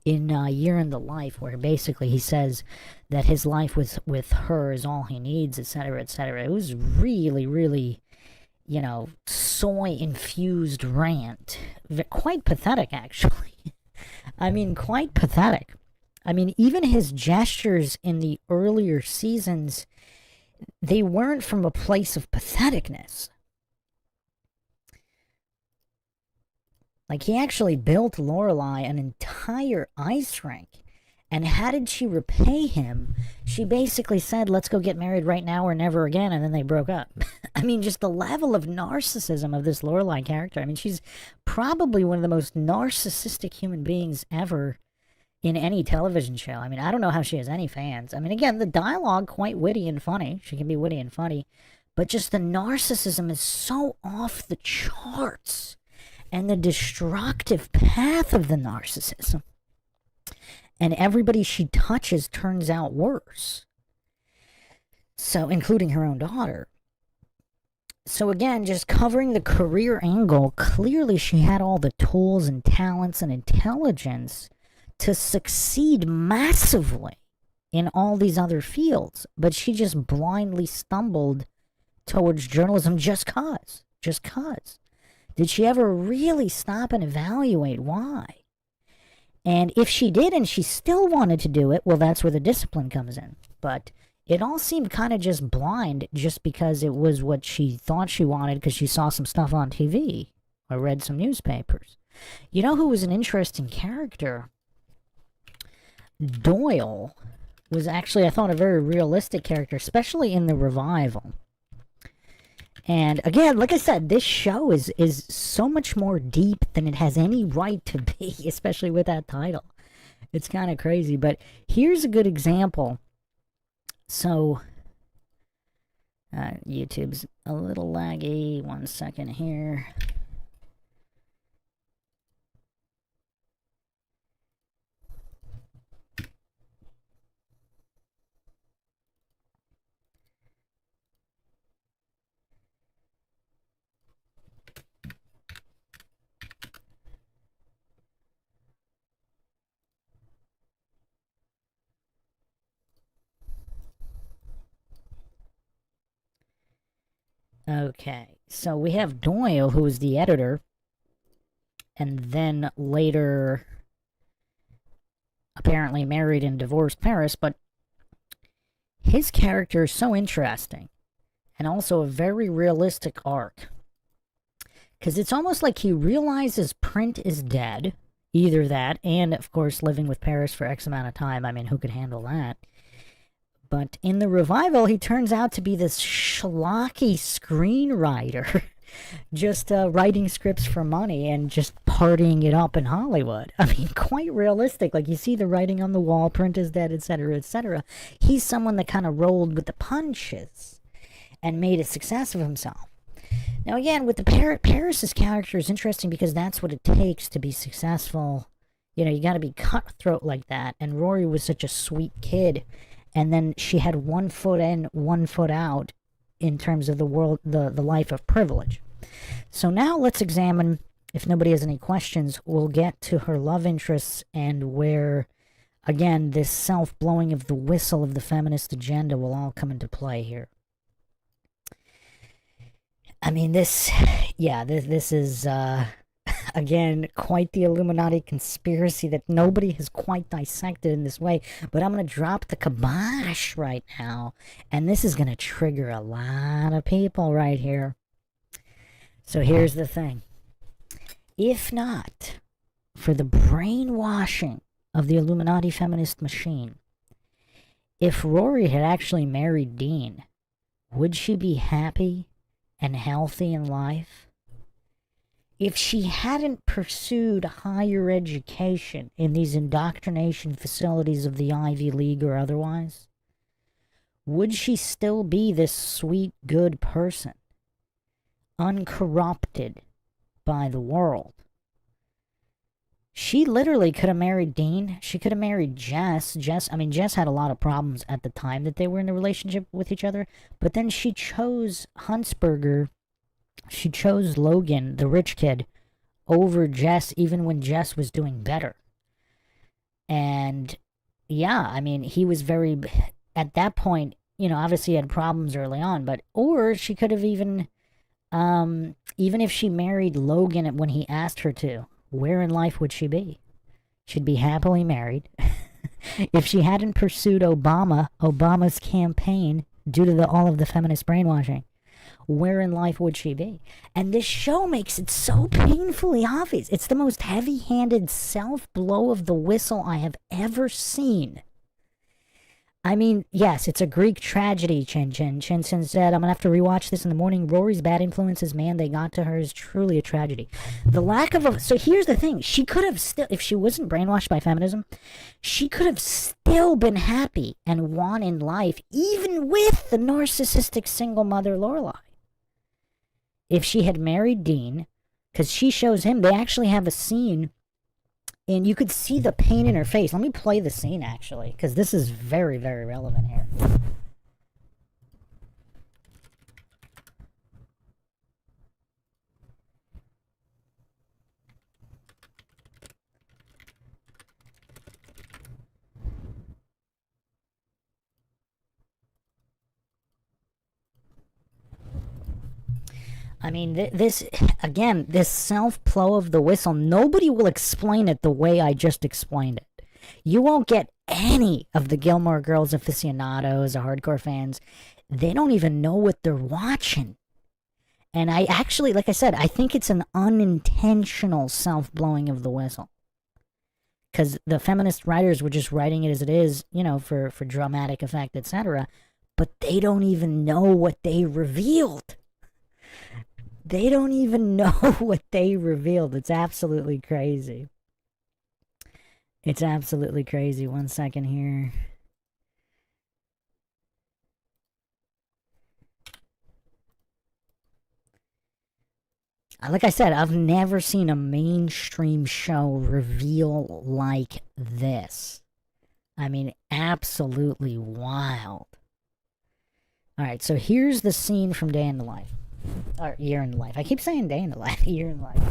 A: in Year in the Life where basically he says that his life with her is all he needs, etc., etc. It was really, really, soy-infused rant. Quite pathetic, actually. I mean, quite pathetic. I mean, even his gestures in the earlier seasons, they weren't from a place of patheticness. Like, he actually built Lorelai an entire ice rink. And how did she repay him? She basically said, let's go get married right now or never again, and then they broke up. I mean, just the level of narcissism of this Lorelai character. I mean, she's probably one of the most narcissistic human beings ever in any television show. I mean, I don't know how she has any fans. I mean, again, the dialogue, quite witty and funny. She can be witty and funny. But just the narcissism is so off the charts. And the destructive path of the narcissism. And everybody she touches turns out worse. So, including her own daughter. So again, just covering the career angle, clearly she had all the tools and talents and intelligence to succeed massively in all these other fields. But she just blindly stumbled towards journalism just cause. Just cause. Did she ever really stop and evaluate why? And if she did and she still wanted to do it, well, that's where the discipline comes in. But it all seemed kind of just blind just because it was what she thought she wanted because she saw some stuff on TV or read some newspapers. You know who was an interesting character? Doyle was actually, I thought, a very realistic character, especially in the revival. And again, like I said, this show is so much more deep than it has any right to be, especially with that title. It's kind of crazy, but here's a good example. So, YouTube's a little laggy. 1 second here. Okay, so we have Doyle, who is the editor, and then later apparently married and divorced Paris, but his character is so interesting, and also a very realistic arc. Because it's almost like he realizes Print is dead, either that, and of course living with Paris for X amount of time. I mean, who could handle that? But in the revival, he turns out to be this schlocky screenwriter, just writing scripts for money and just partying it up in Hollywood. I mean, quite realistic. Like, you see the writing on the wall, Print is dead, etc., etc. He's someone that kind of rolled with the punches and made a success of himself. Now, again, with the Paris's character is interesting because that's what it takes to be successful. You know, you got to be cutthroat like that. And Rory was such a sweet kid. And then she had 1 foot in, 1 foot out in terms of the world, the life of privilege. So now let's examine, if nobody has any questions, we'll get to her love interests and where, again, this self-blowing of the whistle of the feminist agenda will all come into play here. I mean, this is, again, quite the Illuminati conspiracy that nobody has quite dissected in this way. But I'm going to drop the kibosh right now. And this is going to trigger a lot of people right here. So here's the thing. If not for the brainwashing of the Illuminati feminist machine, if Rory had actually married Dean, would she be happy and healthy in life? If she hadn't pursued higher education in these indoctrination facilities of the Ivy League or otherwise, would she still be this sweet, good person, uncorrupted by the world? She literally could have married Dean. She could have married Jess. Jess had a lot of problems at the time that they were in a relationship with each other, but then she chose Huntsberger. She chose Logan, the rich kid, over Jess, even when Jess was doing better. And yeah, I mean, he was very, at that point, you know, obviously he had problems early on, but, or she could have even if she married Logan when he asked her to, where in life would she be? She'd be happily married. If she hadn't pursued Obama's campaign, due to all of the feminist brainwashing, where in life would she be? And this show makes it so painfully obvious. It's the most heavy-handed self-blow of the whistle I have ever seen. I mean, yes, it's a Greek tragedy, Chin Chin. Chin Chin said, I'm going to have to rewatch this in the morning. Rory's bad influences, man, they got to her is truly a tragedy. The lack of so here's the thing. She could have still, if she wasn't brainwashed by feminism, she could have still been happy and won in life, even with the narcissistic single mother Lorelai. If she had married Dean, because she shows him, they actually have a scene, and you could see the pain in her face. Let me play the scene, actually, because this is very, very relevant here. I mean, this self-blow of the whistle, nobody will explain it the way I just explained it. You won't get any of the Gilmore Girls aficionados or hardcore fans. They don't even know what they're watching. And I actually, like I said, I think it's an unintentional self-blowing of the whistle. Because the feminist writers were just writing it as it is, you know, for dramatic effect, etc. But they don't even know what they revealed. They don't even know what they revealed. It's absolutely crazy. It's absolutely crazy. 1 second here. Like I said, I've never seen a mainstream show reveal like this. I mean, absolutely wild. Alright, so here's the scene from Day in the Life. Or Year in the Life. I keep saying Day in the Life. Year in the Life.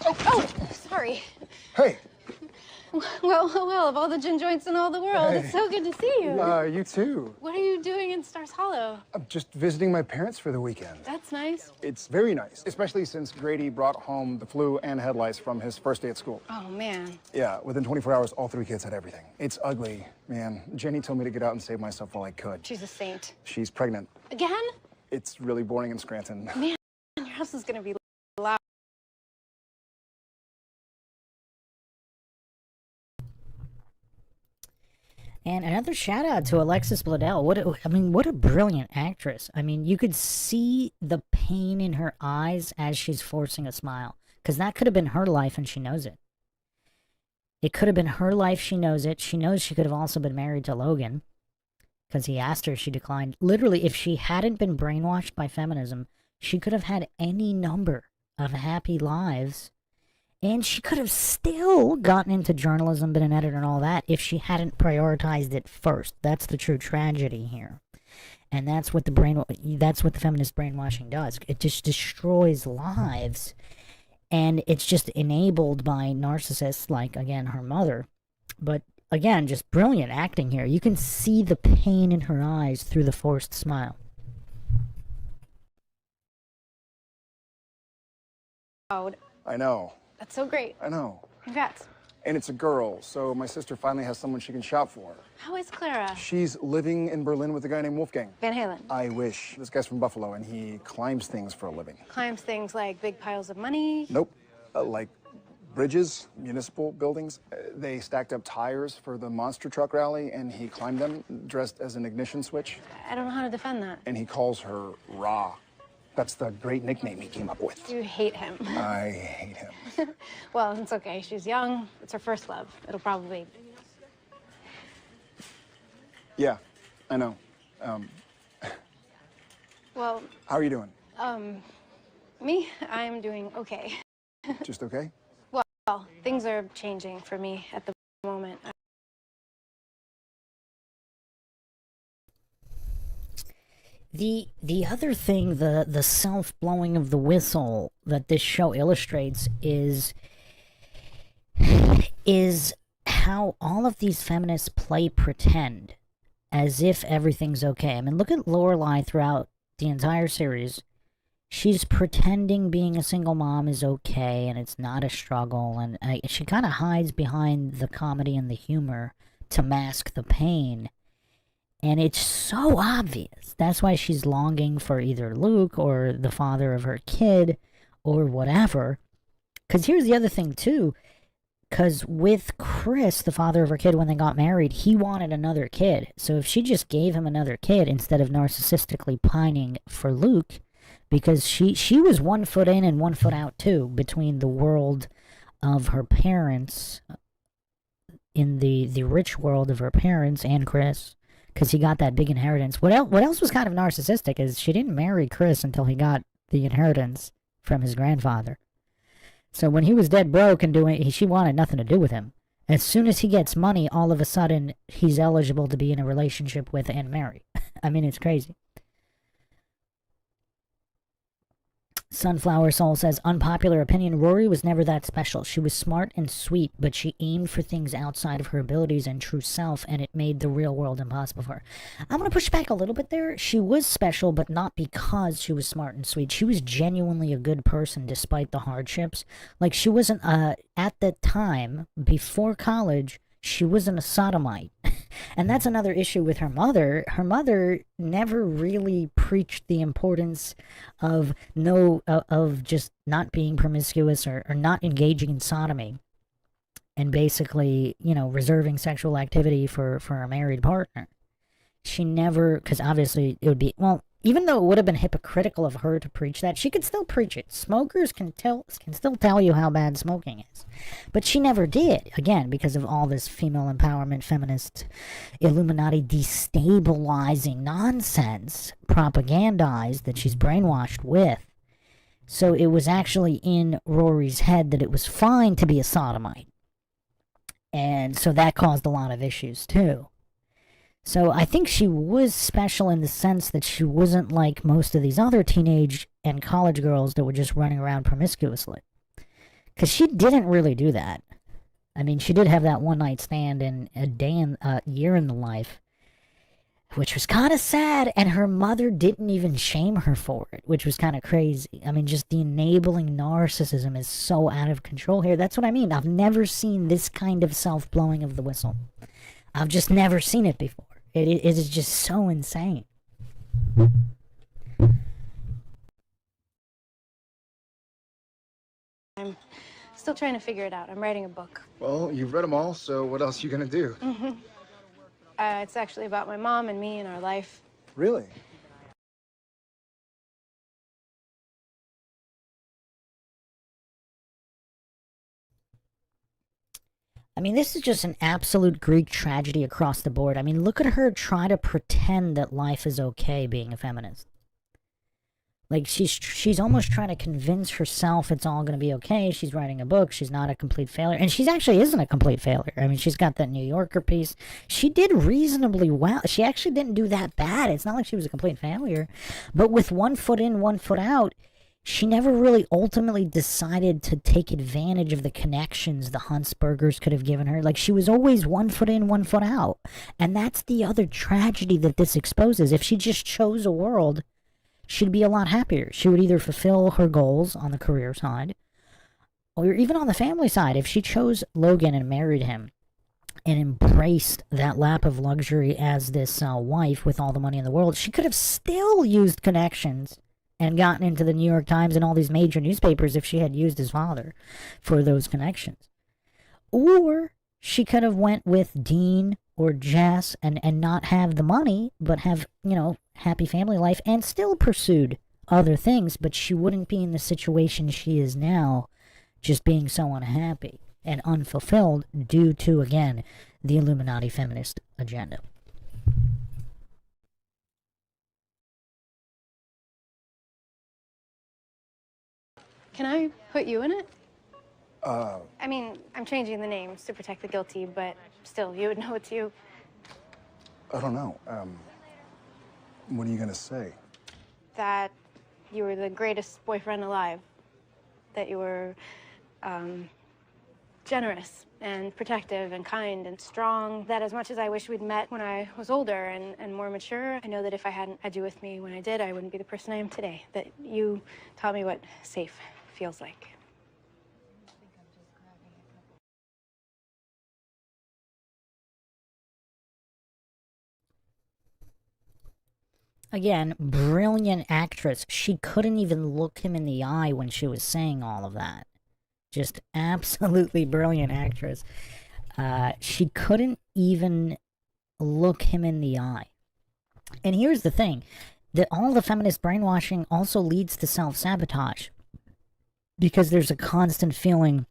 N: Oh, sorry.
T: Hey.
N: Well, of all the gin joints in all the world,
T: Hey.
N: it's so good to see you.
T: You too.
N: What are you doing in Stars Hollow?
T: I'm just visiting my parents for the weekend.
N: That's nice.
T: It's very nice, especially since Grady brought home the flu and head lice from his first day at school.
N: Oh, man.
T: Yeah, within 24 hours, all 3 kids had everything. It's ugly, man. Jenny told me to get out and save myself while I could.
N: She's a saint.
T: She's pregnant.
N: Again?
T: It's really boring in Scranton.
N: Man, your house is gonna be loud.
A: And another shout out to Alexis Bledel. What a brilliant actress. I mean, you could see the pain in her eyes as she's forcing a smile. Because that could have been her life and she knows it. It could have been her life, she knows it. She knows she could have also been married to Logan. Because he asked her, she declined. Literally, if she hadn't been brainwashed by feminism, she could have had any number of happy lives. And she could have still gotten into journalism, been an editor and all that, if she hadn't prioritized it first. That's the true tragedy here. And that's what the feminist brainwashing does. It just destroys lives. And it's just enabled by narcissists like, again, her mother. But, again, just brilliant acting here. You can see the pain in her eyes through the forced smile.
T: I know.
N: That's so great.
T: I know.
N: Congrats.
T: And it's a girl, so my sister finally has someone she can shop for.
N: How is Clara?
T: She's living in Berlin with a guy named Wolfgang.
N: Van Halen.
T: I wish. This guy's from Buffalo, and he climbs things for a living.
N: Climbs things like big piles of money.
T: Nope. Like bridges, municipal buildings. They stacked up tires for the monster truck rally, and he climbed them dressed as an ignition switch.
N: I don't know how to defend that.
T: And he calls her Ra. That's the great nickname he came up with.
N: You hate him.
T: I hate him.
N: Well, it's okay. She's young. It's her first love. It'll probably...
T: Yeah, I know.
N: Well...
T: How are you doing?
N: Me? I'm doing okay.
T: Just okay?
N: Well, things are changing for me at the moment.
A: The other thing, the self-blowing of the whistle that this show illustrates is how all of these feminists play pretend as if everything's okay. I mean, look at Lorelai throughout the entire series. She's pretending being a single mom is okay and it's not a struggle, and she kind of hides behind the comedy and the humor to mask the pain. And it's so obvious. That's why she's longing for either Luke or the father of her kid or whatever. Because here's the other thing, too. Because with Chris, the father of her kid, when they got married, he wanted another kid. So if she just gave him another kid instead of narcissistically pining for Luke, because she was 1 foot in and 1 foot out, too, between the world of her parents, in the rich world of her parents and Chris, because he got that big inheritance. What else was kind of narcissistic is she didn't marry Chris until he got the inheritance from his grandfather. So when he was dead broke and she wanted nothing to do with him. As soon as he gets money, all of a sudden, he's eligible to be in a relationship with and marry. I mean, it's crazy. Sunflower Soul says, unpopular opinion, Rory was never that special. She was smart and sweet, but she aimed for things outside of her abilities and true self, and it made the real world impossible for her. I'm going to push back a little bit there. She was special, but not because she was smart and sweet. She was genuinely a good person despite the hardships. Like, she wasn't, at the time, before college, she wasn't a sodomite. And that's another issue with her mother. Her mother never really preached the importance of just not being promiscuous or not engaging in sodomy. And basically, reserving sexual activity for a married partner. She never, because obviously it would be, well, even though it would have been hypocritical of her to preach that, she could still preach it. Smokers can still tell you how bad smoking is. But she never did, again, because of all this female empowerment, feminist, Illuminati destabilizing nonsense propagandized that she's brainwashed with. So it was actually in Rory's head that it was fine to be a sodomite. And so that caused a lot of issues, too. So I think she was special in the sense that she wasn't like most of these other teenage and college girls that were just running around promiscuously. Because she didn't really do that. I mean, she did have that one night stand in a year in the life, which was kind of sad, and her mother didn't even shame her for it, which was kind of crazy. I mean, just the enabling narcissism is so out of control here. That's what I mean. I've never seen this kind of self-blowing of the whistle. I've just never seen it before. It is just so insane.
N: I'm still trying to figure it out. I'm writing a book.
T: Well, you've read them all, so what else are you gonna do?
N: It's actually about my mom and me and our life.
T: Really?
A: I mean, this is just an absolute Greek tragedy across the board. I mean, look at her try to pretend that life is okay being a feminist. Like, she's almost trying to convince herself it's all going to be okay. She's writing a book. She's not a complete failure. And she actually isn't a complete failure. I mean, she's got that New Yorker piece. She did reasonably well. She actually didn't do that bad. It's not like she was a complete failure. But with one foot in, one foot out, she never really ultimately decided to take advantage of the connections the Huntsbergers could have given her. Like, she was always 1 foot in, 1 foot out. And that's the other tragedy that this exposes. If she just chose a world, she'd be a lot happier. She would either fulfill her goals on the career side, or even on the family side. If she chose Logan and married him and embraced that lap of luxury as this wife with all the money in the world, she could have still used connections and gotten into the New York Times and all these major newspapers if she had used his father for those connections. Or she could have went with Dean or Jess and not have the money, but have, happy family life and still pursued other things, but she wouldn't be in the situation she is now, just being so unhappy and unfulfilled due to, again, the Illuminati feminist agenda.
N: Can I put you in it? I mean, I'm changing the names to protect the guilty, but still, you would know it's you.
T: I don't know. What are you gonna say?
N: That you were the greatest boyfriend alive. That you were, generous and protective and kind and strong. That as much as I wish we'd met when I was older and more mature, I know that if I hadn't had you with me when I did, I wouldn't be the person I am today. That you taught me what safe feels like.
A: Again, brilliant actress. She couldn't even look him in the eye when she was saying all of that. Just absolutely brilliant actress. She couldn't even look him in the eye. And here's the thing, that all the feminist brainwashing also leads to self-sabotage. Because there's a constant feeling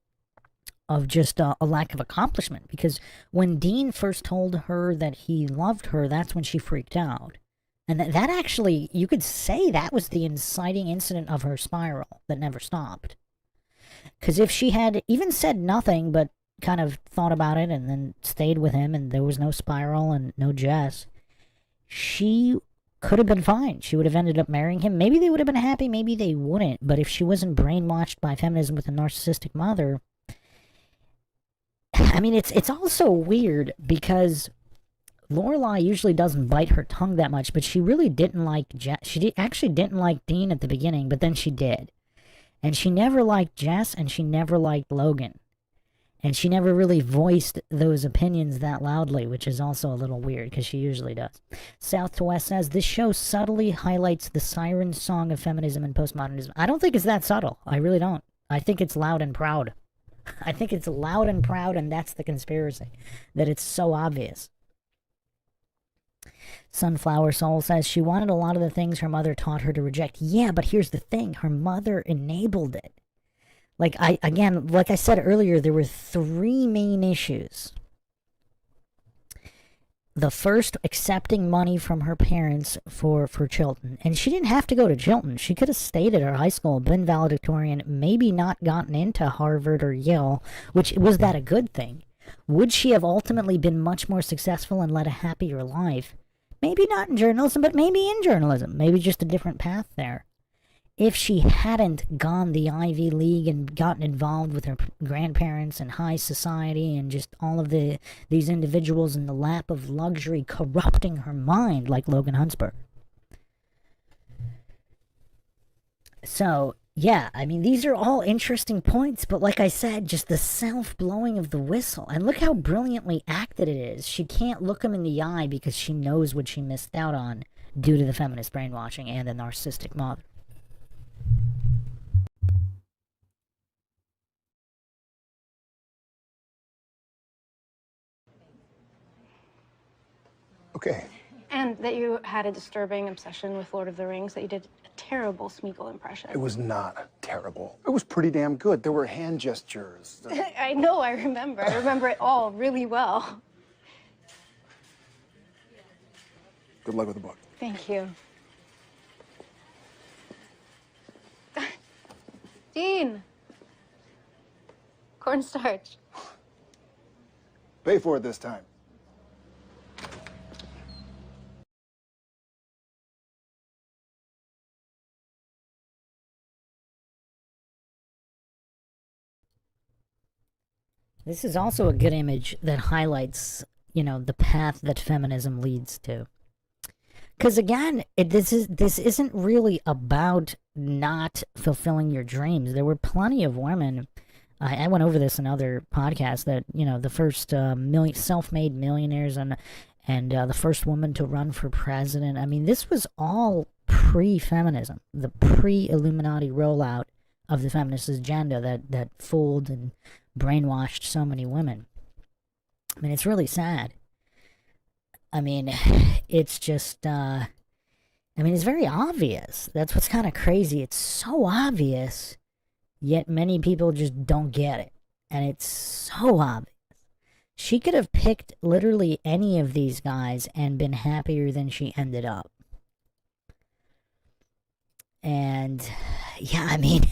A: of just a lack of accomplishment. Because when Dean first told her that he loved her, that's when she freaked out. And that actually, you could say that was the inciting incident of her spiral that never stopped. Because if she had even said nothing but kind of thought about it and then stayed with him and there was no spiral and no Jess, she could have been fine. She would have ended up marrying him. Maybe they would have been happy, maybe they wouldn't. But if she wasn't brainwashed by feminism with a narcissistic mother, I mean, it's also weird because Lorelai usually doesn't bite her tongue that much, but she really didn't like Jess. She actually didn't like Dean at the beginning, but then she did. And she never liked Jess, and she never liked Logan. And she never really voiced those opinions that loudly, which is also a little weird, because she usually does. South to West says, this show subtly highlights the siren song of feminism and postmodernism. I don't think it's that subtle. I really don't. I think it's loud and proud. I think it's loud and proud, and that's the conspiracy. That it's so obvious. Sunflower Soul says, she wanted a lot of the things her mother taught her to reject. Yeah, but here's the thing. Her mother enabled it. Like I said earlier, there were 3 main issues. The first, accepting money from her parents for Chilton. And she didn't have to go to Chilton. She could have stayed at her high school, been valedictorian, maybe not gotten into Harvard or Yale, which was that a good thing? Would she have ultimately been much more successful and led a happier life? Maybe not in journalism, but maybe in journalism. Maybe just a different path there. if she hadn't gone the Ivy League and gotten involved with her grandparents and high society and just all of these individuals in the lap of luxury corrupting her mind like Logan Huntsberg. So, yeah, I mean, these are all interesting points, but like I said, just the self-blowing of the whistle. And look how brilliantly acted it is. She can't look him in the eye because she knows what she missed out on due to the feminist brainwashing and the narcissistic mother.
T: Okay.
N: And that you had a disturbing obsession with Lord of the Rings, that you did a terrible Smeagol impression.
T: It was not terrible. It was pretty damn good. There were hand gestures.
N: I know, I remember. I remember it all really well.
T: Good luck with the book.
N: Thank you. Dean! Cornstarch.
T: Pay for it this time.
A: This is also a good image that highlights, you know, the path that feminism leads to. Because again, this isn't really about not fulfilling your dreams. There were plenty of women. I went over this in other podcasts that, you know, the first self-made millionaires and the first woman to run for president. I mean, this was all pre-feminism, the pre-Illuminati rollout of the feminist agenda that fooled and brainwashed so many women. I mean, it's really sad. I mean, it's just, I mean, it's very obvious. That's what's kind of crazy. It's so obvious, yet many people just don't get it. And it's so obvious. She could have picked literally any of these guys and been happier than she ended up. And, yeah, I mean,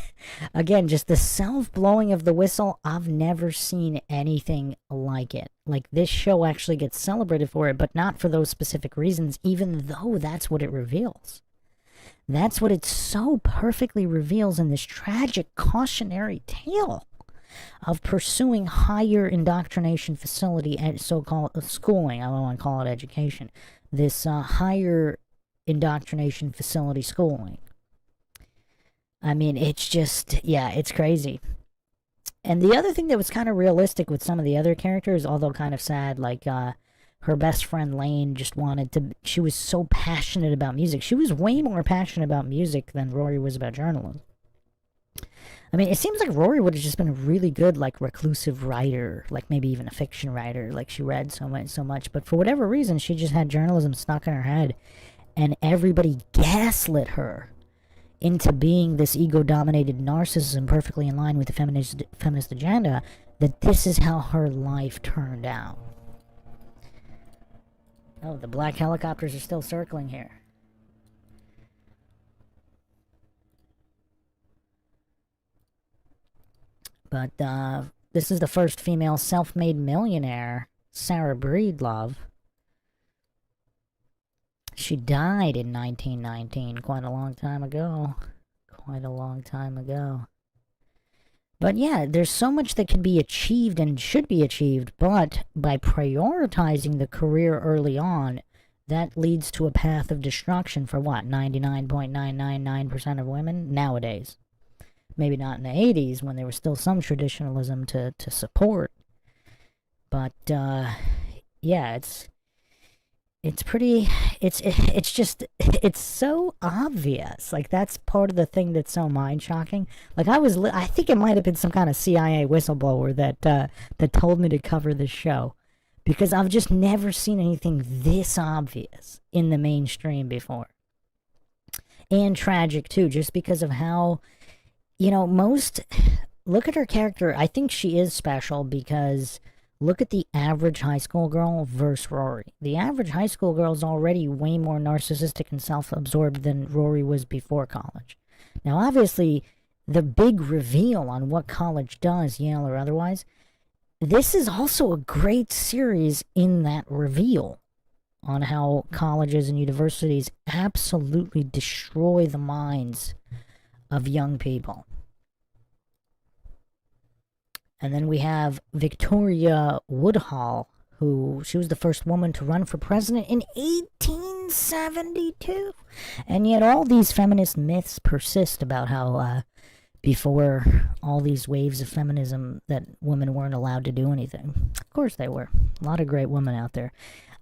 A: again, just the self-blowing of the whistle, I've never seen anything like it. Like, this show actually gets celebrated for it, but not for those specific reasons, even though that's what it reveals. That's what it so perfectly reveals in this tragic cautionary tale of pursuing higher indoctrination facility and so-called schooling. I don't want to call it education. This higher indoctrination facility schooling. I mean, it's just, yeah, it's crazy. And the other thing that was kind of realistic with some of the other characters, although kind of sad, like her best friend Lane just wanted to, she was so passionate about music. She was way more passionate about music than Rory was about journalism. I mean, it seems like Rory would have just been a really good, like, reclusive writer, like maybe even a fiction writer, like she read so much. But for whatever reason, she just had journalism stuck in her head, and everybody gaslit her into being this ego-dominated narcissism perfectly in line with the feminist agenda, that this is how her life turned out. Oh, the black helicopters are still circling here. But this is the first female self-made millionaire, Sarah Breedlove. She died in 1919, quite a long time ago. Quite a long time ago. But yeah, there's so much that can be achieved and should be achieved, but by prioritizing the career early on, that leads to a path of destruction for what, 99.999% of women nowadays. Maybe not in the 80s when there was still some traditionalism to support. But yeah, it's so obvious. Like, that's part of the thing that's so mind-shocking. Like, I think it might have been some kind of CIA whistleblower that told me to cover this show, because I've just never seen anything this obvious in the mainstream before. And tragic too, just because of how, you know, look at her character. I think she is special because look at the average high school girl versus Rory. The average high school girl is already way more narcissistic and self-absorbed than Rory was before college. Now, obviously, the big reveal on what college does, Yale or otherwise, this is also a great series in that reveal on how colleges and universities absolutely destroy the minds of young people. And then we have Victoria Woodhull, she was the first woman to run for president in 1872. And yet all these feminist myths persist about how before all these waves of feminism that women weren't allowed to do anything. Of course they were. A lot of great women out there.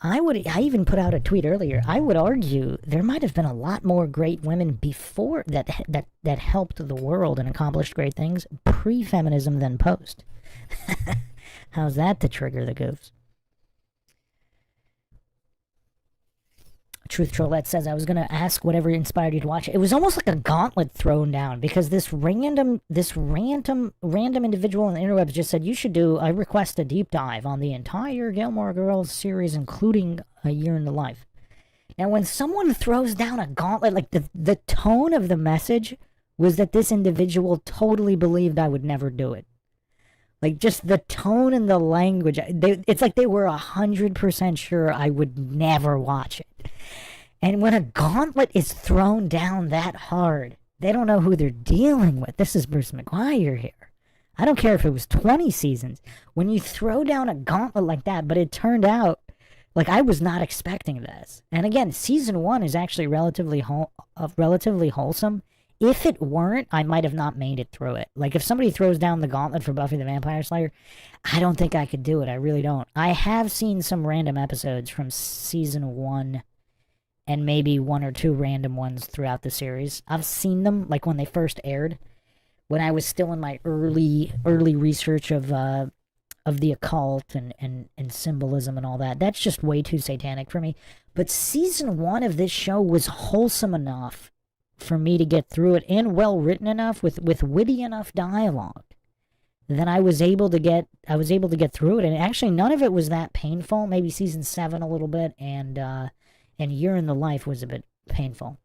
A: I even put out a tweet earlier. I would argue there might have been a lot more great women before that helped the world and accomplished great things pre-feminism than post. How's that to trigger the goofs? Truth Trollette says, I was going to ask whatever inspired you to watch it. It was almost like a gauntlet thrown down because this random individual on the interwebs just said, I request a deep dive on the entire Gilmore Girls series, including A Year in the Life. Now, when someone throws down a gauntlet, like the tone of the message was that this individual totally believed I would never do it. Like, just the tone and the language, it's like they were 100% sure I would never watch it. And when a gauntlet is thrown down that hard, they don't know who they're dealing with. This is Bruce McGuire here. I don't care if it was 20 seasons. When you throw down a gauntlet like that, but it turned out, like, I was not expecting this. And again, season 1 is actually relatively wholesome. If it weren't, I might have not made it through it. Like, if somebody throws down the gauntlet for Buffy the Vampire Slayer, I don't think I could do it. I really don't. I have seen some random episodes from season 1 and maybe 1 or 2 random ones throughout the series. I've seen them, like, when they first aired, when I was still in my early research of the occult and symbolism and all that. That's just way too satanic for me. But season 1 of this show was wholesome enough for me to get through it, and well written enough with witty enough dialogue that I was able to get through it. And actually none of it was that painful. Maybe season 7 a little bit, and Year in the Life was a bit painful.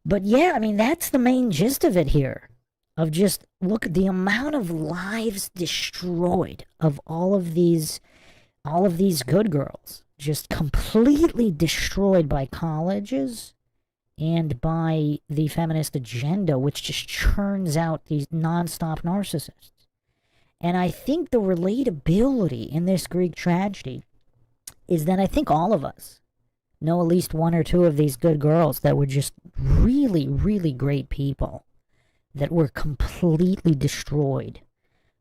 A: But yeah, I mean, that's the main gist of it here. Of just, look at the amount of lives destroyed of all of these good girls. Just completely destroyed by colleges and by the feminist agenda, which just churns out these nonstop narcissists. And I think the relatability in this Greek tragedy is that I think all of us know at least 1 or 2 of these good girls that were just really, really great people that were completely destroyed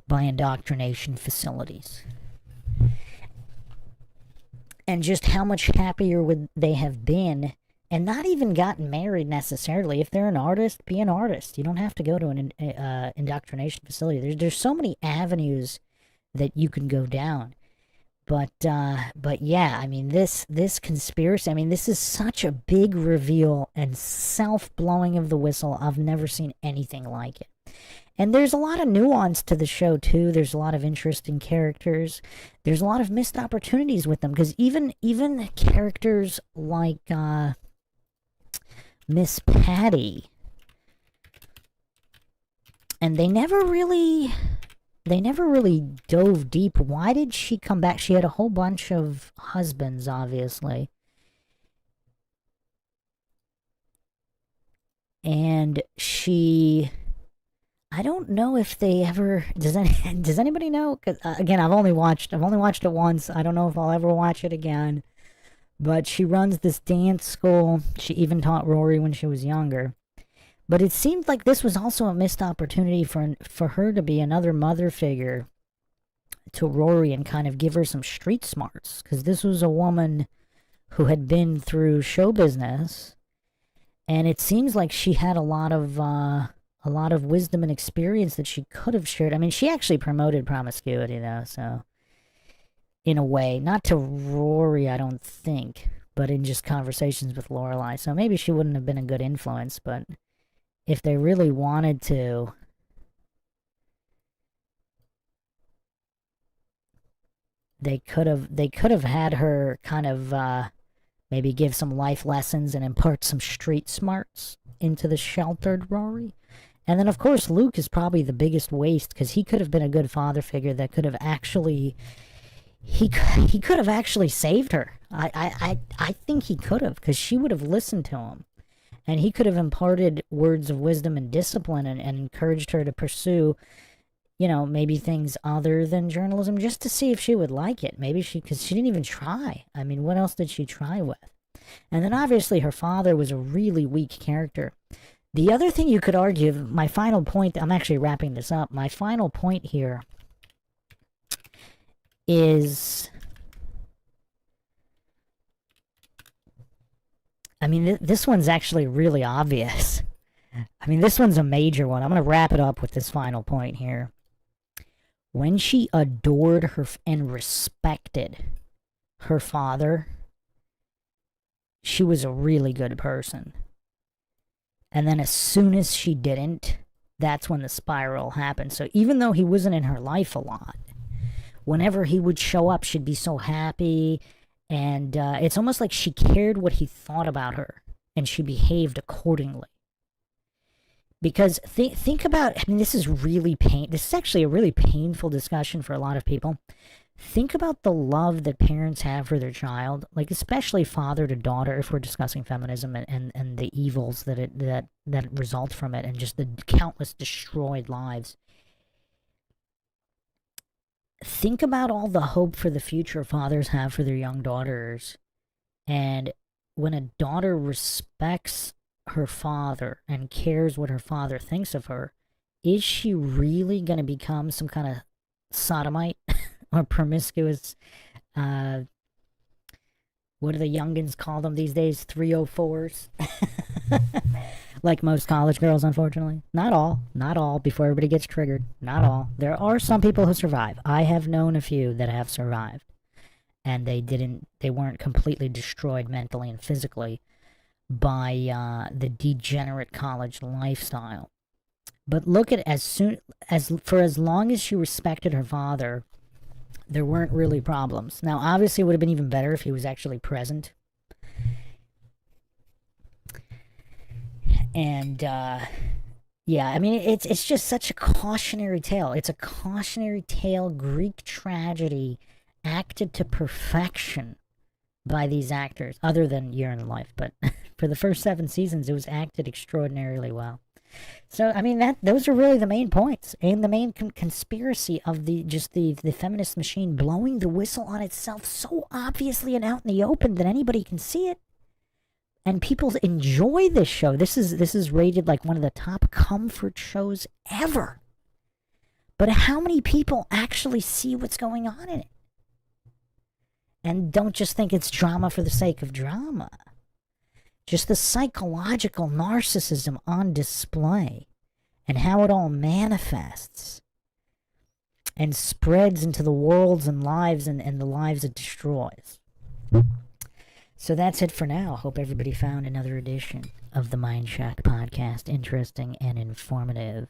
A: by indoctrination facilities. And just how much happier would they have been, and not even gotten married necessarily. If they're an artist, be an artist. You don't have to go to an indoctrination facility. There's so many avenues that you can go down. But yeah, I mean, this conspiracy, I mean, this is such a big reveal and self-blowing of the whistle. I've never seen anything like it. And there's a lot of nuance to the show, too. There's a lot of interesting characters. There's a lot of missed opportunities with them, because even characters like Miss Patty, and they never really dove deep. Why did she come back? She had a whole bunch of husbands, obviously. And I don't know if they ever, does anybody know? 'Cause, again, I've only watched it once. I don't know if I'll ever watch it again. But she runs this dance school. She even taught Rory when she was younger. But it seemed like this was also a missed opportunity for her to be another mother figure to Rory and kind of give her some street smarts. Because this was a woman who had been through show business, and it seems like she had a lot of wisdom and experience that she could have shared. I mean, she actually promoted promiscuity, though, so in a way, not to Rory, I don't think, but in just conversations with Lorelai. So maybe she wouldn't have been a good influence, but if they really wanted to, they could have had her kind of maybe give some life lessons and impart some street smarts into the sheltered Rory. And then, of course, Luke is probably the biggest waste, because he could have been a good father figure that could have actually, he could have actually saved her. I think he could have, because she would have listened to him. And he could have imparted words of wisdom and discipline and encouraged her to pursue, you know, maybe things other than journalism just to see if she would like it. Maybe because she didn't even try. I mean, what else did she try with? And then obviously her father was a really weak character. The other thing you could argue, my final point, I'm actually wrapping this up. My final point here is, I mean, this one's actually really obvious. I mean, this one's a major one. I'm going to wrap it up with this final point here. When she adored her and respected her father, she was a really good person. And then as soon as she didn't, that's when the spiral happened. So even though he wasn't in her life a lot, whenever he would show up, she'd be so happy. And it's almost like she cared what he thought about her, and she behaved accordingly. Because think about, I mean, this is actually a really painful discussion for a lot of people. Think about the love that parents have for their child, like especially father to daughter, if we're discussing feminism and the evils that result from it, and just the countless destroyed lives. Think about all the hope for the future fathers have for their young daughters. And when a daughter respects her father and cares what her father thinks of her, is she really going to become some kind of sodomite or promiscuous, what do the youngins call them these days? 304s? Like most college girls, unfortunately. Not all, before everybody gets triggered. Not all. There are some people who survive. I have known a few that have survived. And they weren't completely destroyed mentally and physically by the degenerate college lifestyle. But look at for as long as she respected her father, there weren't really problems. Now, obviously, it would have been even better if he was actually present. And, yeah, I mean, it's just such a cautionary tale. It's a cautionary tale, Greek tragedy, acted to perfection by these actors, other than Year in the Life. But for the first 7 seasons, it was acted extraordinarily well. So, I mean, those are really the main points, and the main conspiracy of the feminist machine blowing the whistle on itself so obviously and out in the open that anybody can see it. And people enjoy this show. This is rated like one of the top comfort shows ever. But how many people actually see what's going on in it? And don't just think it's drama for the sake of drama. Just the psychological narcissism on display, and how it all manifests and spreads into the worlds and lives and the lives it destroys. So that's it for now. Hope everybody found another edition of the MindShock podcast interesting and informative.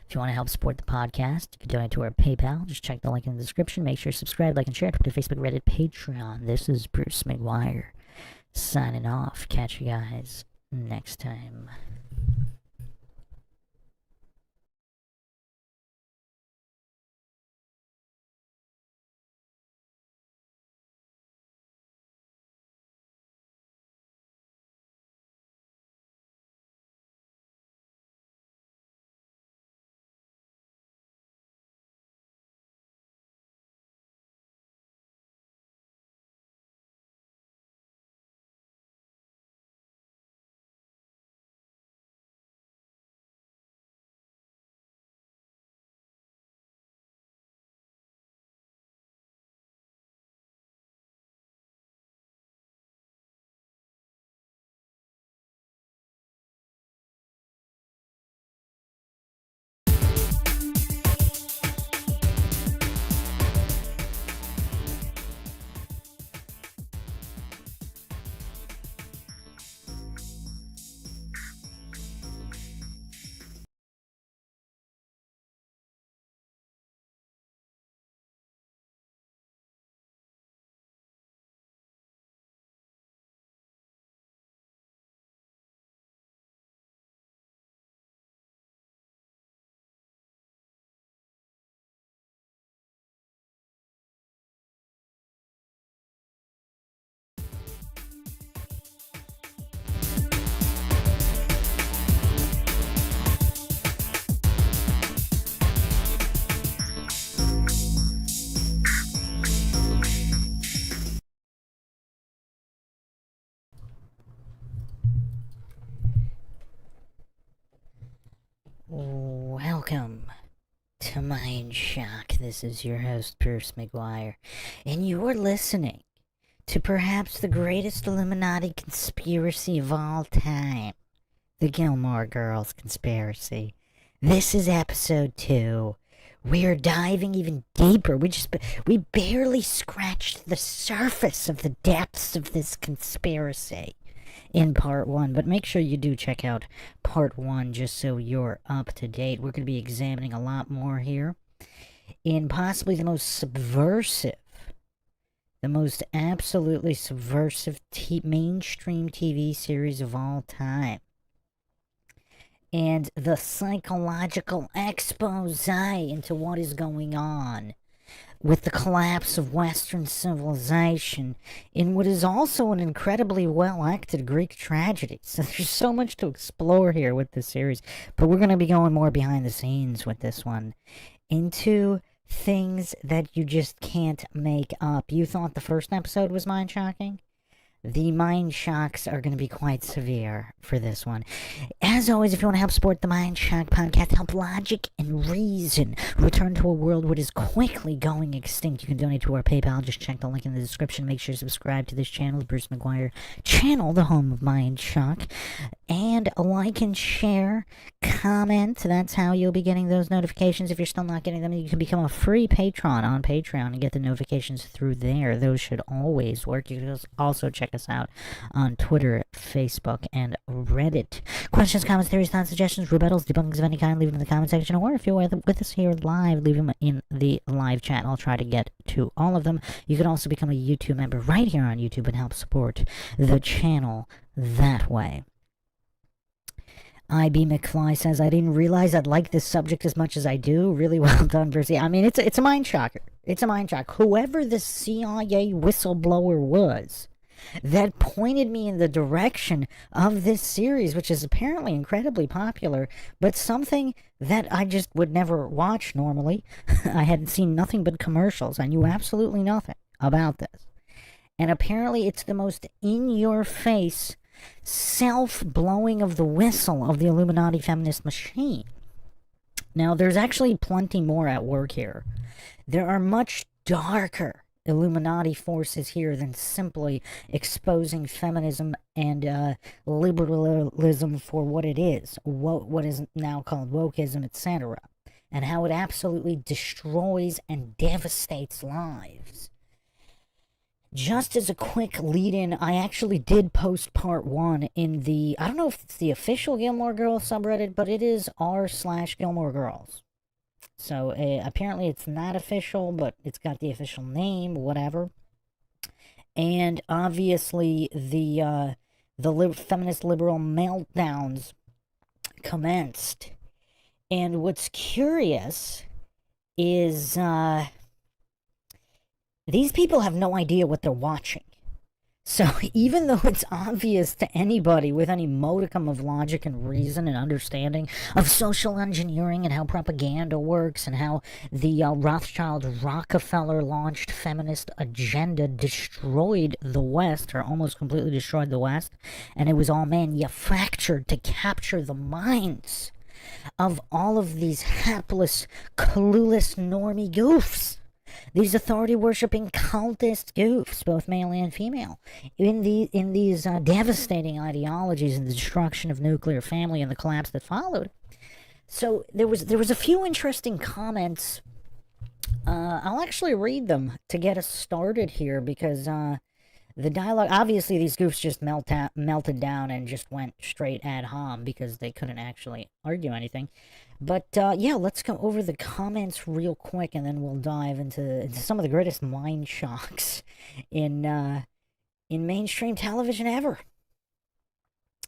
A: If you want to help support the podcast, you can donate to our PayPal. Just check the link in the description. Make sure you subscribe, like, and share. Twitter, Facebook, Reddit, Patreon. This is Bruce McGuire signing off. Catch you guys next time. Mind Shock. This is your host, Pierce McGuire, and you're listening to perhaps the greatest Illuminati conspiracy of all time, the Gilmore Girls conspiracy. This is episode 2. We're diving even deeper. We barely scratched the surface of the depths of this conspiracy in part 1, but make sure you do check out part 1 just so you're up to date. We're going to be examining a lot more here in possibly the most subversive, the most absolutely subversive mainstream TV series of all time, and the psychological expose into what is going on with the collapse of Western civilization in what is also an incredibly well-acted Greek tragedy. So there's so much to explore here with this series, but we're going to be going more behind the scenes with this one, into things that you just can't make up. You thought the first episode was mind-shocking? The mind shocks are going to be quite severe for this one. As always, if you want to help support the Mind Shock podcast, help logic and reason return to a world what is quickly going extinct, you can donate to our PayPal. Just check the link in the description. Make sure to subscribe to this channel, the Bruce McGuire channel, the home of Mind Shock. And like and share, comment. That's how you'll be getting those notifications. If you're still not getting them, you can become a free patron on Patreon and get the notifications through there. Those should always work. You can also check us out on Twitter, Facebook, and Reddit. Questions, comments, theories, thoughts, suggestions, rebuttals, debunkings of any kind, leave them in the comment section, or if you're with us here live, leave them in the live chat. I'll try to get to all of them. You can also become a YouTube member right here on YouTube and help support the channel that way. IB McFly says, I didn't realize I'd like this subject as much as I do. Really well done, Percy. I mean, it's a mind shocker. It's a mind shock. Whoever the CIA whistleblower was that pointed me in the direction of this series, which is apparently incredibly popular, but something that I just would never watch normally. I had seen nothing but commercials. I knew absolutely nothing about this. And apparently it's the most in-your-face self-blowing of the whistle of the Illuminati feminist machine. Now, there's actually plenty more at work here. There are much darker Illuminati forces here than simply exposing feminism and liberalism for what it is, what is now called wokeism, etc., and how it absolutely destroys and devastates lives. Just as a quick lead-in, I actually did post part 1 in the, I don't know if it's the official Gilmore Girls subreddit, but it is r/Gilmore Girls. So apparently it's not official, but it's got the official name, whatever. And obviously the feminist liberal meltdowns commenced. And what's curious is these people have no idea what they're watching. So even though it's obvious to anybody with any modicum of logic and reason and understanding of social engineering and how propaganda works and how the Rothschild-Rockefeller-launched feminist agenda destroyed the West, or almost completely destroyed the West, and it was all manufactured to capture the minds of all of these hapless, clueless, normie goofs. These authority-worshipping cultist goofs, both male and female, in these devastating ideologies and the destruction of nuclear family and the collapse that followed. So there was a few interesting comments. I'll actually read them to get us started here, because the dialogue, obviously these goofs just melted down and just went straight ad hom because they couldn't actually argue anything. But yeah, let's go over the comments real quick, and then we'll dive into some of the greatest mind shocks in mainstream television ever.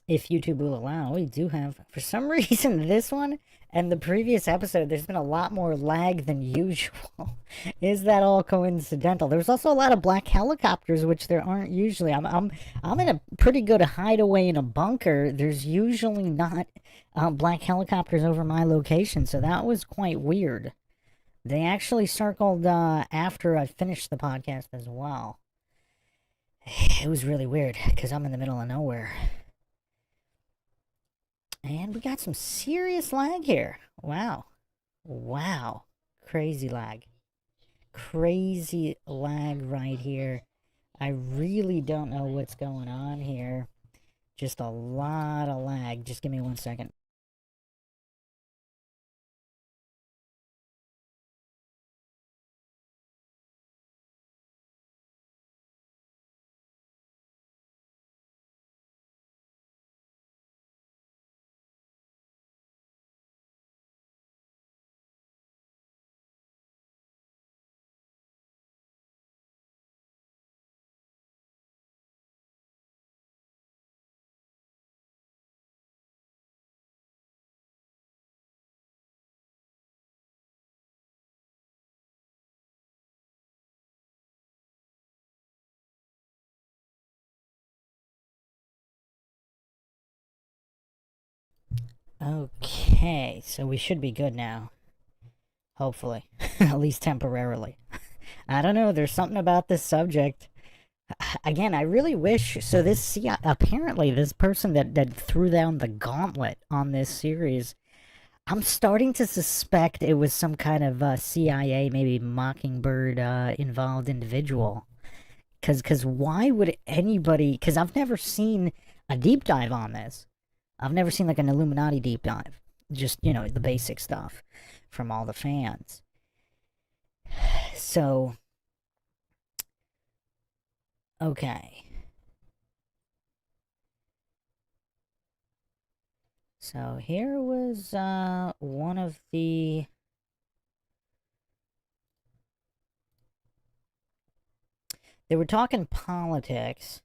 A: If YouTube will allow. We do have, for some reason, this one and the previous episode, there's been a lot more lag than usual. Is that all coincidental? There's also a lot of black helicopters, which there aren't usually. I'm in a pretty good hideaway in a bunker. There's usually not black helicopters over my location, so that was quite weird. They actually circled after I finished the podcast as well. It was really weird, because I'm in the middle of nowhere. And we got some serious lag here. Wow. Crazy lag. Crazy lag right here. I really don't know what's going on here. Just a lot of lag. Just give me 1 second. Okay, so we should be good now. Hopefully. At least temporarily. I don't know, there's something about this subject. Again, I really wish... So this... apparently, this person that threw down the gauntlet on this series... I'm starting to suspect it was some kind of CIA, maybe Mockingbird involved individual. Because why would anybody... Because I've never seen a deep dive on this. I've never seen like an Illuminati deep dive. Just, you know, the basic stuff from all the fans. So... Okay. So here was one of the... They were talking politics.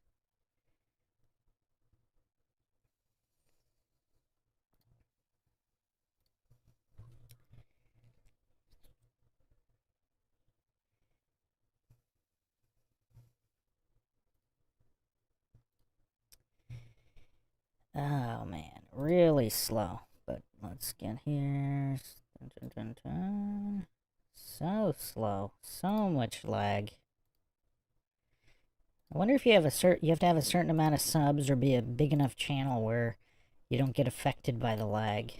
A: Oh man, really slow. But let's get here. Dun, dun, dun, dun. So slow. So much lag. I wonder if you have you have to have a certain amount of subs or be a big enough channel where you don't get affected by the lag.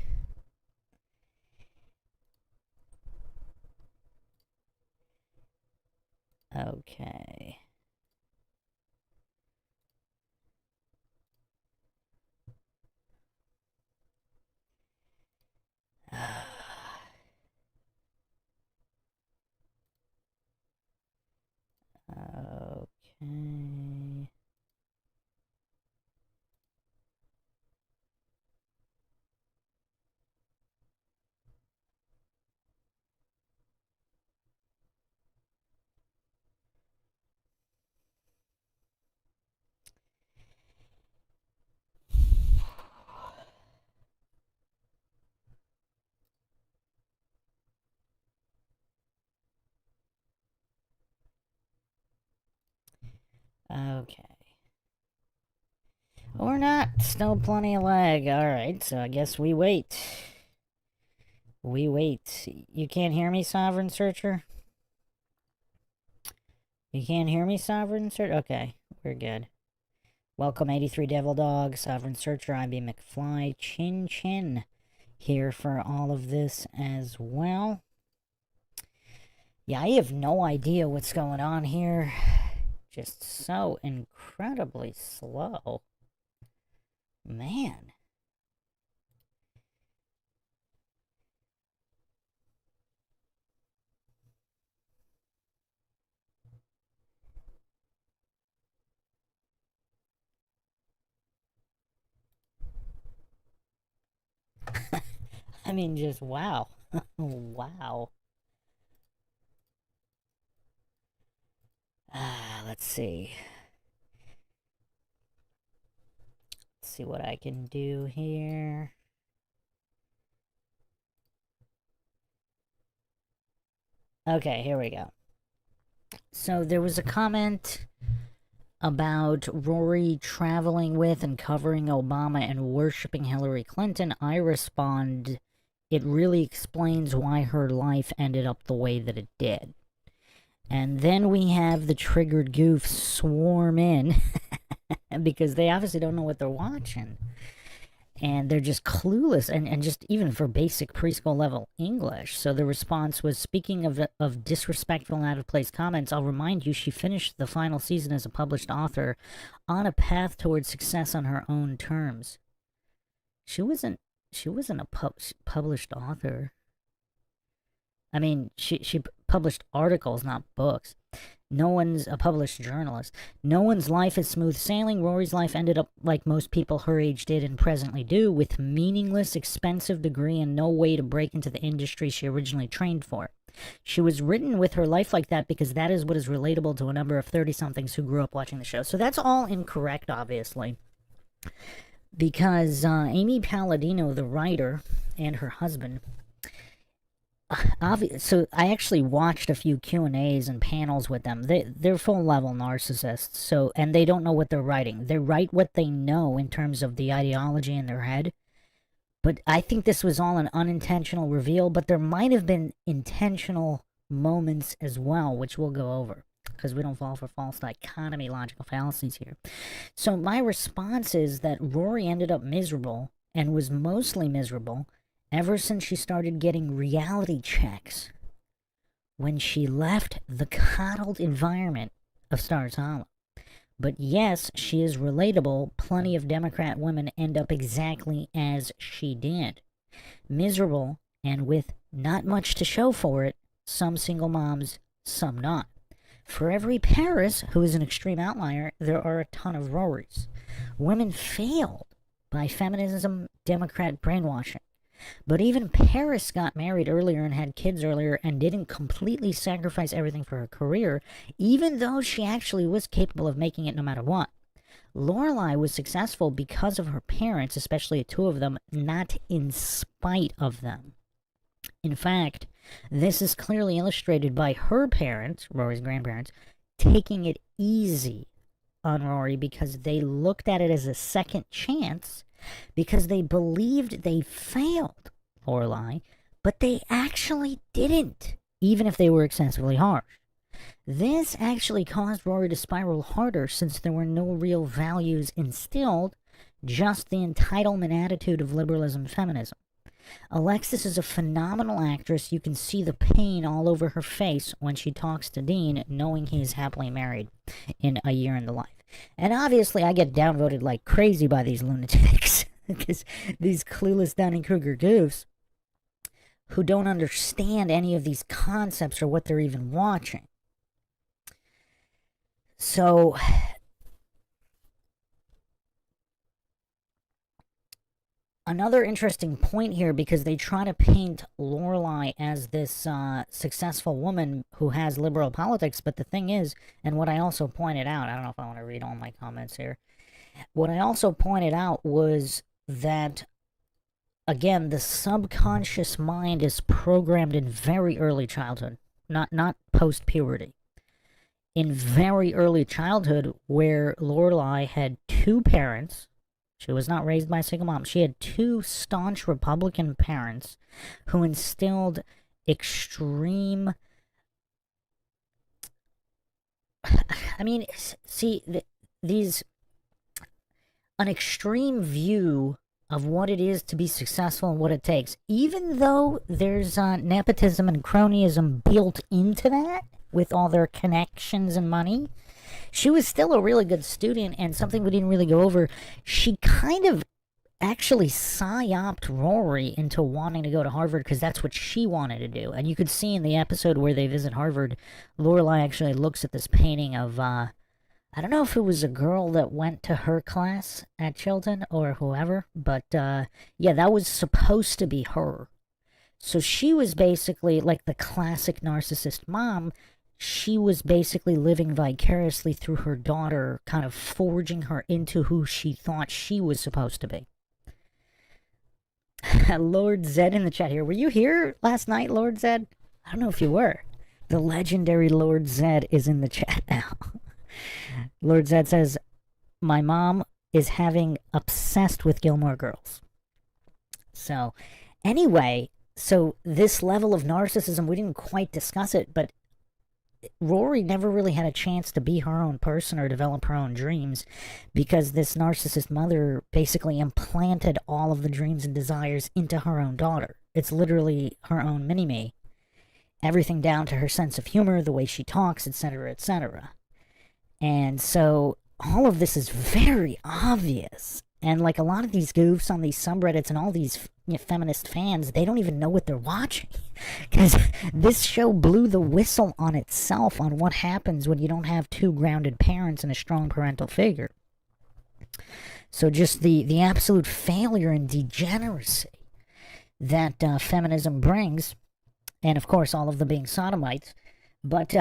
A: Okay. Okay. Okay. Or not. Still plenty of lag. Alright, so I guess we wait. We wait. You can't hear me, Sovereign Searcher? You can't hear me, Sovereign Searcher? Okay, we're good. Welcome, 83 Devil Dog, Sovereign Searcher, IB McFly, Chin Chin, here for all of this as well. Yeah, I have no idea what's going on here. Just so incredibly slow. Man. I mean, just wow. Wow. Let's see. Let's see what I can do here. Okay, here we go. So there was a comment about Rory traveling with and covering Obama and worshipping Hillary Clinton. I respond, it really explains why her life ended up the way that it did. And then we have the triggered goofs swarm in because they obviously don't know what they're watching. and they're just clueless, and just even for basic preschool level English. So the response was, speaking of disrespectful and out-of-place comments, I'll remind you she finished the final season as a published author on a path towards success on her own terms. She wasn't a published author. I mean, she published articles, not books. No one's a published journalist. No one's life is smooth sailing. Rory's life ended up like most people her age did and presently do, with meaningless, expensive degree and no way to break into the industry she originally trained for. She was written with her life like that because that is what is relatable to a number of 30-somethings who grew up watching the show. So that's all incorrect, obviously. Because Amy Palladino, the writer, and her husband... So I actually watched a few Q&As and panels with them. They're full-level narcissists, so, and they don't know what they're writing. They write what they know in terms of the ideology in their head. But I think this was all an unintentional reveal, but there might have been intentional moments as well, which we'll go over, because we don't fall for false dichotomy logical fallacies here. So my response is that Rory ended up miserable, and was mostly miserable, ever since she started getting reality checks when she left the coddled environment of Stars Hollow. But yes, she is relatable. Plenty of Democrat women end up exactly as she did. Miserable, and with not much to show for it, some single moms, some not. For every Paris who is an extreme outlier, there are a ton of Rorys. Women failed by feminism, Democrat brainwashing. But even Paris got married earlier and had kids earlier and didn't completely sacrifice everything for her career, even though she actually was capable of making it no matter what. Lorelai was successful because of her parents, especially two of them, not in spite of them. In fact, this is clearly illustrated by her parents, Rory's grandparents, taking it easy on Rory because they looked at it as a second chance, because they believed they failed Lorelai, but they actually didn't, even if they were excessively harsh. This actually caused Rory to spiral harder since there were no real values instilled, just the entitlement attitude of liberalism and feminism. Alexis is a phenomenal actress. You can see the pain all over her face when she talks to Dean, knowing he is happily married in A Year in the Life. And obviously I get downvoted like crazy by these lunatics, because these clueless Dunning-Kruger goofs who don't understand any of these concepts or what they're even watching. So, another interesting point here, because they try to paint Lorelai as this successful woman who has liberal politics, but the thing is, and what I also pointed out, I don't know if I want to read all my comments here, what I also pointed out was that, again, the subconscious mind is programmed in very early childhood, not post-puberty. In very early childhood, where Lorelai had two parents. She was not raised by a single mom. She had two staunch Republican parents who instilled extreme... I mean, see, an extreme view of what it is to be successful and what it takes. Even though there's nepotism and cronyism built into that, with all their connections and money, she was still a really good student, and something we didn't really go over, she kind of actually psyoped Rory into wanting to go to Harvard because that's what she wanted to do. And you could see in the episode where they visit Harvard, Lorelai actually looks at this painting of, I don't know if it was a girl that went to her class at Chilton or whoever, but yeah, that was supposed to be her. So she was basically like the classic narcissist mom. She was basically living vicariously through her daughter, kind of forging her into who she thought she was supposed to be. Lord Zed in the chat here. Were you here last night, Lord Zed? I don't know if you were. The legendary Lord Zed is in the chat now. Lord Zed says, my mom is having obsessed with Gilmore Girls. So, anyway, so this level of narcissism, we didn't quite discuss it, but Rory never really had a chance to be her own person or develop her own dreams because this narcissist mother basically implanted all of the dreams and desires into her own daughter. It's literally her own mini-me. Everything down to her sense of humor, the way she talks, etc., etc. And so all of this is very obvious. And like a lot of these goofs on these subreddits and all these feminist fans, they don't even know what they're watching. Because this show blew the whistle on itself on what happens when you don't have two grounded parents and a strong parental figure. So just the absolute failure and degeneracy that feminism brings, and of course all of them being sodomites, but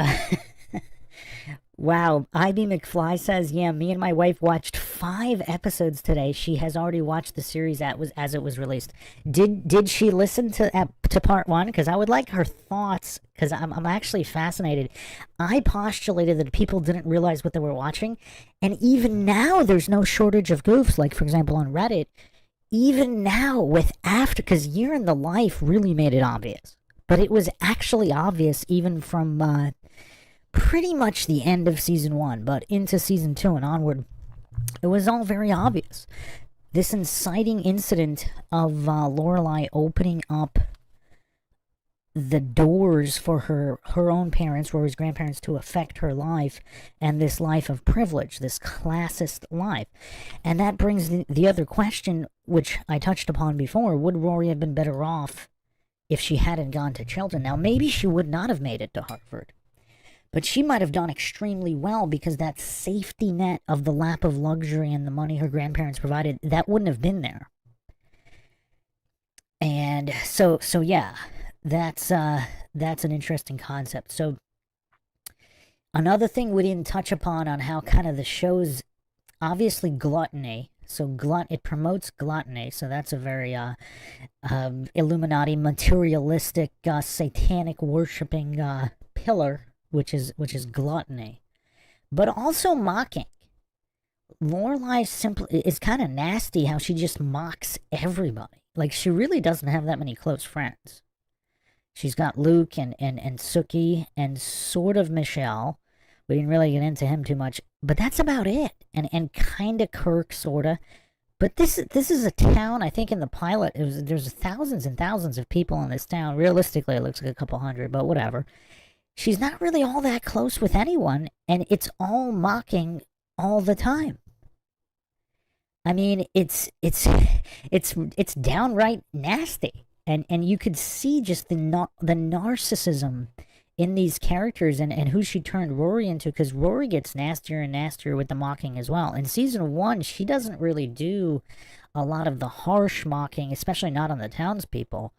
A: wow, IB McFly says, yeah, me and my wife watched 5 episodes today. She has already watched the series as it was released. Did she listen to part 1? Because I would like her thoughts, because I'm actually fascinated. I postulated that people didn't realize what they were watching, and even now there's no shortage of goofs, like for example on Reddit. Even now with after, because Year in the Life really made it obvious. But it was actually obvious even from pretty much the end of season 1, but into season 2 and onward, it was all very obvious. This inciting incident of Lorelai opening up the doors for her own parents, Rory's grandparents, to affect her life, and this life of privilege, this classist life. And that brings the other question, which I touched upon before. Would Rory have been better off if she hadn't gone to Chilton? Now, maybe she would not have made it to Harvard, but she might have done extremely well because that safety net of the lap of luxury and the money her grandparents provided, that wouldn't have been there. And so yeah, that's an interesting concept. So another thing we didn't touch upon on how kind of the show's obviously gluttony. So it promotes gluttony. So that's a very Illuminati materialistic satanic worshipping pillar, which is gluttony, but also mocking. Lorelai simply is kind of nasty how she just mocks everybody. Like, she really doesn't have that many close friends. She's got Luke and Sookie and sort of Michelle. We didn't really get into him too much, but that's about it. And kind of Kirk, sort of. But this is a town, I think in the pilot, there's thousands and thousands of people in this town. Realistically, it looks like a couple hundred, but whatever. She's not really all that close with anyone, and it's all mocking all the time. I mean, it's downright nasty. And you could see just the narcissism in these characters and who she turned Rory into, because Rory gets nastier and nastier with the mocking as well. In season 1, she doesn't really do a lot of the harsh mocking, especially not on the townspeople.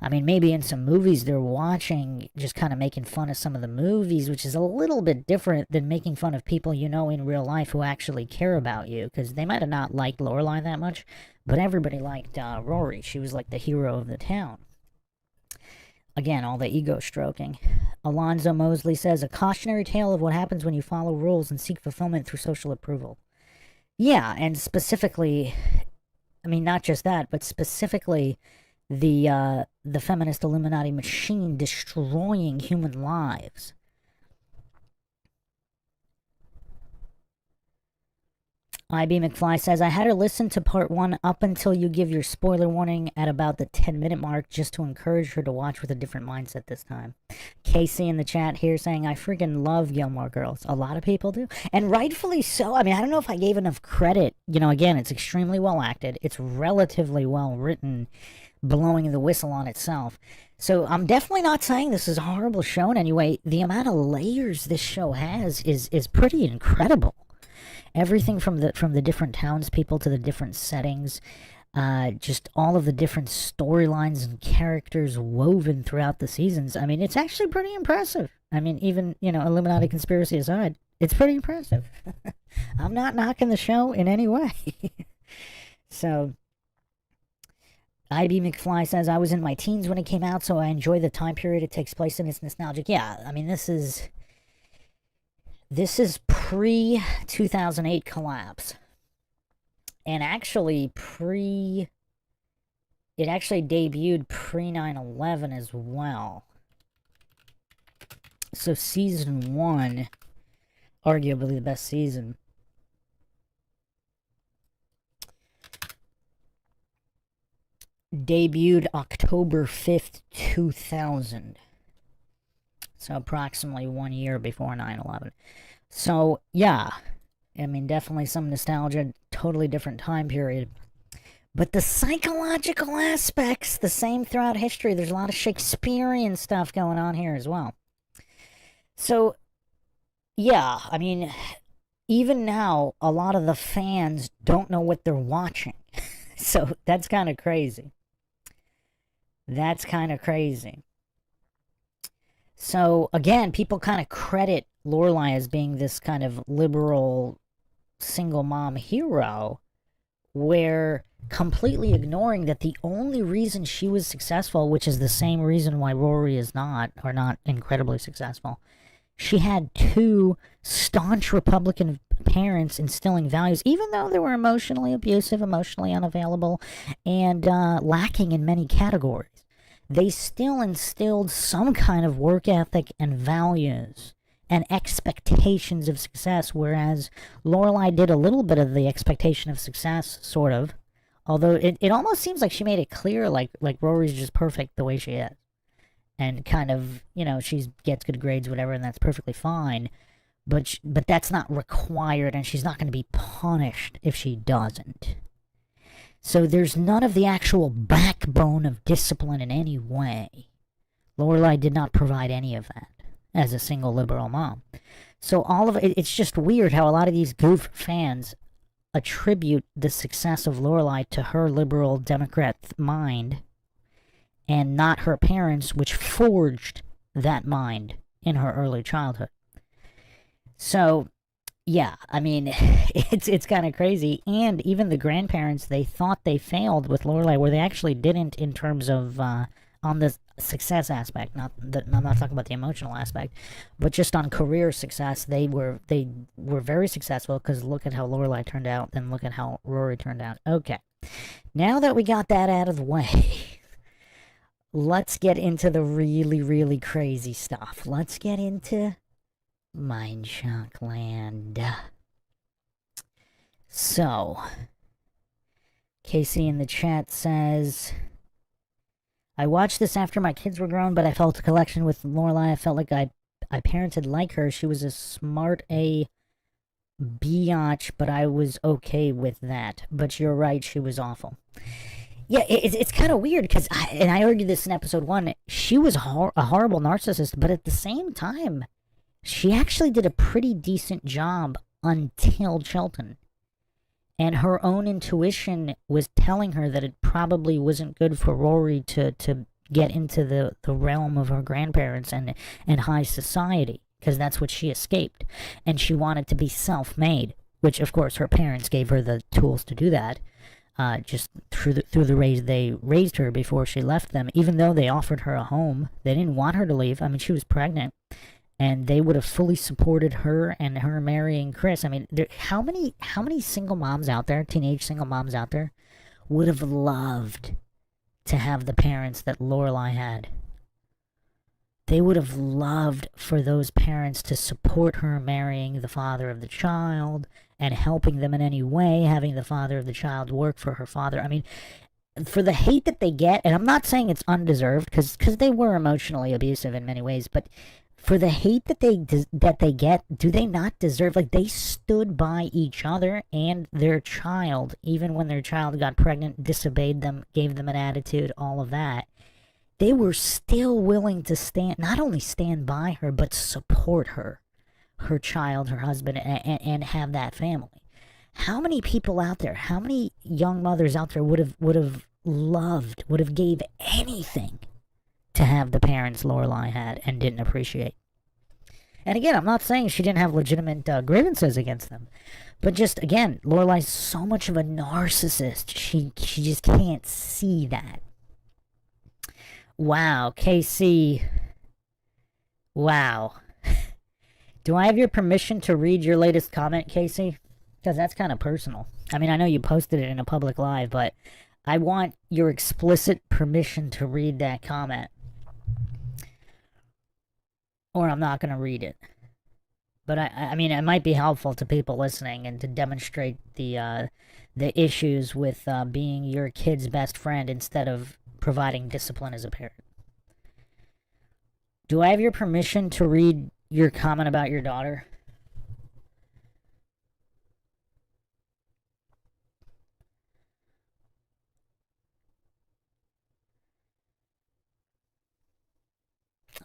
A: I mean, maybe in some movies they're watching, just kind of making fun of some of the movies, which is a little bit different than making fun of people you know in real life who actually care about you, because they might have not liked Lorelai that much, but everybody liked Rory. She was like the hero of the town. Again, all the ego stroking. Alonzo Mosley says, a cautionary tale of what happens when you follow rules and seek fulfillment through social approval. Yeah, and specifically, I mean, not just that, but specifically the feminist Illuminati machine destroying human lives. IB McFly says, I had her listen to part 1 up until you give your spoiler warning at about the 10-minute mark just to encourage her to watch with a different mindset this time. Casey in the chat here saying, I freaking love Gilmore Girls. A lot of people do. And rightfully so. I mean, I don't know if I gave enough credit. You know, again, it's extremely well acted. It's relatively well written, blowing the whistle on itself. So I'm definitely not saying this is a horrible show in any way. The amount of layers this show has is pretty incredible. Everything from the different townspeople to the different settings, just all of the different storylines and characters woven throughout the seasons. I mean, it's actually pretty impressive. I mean, even, you know, Illuminati conspiracy aside, it's pretty impressive. I'm not knocking the show in any way. So, IB McFly says, I was in my teens when it came out, so I enjoy the time period it takes place in. It's nostalgic. Yeah, I mean, this is pre-2008 collapse. And actually it actually debuted pre-9/11 as well. So season 1, arguably the best season. Debuted October 5th, 2000. So approximately 1 year before 9/11. So, yeah. I mean, definitely some nostalgia, totally different time period. But the psychological aspects, the same throughout history. There's a lot of Shakespearean stuff going on here as well. So, yeah, I mean, even now, a lot of the fans don't know what they're watching. So, that's kind of crazy. That's kind of crazy. So, again, people kind of credit Lorelai as being this kind of liberal single mom hero, where completely ignoring that the only reason she was successful, which is the same reason why Rory is not, or not incredibly successful, she had 2 staunch Republican parents instilling values, even though they were emotionally abusive, emotionally unavailable, and lacking in many categories. They still instilled some kind of work ethic and values and expectations of success, whereas Lorelai did a little bit of the expectation of success, sort of. Although it almost seems like she made it clear, like Rory's just perfect the way she is. And kind of, you know, she gets good grades, whatever, and that's perfectly fine. But that's not required, and she's not going to be punished if she doesn't. So there's none of the actual backbone of discipline in any way. Lorelai did not provide any of that as a single liberal mom. So all of it, it's just weird how a lot of these goof fans attribute the success of Lorelai to her liberal Democrat mind and not her parents, which forged that mind in her early childhood. So, yeah, I mean, it's kind of crazy. And even the grandparents, they thought they failed with Lorelai, where they actually didn't in terms of on the success aspect. I'm not talking about the emotional aspect, but just on career success, they were very successful, because look at how Lorelai turned out, then look at how Rory turned out. Okay, now that we got that out of the way, let's get into the really, really crazy stuff. Let's get into MindShock Land. So, Casey in the chat says, I watched this after my kids were grown, but I felt a connection with Lorelai. I felt like I parented like her. She was a smart A biatch, but I was okay with that. But you're right, she was awful. Yeah, it's kind of weird, because I argued this in episode 1, she was a horrible narcissist, but at the same time, she actually did a pretty decent job until Chilton. And her own intuition was telling her that it probably wasn't good for Rory to get into the realm of her grandparents and high society, because that's what she escaped. And she wanted to be self-made, which, of course, her parents gave her the tools to do that, just through the ways they raised her before she left them. Even though they offered her a home, they didn't want her to leave. I mean, she was pregnant. And they would have fully supported her and her marrying Chris. I mean, how many single moms out there, teenage single moms out there, would have loved to have the parents that Lorelai had? They would have loved for those parents to support her marrying the father of the child and helping them in any way, having the father of the child work for her father. I mean, for the hate that they get, and I'm not saying it's undeserved, because they were emotionally abusive in many ways, but for the hate that they get, do they not deserve? Like, they stood by each other and their child, even when their child got pregnant, disobeyed them, gave them an attitude, all of that. They were still willing to not only stand by her, but support her child, her husband, and have that family. How many people out there, how many young mothers out there would have gave anything to have the parents Lorelai had and didn't appreciate? And again, I'm not saying she didn't have legitimate grievances against them, but just, again, Lorelai's so much of a narcissist, she just can't see that. Wow, KC. Wow. Do I have your permission to read your latest comment, Casey? Because that's kind of personal. I mean, I know you posted it in a public live, but I want your explicit permission to read that comment. or I'm not going to read it. But I mean, it might be helpful to people listening and to demonstrate the issues with being your kid's best friend instead of providing discipline as a parent. Do I have your permission to read your comment about your daughter?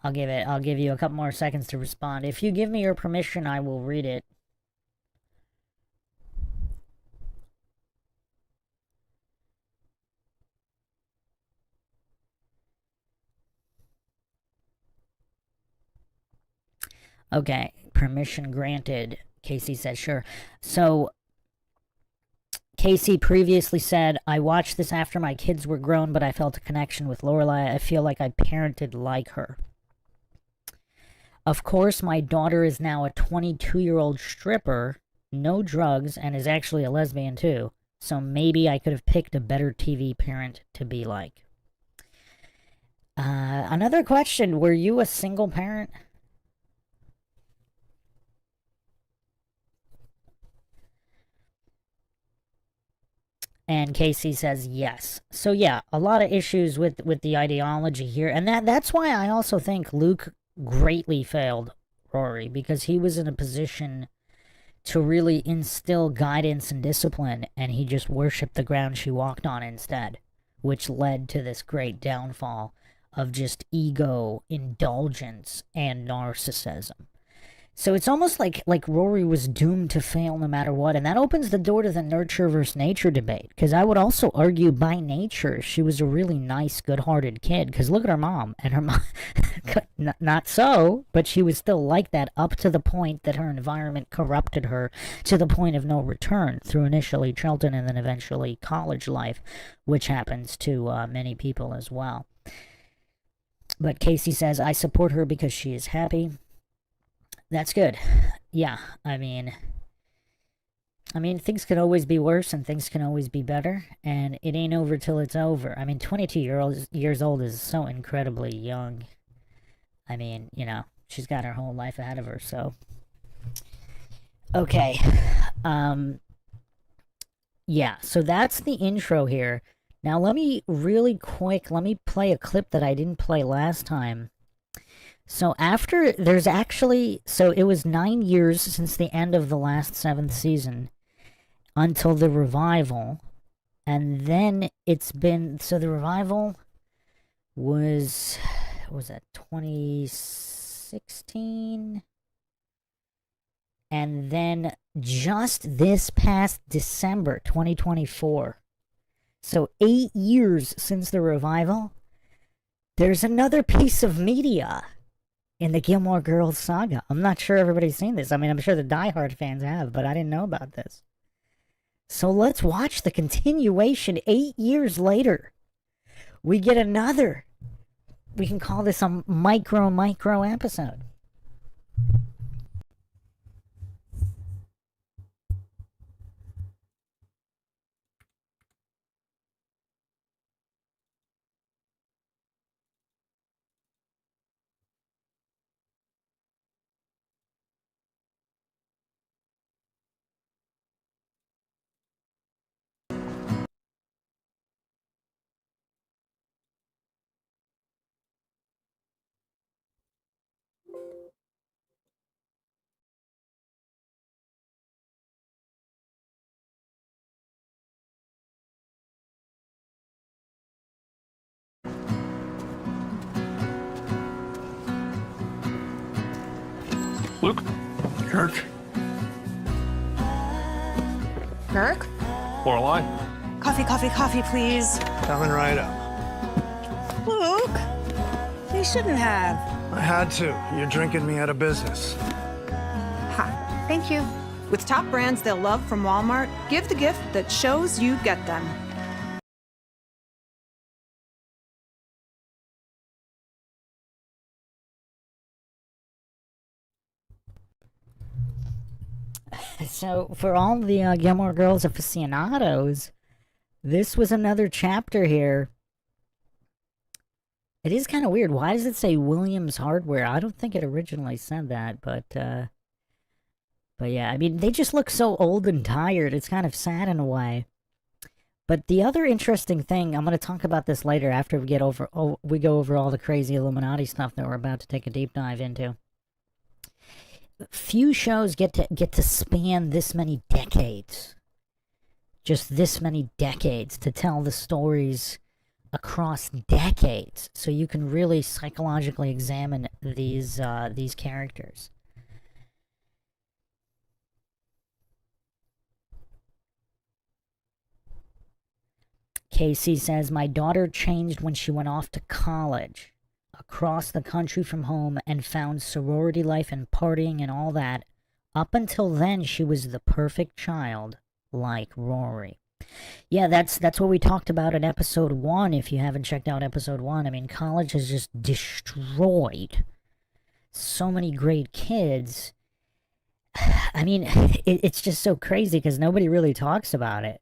A: I'll give you a couple more seconds to respond. If you give me your permission, I will read it. Okay, permission granted. Casey says sure. So, Casey previously said, I watched this after my kids were grown, but I felt a connection with Lorelai. I feel like I parented like her. Of course, my daughter is now a 22-year-old stripper, no drugs, and is actually a lesbian too. So maybe I could have picked a better TV parent to be like. Another question, were you a single parent? And Casey says yes. So yeah, a lot of issues with the ideology here. And that's why I also think Luke greatly failed Rory, because he was in a position to really instill guidance and discipline, and he just worshipped the ground she walked on instead, which led to this great downfall of just ego, indulgence, and narcissism. So it's almost like Rory was doomed to fail no matter what, and that opens the door to the nurture versus nature debate, because I would also argue by nature she was a really nice, good-hearted kid, because look at her mom, and her mom, not so, but she was still like that up to the point that her environment corrupted her to the point of no return through initially Chilton and then eventually college life, which happens to many people as well. But Casey says, I support her because she is happy. That's good. Yeah, I mean, things can always be worse and things can always be better, and it ain't over till it's over. I mean, 22 years old is so incredibly young. I mean, you know, she's got her whole life ahead of her, so. Okay. Yeah, so that's the intro here. Now, let me play a clip that I didn't play last time. So it was 9 years since the end of the last 7th season until the revival. And then the revival was 2016? And then just this past December, 2024. So 8 years since the revival, there's another piece of media in the Gilmore Girls saga. I'm not sure everybody's seen this. I mean, I'm sure the diehard fans have, but I didn't know about this. So let's watch the continuation 8 years later. We get another. We can call this a micro episode.
F: Luke? Kirk?
R: Kirk?
F: Lorelai?
R: Coffee, please.
H: Coming right up.
R: Luke, you shouldn't have.
H: I had to. You're drinking me out of business.
R: Ha, thank you. With top brands they'll love from Walmart, give the gift that shows you get them.
A: So, for all the Gilmore Girls aficionados, this was another chapter here It is kind of weird. Why does it say Williams Hardware? I don't think it originally said that, but yeah, I mean, they just look so old and tired. It's kind of sad in a way. But the other interesting thing, I'm going to talk about this later after we go over all the crazy Illuminati stuff that we're about to take a deep dive into. Few shows get to span this many decades. Just this many decades to tell the stories across decades, so you can really psychologically examine these characters. Casey says, my daughter changed when she went off to college, across the country from home, and found sorority life and partying and all that. Up until then, she was the perfect child, like Rory. Yeah, that's what we talked about in episode 1, if you haven't checked out episode 1. I mean, college has just destroyed so many great kids. I mean, it's just so crazy because nobody really talks about it.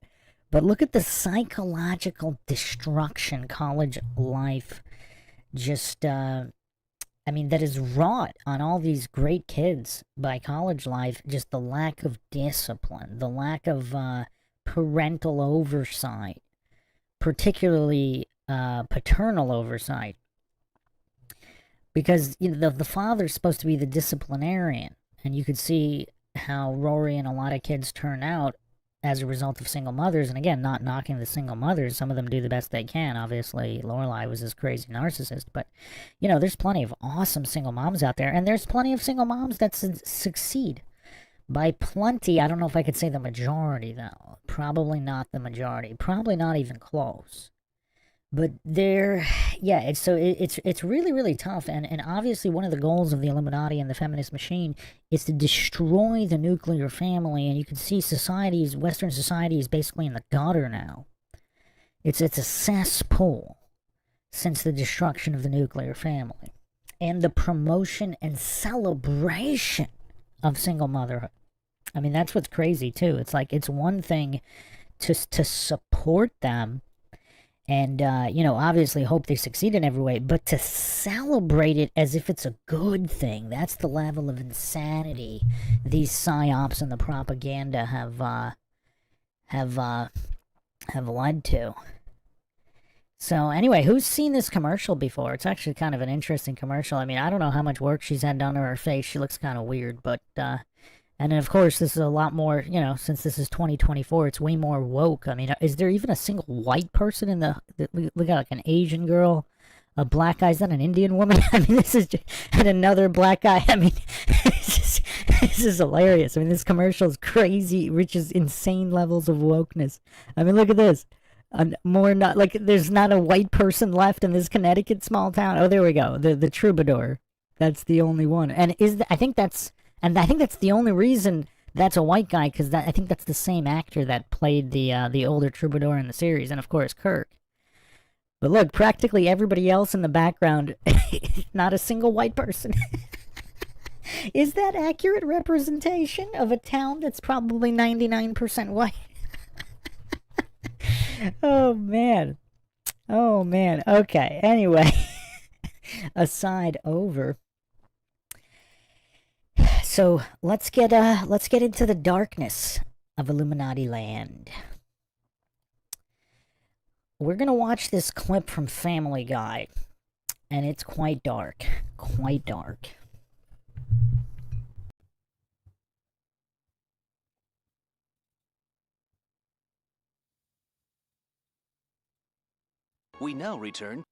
A: But look at the psychological destruction college life just, I mean, that is wrought on all these great kids by college life. Just the lack of discipline, the lack of parental oversight, particularly paternal oversight. Because you know, the father's supposed to be the disciplinarian, and you could see how Rory and a lot of kids turn out as a result of single mothers. And again, not knocking the single mothers, some of them do the best they can. Obviously, Lorelai was this crazy narcissist, but you know, there's plenty of awesome single moms out there, and there's plenty of single moms that succeed. By plenty, I don't know if I could say the majority, though. Probably not the majority. Probably not even close. But yeah, it's really, really tough. And obviously one of the goals of the Illuminati and the feminist machine is to destroy the nuclear family. And you can see Western society is basically in the gutter now. It's a cesspool since the destruction of the nuclear family. And the promotion and celebration of single motherhood. I mean, that's what's crazy, too. It's like, it's one thing to support them and, you know, obviously hope they succeed in every way, but to celebrate it as if it's a good thing, that's the level of insanity these PSYOPs and the propaganda have led to. So anyway, who's seen this commercial before? It's actually kind of an interesting commercial. I mean, I don't know how much work she's had done to her face. She looks kind of weird, but, and then of course, this is a lot more, you know, since this is 2024, it's way more woke. I mean, is there even a single white person in we got like an Asian girl, a black guy, is that an Indian woman? I mean, this is just, and another black guy. I mean, this is hilarious. I mean, this commercial is crazy, reaches insane levels of wokeness. I mean, look at this. There's not a white person left in this Connecticut small town. Oh, there we go. The troubadour. That's the only one. And I think that's the only reason that's a white guy, because I think that's the same actor that played the older troubadour in the series, and of course Kirk. But look, practically everybody else in the background, not a single white person. Is that accurate representation of a town that's probably 99% white? Oh man. Okay. Anyway, aside over. So let's get into the darkness of Illuminati land. We're gonna watch this clip from Family Guy, and it's quite dark. Quite dark.
I: We now return.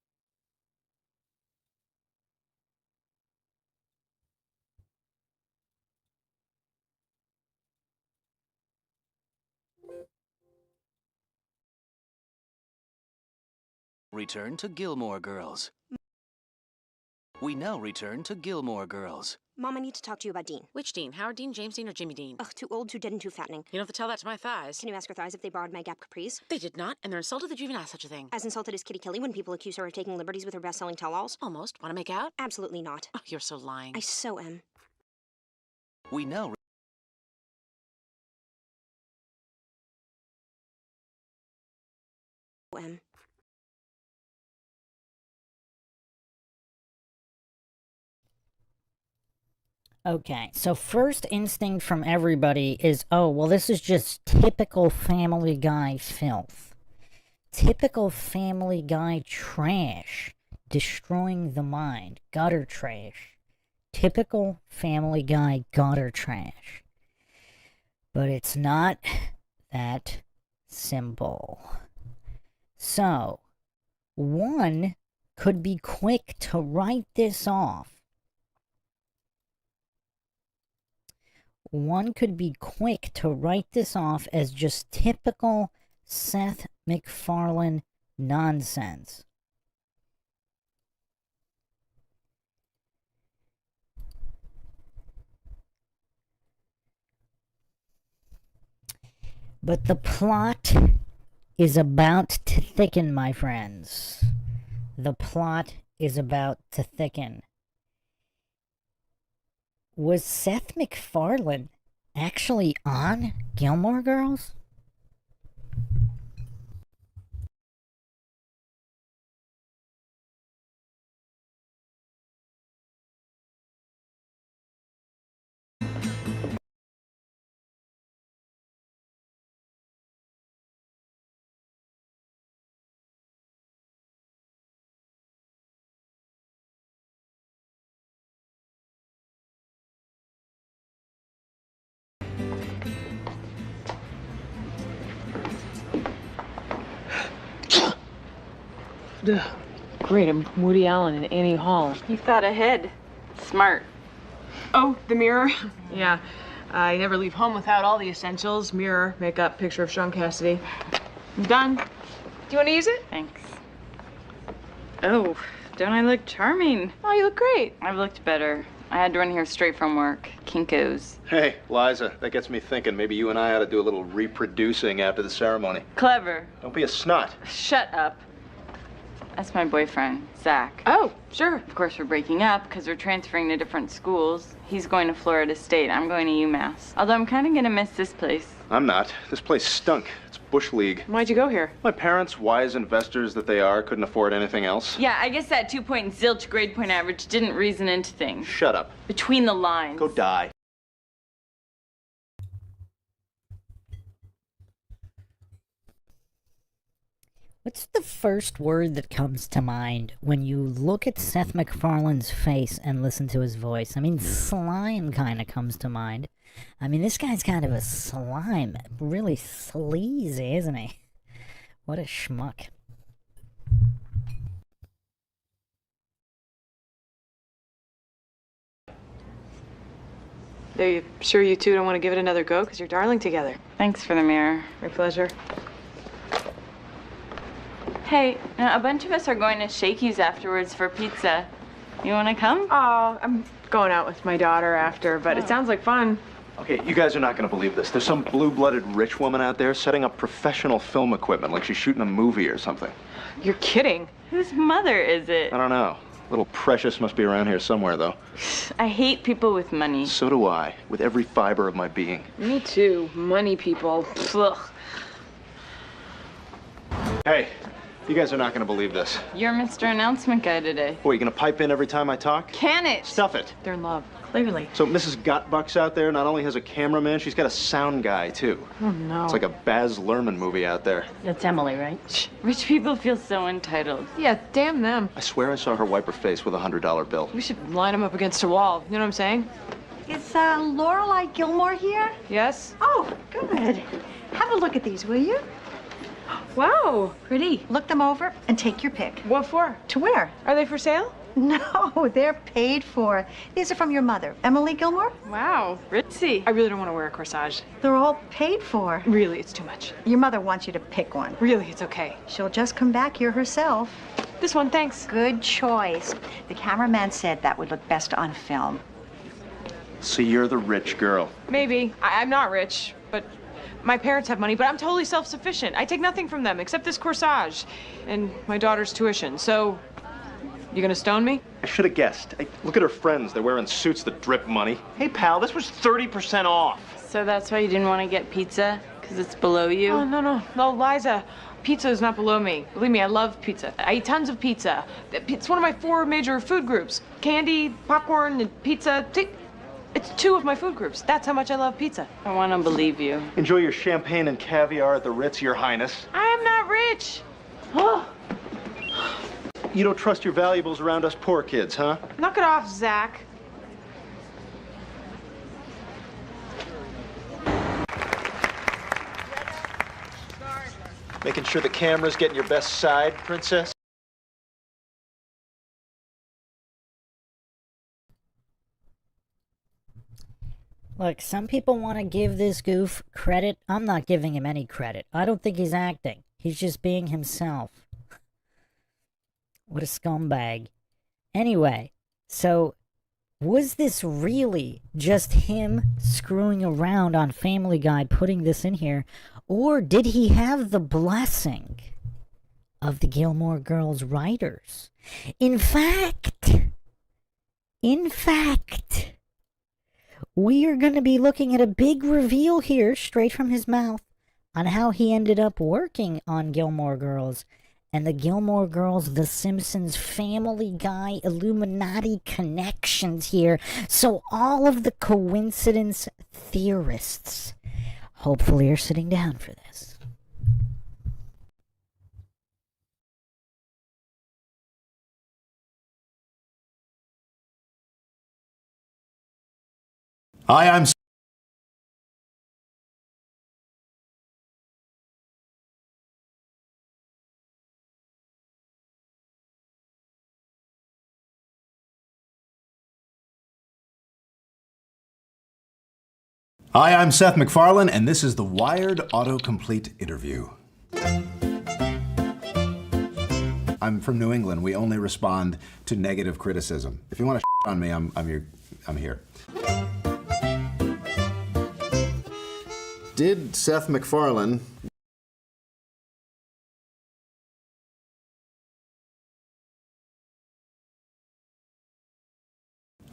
I: Return to Gilmore Girls. We now return to Gilmore Girls.
J: Mom, I need to talk to you about Dean.
C: Which Dean? Howard Dean, James Dean, or Jimmy Dean?
J: Ugh, too old, too dead, and too fattening.
C: You don't have to tell that to my thighs.
J: Can you ask her thighs if they borrowed my Gap capris?
C: They did not, and they're insulted that you even asked such a thing.
J: As insulted as Kitty Kelly when people accuse her of taking liberties with her best-selling tell-alls?
C: Almost. Want to make out?
J: Absolutely not.
C: Oh, you're so lying.
J: I so am.
I: We now
J: am.
A: Okay, so first instinct from everybody is, oh, well, this is just typical Family Guy filth. Typical Family Guy trash. Destroying the mind. Gutter trash. Typical Family Guy gutter trash. But it's not that simple. So, one could be quick to write this off. One could be quick to write this off as just typical Seth MacFarlane nonsense. But the plot is about to thicken, my friends. The plot is about to thicken. Was Seth MacFarlane actually on Gilmore Girls?
C: Great, I'm Woody Allen and Annie Hall. You thought ahead. Smart. Oh, the mirror? Yeah. I never leave home without all the essentials. Mirror, makeup, picture of Sean Cassidy. I'm done. Do you want to use it?
G: Thanks. Oh, don't I look charming?
C: Oh, you look great.
G: I've looked better. I had to run here straight from work. Kinko's.
P: Hey, Liza, that gets me thinking. Maybe you and I ought to do a little reproducing after the ceremony.
G: Clever.
P: Don't be a snot.
G: Shut up. That's my boyfriend, Zach.
C: Oh, sure.
G: Of course, we're breaking up because we're transferring to different schools. He's going to Florida State. I'm going to UMass. Although I'm kind of going to miss this place.
P: I'm not. This place stunk. It's Bush League.
C: Why'd you go here?
P: My parents, wise investors that they are, couldn't afford anything else.
G: Yeah, I guess that 2-point zilch grade point average didn't reason into things.
P: Shut up.
G: Between the lines.
P: Go die.
A: What's the first word that comes to mind when you look at Seth MacFarlane's face and listen to his voice? I mean, slime kind of comes to mind. I mean, this guy's kind of a slime. Really sleazy, isn't he? What a schmuck.
C: Are you sure you two don't want to give it another go? Because you're darling together.
G: Thanks for the mirror.
C: My pleasure.
G: Hey, a bunch of us are going to Shakey's afterwards for pizza. You want to come?
C: Oh, I'm going out with my daughter after, but it sounds like fun.
P: Okay, you guys are not going to believe this. There's some blue-blooded rich woman out there setting up professional film equipment like she's shooting a movie or something.
C: You're kidding.
G: Whose mother is it?
P: I don't know. Little Precious must be around here somewhere, though.
G: I hate people with money.
P: So do I, with every fiber of my being.
C: Me too. Money people. Ugh.
P: Hey, you guys are not going to believe this.
G: You're Mr. Announcement Guy today.
P: What, you going to pipe in every time I talk?
G: Can it?
P: Stuff it.
C: They're in love. Clearly.
P: So Mrs. Gotbuck's out there not only has a cameraman, she's got a sound guy, too.
C: Oh, no.
P: It's like a Baz Luhrmann movie out there.
G: That's Emily, right? Shh. Rich people feel so entitled.
C: Yeah, damn them.
P: I swear I saw her wipe her face with a $100 bill.
C: We should line them up against a wall. You know what I'm saying?
W: Is Lorelei Gilmore here?
C: Yes?
W: Oh, good. Have a look at these, will you?
C: Wow, pretty.
W: Look them over and take your pick.
C: What for?
W: To wear.
C: Are they for sale?
W: No, they're paid for. These are from your mother, Emily Gilmore.
C: Wow, ritzy. I really don't want to wear a corsage.
W: They're all paid for.
C: Really, it's too much.
W: Your mother wants you to pick one.
C: Really, it's okay.
W: She'll just come back here herself.
C: This one, thanks.
W: Good choice. The cameraman said that would look best on film.
P: So you're the rich girl.
C: Maybe. I'm not rich, but my parents have money, but I'm totally self-sufficient. I take nothing from them except this corsage and my daughter's tuition. So, you gonna stone me?
P: I should have guessed. Hey, look at her friends. They're wearing suits that drip money. Hey, pal, this was 30% off.
G: So that's why you didn't want to get pizza? Because it's below you?
C: Oh, no, Liza. Pizza is not below me. Believe me, I love pizza. I eat tons of pizza. It's one of my 4 major food groups. Candy, popcorn, and pizza. It's 2 of my food groups. That's how much I love pizza.
G: I want to believe you.
P: Enjoy your champagne and caviar at the Ritz, Your Highness.
C: I am not rich. Oh,
P: You don't trust your valuables around us poor kids, huh?
C: knock it off, Zach.
P: Making sure the camera's getting your best side, princess?
A: Look, some people want to give this goof credit. I'm not giving him any credit. I don't think he's acting. He's just being himself. What a scumbag. Anyway, so was this really just him screwing around on Family Guy putting this in here? Or did he have the blessing of the Gilmore Girls writers? In fact, we are going to be looking at a big reveal here, straight from his mouth, on how he ended up working on Gilmore Girls and the Gilmore Girls, The Simpsons, Family Guy, Illuminati connections here. So all of the coincidence theorists hopefully are sitting down for this.
L: Hi, I'm Seth MacFarlane, and this is the Wired Autocomplete Interview. I'm from New England. We only respond to negative criticism. If you want to on me, I'm here. Did Seth MacFarlane...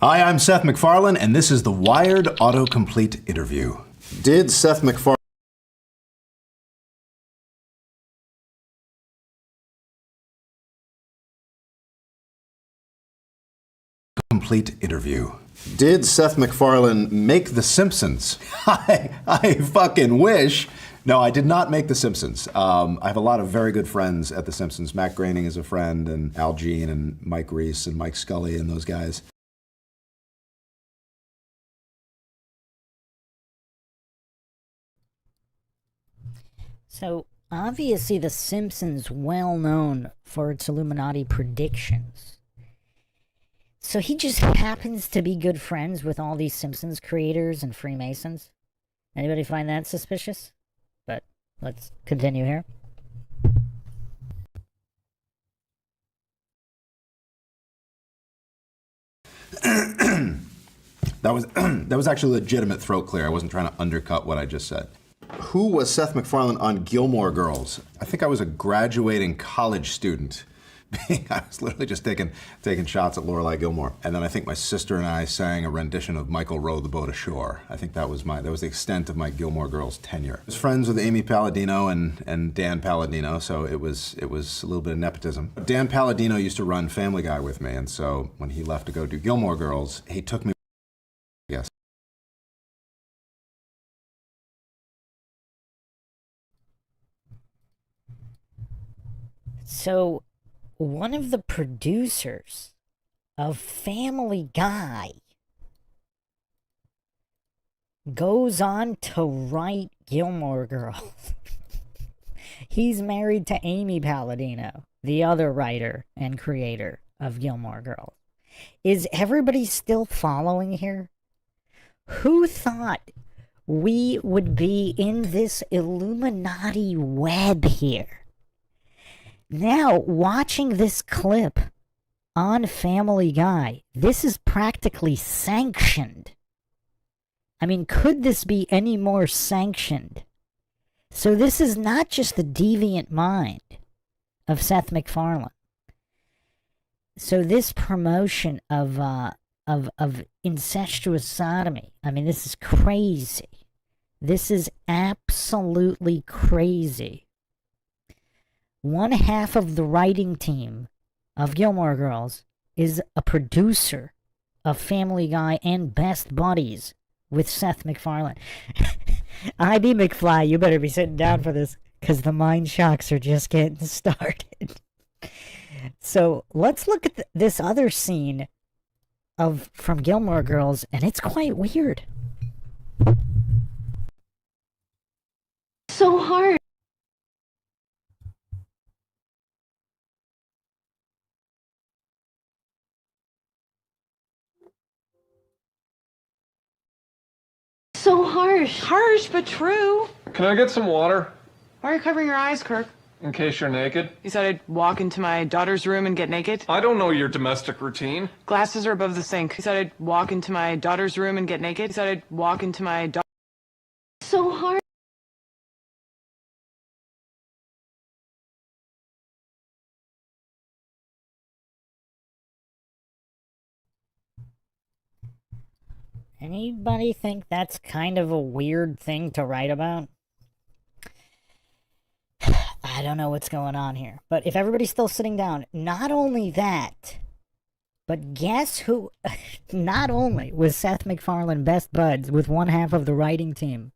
L: Hi, I'm Seth MacFarlane, and this is the Wired Autocomplete Interview. Did Seth MacFarlane... Complete interview. Did Seth MacFarlane make The Simpsons? I fucking wish. No, I did not make The Simpsons. I have a lot of very good friends at The Simpsons. Matt Groening is a friend, and Al Jean, and Mike Reese, and Mike Scully, and those guys.
A: So, obviously The Simpsons well known for its Illuminati predictions. So he just happens to be good friends with all these Simpsons creators and Freemasons. Anybody find that suspicious? But let's continue here.
L: That was actually a legitimate throat clear. I wasn't trying to undercut what I just said. Who was Seth MacFarlane on Gilmore Girls? I think I was a graduating college student. I was literally just taking shots at Lorelai Gilmore. And then I think my sister and I sang a rendition of Michael Row the Boat Ashore. I think that was the extent of my Gilmore Girls tenure. I was friends with Amy Palladino and Dan Palladino, so it was a little bit of nepotism. Dan Palladino used to run Family Guy with me, and so when he left to go do Gilmore Girls, he took me, yes.
A: So, one of the producers of Family Guy goes on to write Gilmore Girls. He's married to Amy Palladino, the other writer and creator of Gilmore Girls. Is everybody still following here? Who thought we would be in this Illuminati web here? Now, watching this clip on Family Guy, this is practically sanctioned. I mean, could this be any more sanctioned? So this is not just the deviant mind of Seth MacFarlane. So this promotion of incestuous sodomy, I mean, this is crazy. This is absolutely crazy. One half of the writing team of Gilmore Girls is a producer of Family Guy and best buddies with Seth MacFarlane. ID McFly, you better be sitting down for this, because the mind shocks are just getting started. So let's look at this other scene from Gilmore Girls, and it's quite weird.
B: So hard. So harsh.
C: Harsh, but true.
F: Can I get some water?
C: Why are you covering your eyes, Kirk?
F: In case you're naked?
C: You said I'd walk into my daughter's room and get naked?
F: I don't know your domestic routine.
C: Glasses are above the sink. You said I'd walk into my daughter's room and get naked? You said I'd walk into my daughter's
B: So hard.
A: Anybody think that's kind of a weird thing to write about? I don't know what's going on here. But if everybody's still sitting down, not only that, but guess who? Not only was Seth MacFarlane best buds with one half of the writing team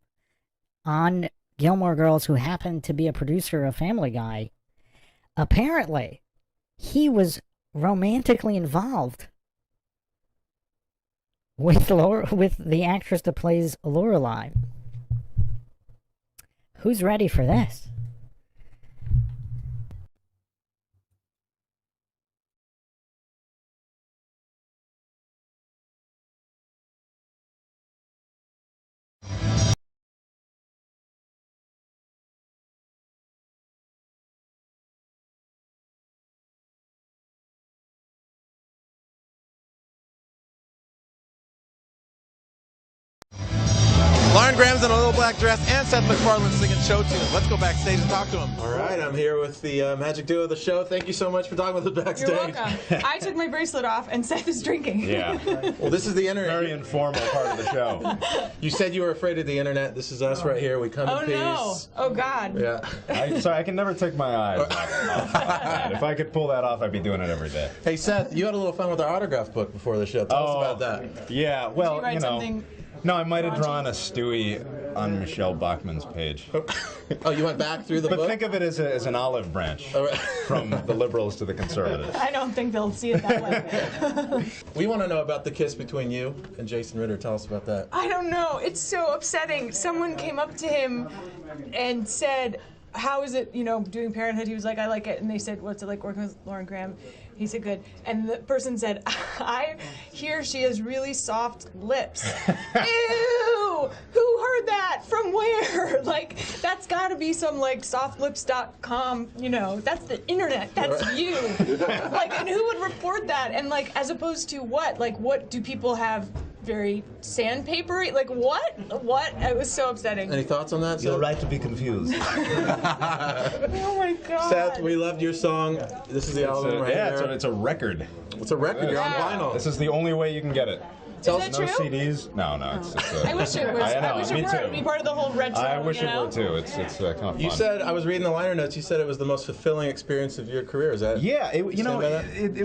A: on Gilmore Girls, who happened to be a producer of Family Guy, apparently he was romantically involved with the actress that plays Lorelai. Who's ready for this?
M: Lauren Graham's in a little black dress and Seth MacFarlane singing show tunes. Let's go backstage and talk to him. All right, I'm here with the magic duo of the show. Thank you so much for talking with us backstage.
C: You're welcome. I took my bracelet off and Seth is drinking.
M: Yeah. Well, this is the internet.
L: Very informal part of the show.
M: You said you were afraid of the internet. This is us right here. We come in peace.
C: No. Oh, God.
M: Yeah.
L: Sorry, I can never take my eyes off that. If I could pull that off, I'd be doing it every day.
M: Hey, Seth, you had a little fun with our autograph book before the show. Tell us about that.
L: Yeah, well,
C: Did you write something?
L: No, I might have drawn a Stewie on Michelle Bachmann's page.
M: Oh, you went back through the book?
L: But think of it as an olive branch from the liberals to the conservatives.
C: I don't think they'll see it that way.
M: We want to know about the kiss between you and Jason Ritter. Tell us about that.
C: I don't know. It's so upsetting. Someone came up to him and said, how is it, doing Parenthood? He was like, I like it. And they said, what's it like working with Lauren Graham? He said, good. And the person said, I hear she has really soft lips. Ew! Who heard that? From where? Like, that's got to be some, softlips.com, that's the internet. That's you. And who would report that? And, as opposed to what? What do people have? Very sandpapery? What? What? It was so upsetting.
M: Any thoughts on that?
L: You're right to be confused.
C: Oh my God.
M: Seth, we loved your song. This is the album right here.
L: It's a record.
M: It's a record. You're on vinyl.
L: This is the only way you can get it.
C: Is that
L: no
C: true?
L: CDs? No. It's
C: I wish it was. I wish it were to be part of the whole retro.
L: I wish it were too. It's kind of fun.
M: You said, I was reading the liner notes, you said it was the most fulfilling experience of your career. Is that?
L: Yeah, it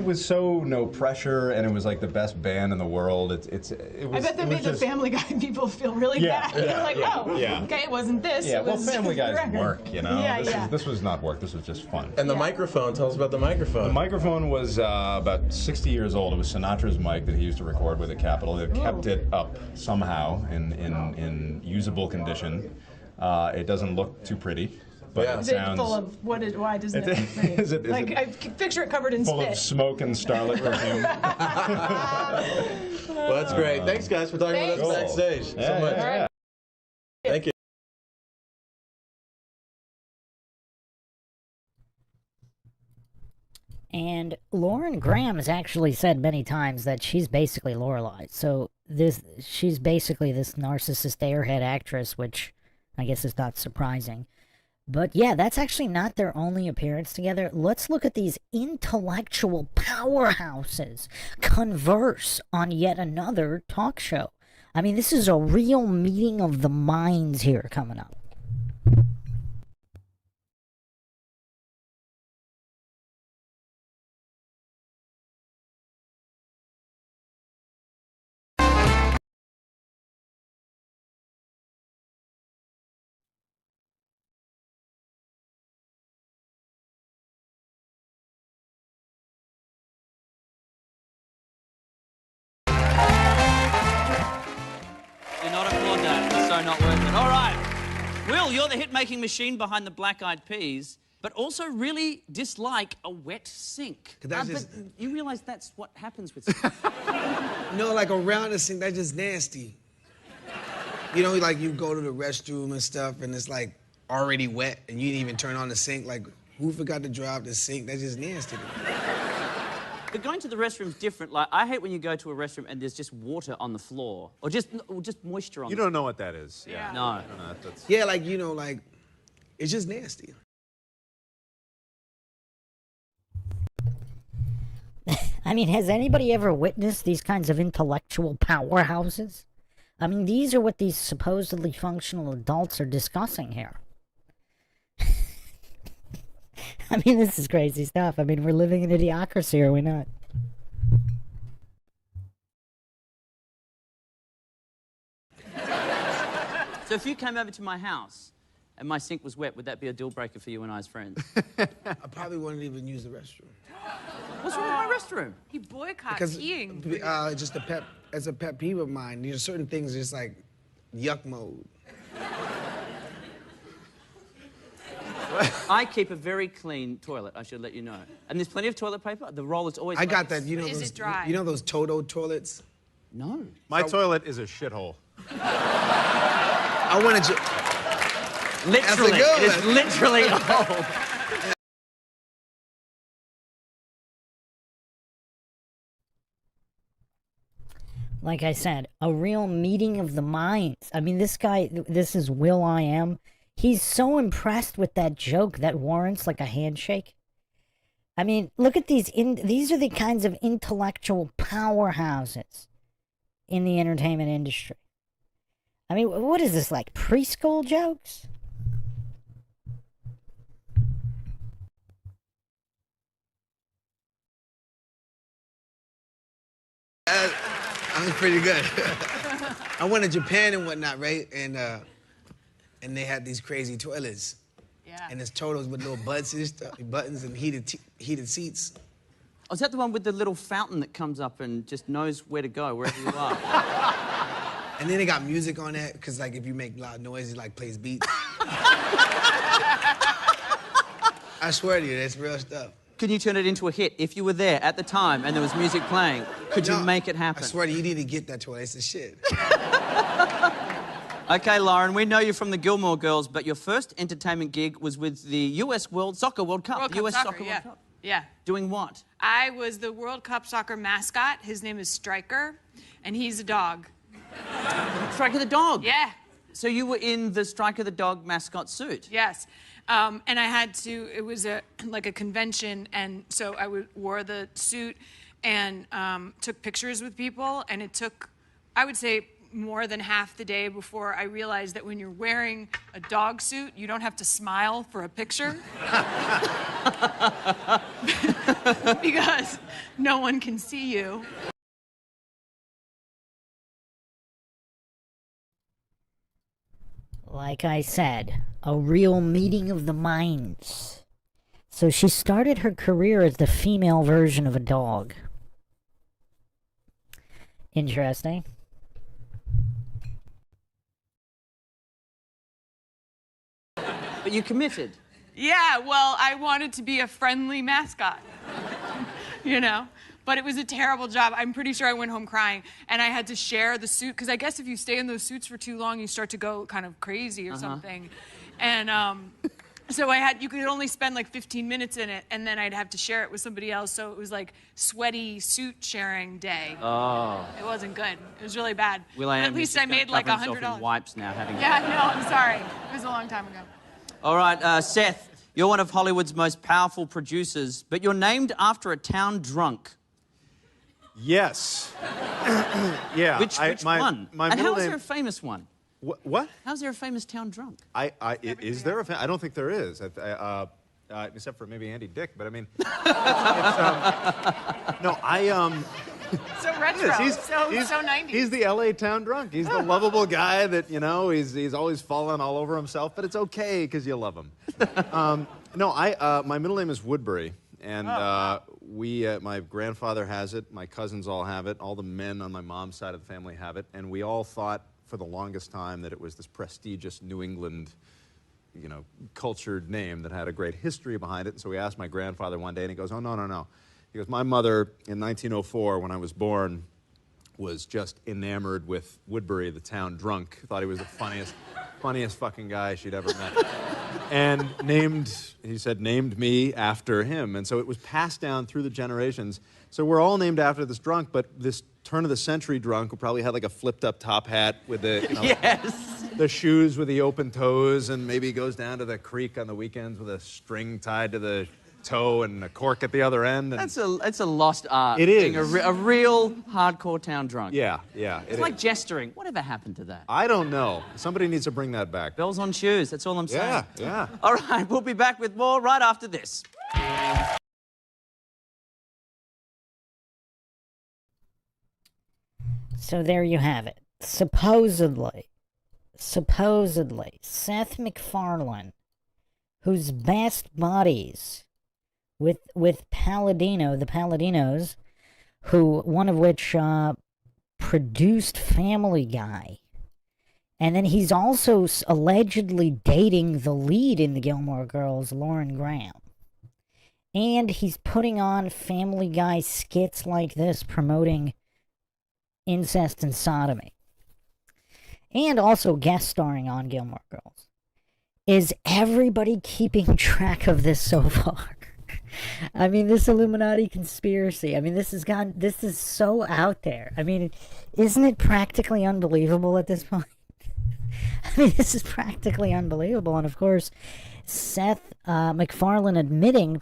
L: was so no pressure, and it was the best band in the world. It was.
C: I bet that made the Family Guy people feel really bad. They're like, okay, it wasn't this.
L: Yeah,
C: it was
L: Family Guy's
C: record.
L: work,
C: Yeah.
L: This was not work. This was just fun.
M: And the microphone. Tell us about the microphone.
L: The microphone was about 60 years old. It was Sinatra's mic that he used to record with at Capitol. They kept it up somehow in usable condition. It doesn't look too pretty, but it
C: Is
L: sounds.
C: it full of why doesn't it look pretty?
L: Is it
C: I picture it covered in
L: full
C: spit.
L: of smoke and starlit perfume?
M: Well, that's great. Thanks, guys, for talking with us backstage so much.
L: Yeah.
M: Thank you.
A: And Lauren Graham has actually said many times that she's basically Lorelai. So she's basically this narcissist airhead actress, which I guess is not surprising. But yeah, that's actually not their only appearance together. Let's look at these intellectual powerhouses converse on yet another talk show. I mean, this is a real meeting of the minds here coming up.
D: Will, you're the hit-making machine behind the Black Eyed Peas, but also really dislike a wet sink.
O: That's just...
D: But you realise that's what happens with
O: No, like around the sink, that's just nasty. You know, like you go to the restroom and stuff, and it's like already wet, and you didn't even turn on the sink. Like, who forgot to dry off the sink? That's just nasty.
D: But going to the restroom's different. Like, I hate when you go to a restroom and there's just water on the floor, or just moisture on.
S: You don't know what that is.
D: Yeah. No.
S: That's...
O: Yeah, like, you know, like, it's just nasty.
A: I mean, has anybody ever witnessed these kinds of intellectual powerhouses? I mean, these are what these supposedly functional adults are discussing here. I mean, this is crazy stuff. I mean, we're living in idiocracy, are we not?
D: So if you came over to my house and my sink was wet, would that be a deal breaker for you and I as friends?
O: I probably wouldn't even use the restroom.
D: What's wrong with my restroom?
C: He boycotts peeing.
O: Just as a pet peeve of mine, you know, certain things just like yuck mode.
D: I keep a very clean toilet, I should let you know. And there's plenty of toilet paper. The roll is always...
O: I got that, you know,
C: Is
O: those,
C: it dry?
O: You know those Toto toilets?
D: No.
S: My toilet is a shithole.
O: I wanted you...
D: Literally, it is literally a hole.
A: Like I said, a real meeting of the minds. I mean, this guy, this is Will I Am. He's so impressed with that joke that warrants like a handshake. I mean, look at these. These are the kinds of intellectual powerhouses in the entertainment industry. I mean, what is this, like preschool jokes?
O: I was pretty good. I went to Japan and whatnot, right? And they had these crazy toilets.
C: Yeah.
O: And there's Totos with little buttons and heated seats.
D: Oh, is that the one with the little fountain that comes up and just knows where to go, wherever you are?
O: And then they got music on that, because like if you make loud noise, it like plays beats. I swear to you, that's real stuff.
D: Can you turn it into a hit? If you were there at the time and there was music playing, could you make it happen?
O: I swear to you, you need to get that toilet. It's the shit.
D: Okay, Lauren, we know you from the Gilmore Girls, but your first entertainment gig was with the US Soccer World Cup.
C: World Cup Soccer,
D: World Cup.
C: Yeah.
D: Doing what?
C: I was the World Cup soccer mascot. His name is Striker, and he's a dog.
D: Striker the dog?
C: Yeah.
D: So you were in the Striker the dog mascot suit?
C: Yes. And I had to, it was like a convention, and so I wore the suit and took pictures with people, and it took, I would say, more than half the day before I realized that when you're wearing a dog suit, you don't have to smile for a picture. Because no one can see you.
A: Like I said, a real meeting of the minds. So she started her career as the female version of a dog. Interesting.
D: But you committed.
C: Yeah, well, I wanted to be a friendly mascot, you know? But it was a terrible job. I'm pretty sure I went home crying, and I had to share the suit, because I guess if you stay in those suits for too long, you start to go kind of crazy or something. And so you could only spend like 15 minutes in it, and then I'd have to share it with somebody else, so it was like sweaty suit sharing day.
D: Oh.
C: It wasn't good. It was really bad.
D: Will I
C: But at least I made like $100.
D: Wipes now, having.
C: Yeah, no, I'm sorry. It was a long time ago.
D: All right, Seth, you're one of Hollywood's most powerful producers, but you're named after a town drunk.
S: Yes. Yeah.
D: Which one?
S: My
D: and
S: middle
D: how is
S: name...
D: there a famous one?
S: What?
D: How's there a famous town drunk?
S: Is there a... I don't think there is. Except for maybe Andy Dick, but I mean... no,
C: So retro, so 90s.
S: He's the LA town drunk. He's the lovable guy that, you know, he's always falling all over himself, but it's okay because you love him. My middle name is Woodbury, and my grandfather has it, my cousins all have it, all the men on my mom's side of the family have it, and we all thought for the longest time that it was this prestigious New England cultured name that had a great history behind it. And so we asked my grandfather one day, and he goes, "Oh, no, no, no." He goes, "My mother in 1904, when I was born, was just enamored with Woodbury, the town drunk. Thought he was the funniest fucking guy she'd ever met." And he said, named me after him. And so it was passed down through the generations. So we're all named after this drunk, but this turn-of-the-century drunk who probably had like a flipped-up top hat with the,
D: Yes.
S: the shoes with the open toes, and maybe goes down to the creek on the weekends with a string tied to the toe and a cork at the other end. And
D: It's a lost art.
S: It is.
D: Being a real hardcore town drunk.
S: Yeah.
D: It's like gesturing. Whatever happened to that?
S: I don't know. Somebody needs to bring that back.
D: Bells on shoes. That's all I'm saying.
S: Yeah.
D: All right, we'll be back with more right after this.
A: So there you have it. Supposedly, Seth MacFarlane, who's best buddies with Palladino, the Palladinos, one of which produced Family Guy. And then he's also allegedly dating the lead in the Gilmore Girls, Lauren Graham. And he's putting on Family Guy skits like this, promoting incest and sodomy. And also guest starring on Gilmore Girls. Is everybody keeping track of this so far? I mean, this Illuminati conspiracy. I mean, this is so out there. I mean, isn't it practically unbelievable at this point? I mean, this is practically unbelievable. And of course, Seth MacFarlane admitting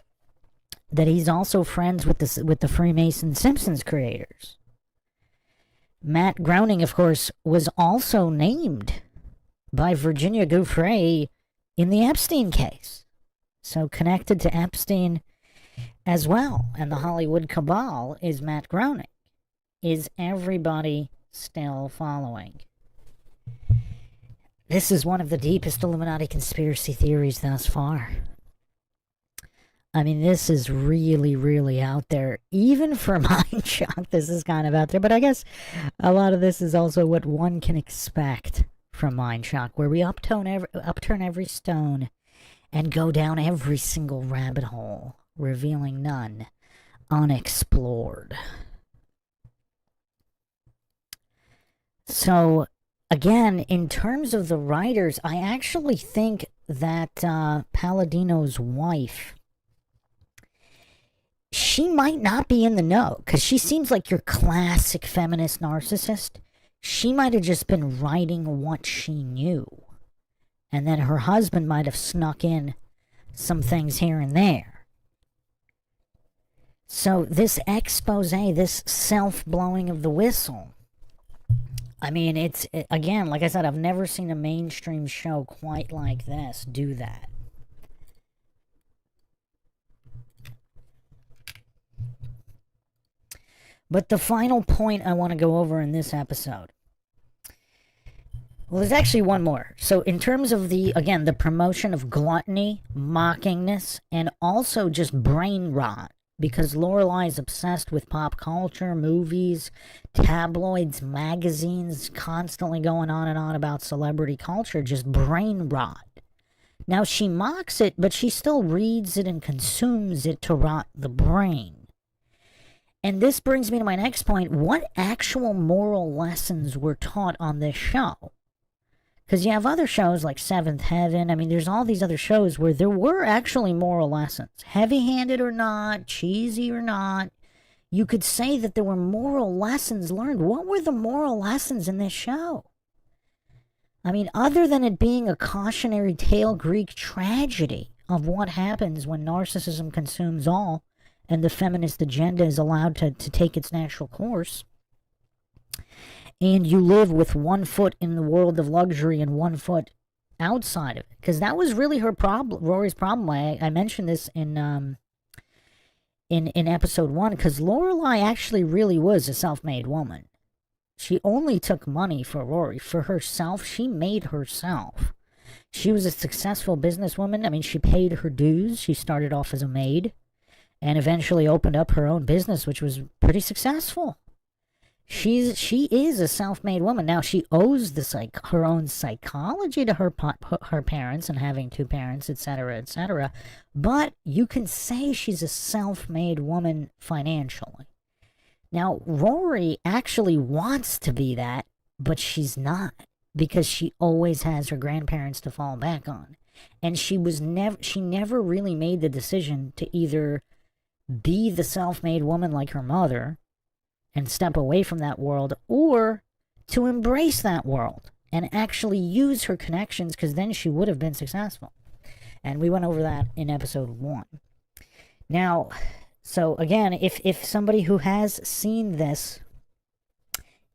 A: that he's also friends with the Freemason Simpsons creators. Matt Groening, of course, was also named by Virginia Giuffre in the Epstein case. So connected to Epstein as well. And the Hollywood cabal is Matt Groening. Is everybody still following? This is one of the deepest Illuminati conspiracy theories thus far. I mean, this is really, really out there. Even for MindShock, this is kind of out there. But I guess a lot of this is also what one can expect from MindShock, where we upturn every stone and go down every single rabbit hole, revealing none unexplored. So, again, in terms of the writers, I actually think that Palladino's wife, she might not be in the know, because she seems like your classic feminist narcissist. She might have just been writing what she knew. And then her husband might have snuck in some things here and there. So this expose, this self-blowing of the whistle, I mean, again, like I said, I've never seen a mainstream show quite like this do that. But the final point I want to go over in this episode, well, there's actually one more. So in terms of the promotion of gluttony, mockingness, and also just brain rot, because Lorelai is obsessed with pop culture, movies, tabloids, magazines, constantly going on and on about celebrity culture, just brain rot. Now, she mocks it, but she still reads it and consumes it to rot the brain. And this brings me to my next point. What actual moral lessons were taught on this show? Because you have other shows like Seventh Heaven. I mean, there's all these other shows where there were actually moral lessons. Heavy-handed or not, cheesy or not, you could say that there were moral lessons learned. What were the moral lessons in this show? I mean, other than it being a cautionary tale Greek tragedy of what happens when narcissism consumes all, and the feminist agenda is allowed to take its natural course, and you live with 1 foot in the world of luxury and 1 foot outside of it. Because that was really her problem, Rory's problem. I mentioned this in episode 1, because Lorelai actually really was a self-made woman. She only took money for Rory. For herself, she made herself. She was a successful businesswoman. I mean, she paid her dues. She started off as a maid and eventually opened up her own business, which was pretty successful. she is a self-made woman. Now, she owes her own psychology to her parents and having two parents, etc., etc. But you can say she's a self-made woman financially. Now, Rory actually wants to be that, but she's not, because she always has her grandparents to fall back on. And she never really made the decision to either be the self-made woman like her mother and step away from that world, or to embrace that world and actually use her connections, because then she would have been successful. And we went over that in episode 1. Now, so again, if somebody who has seen this,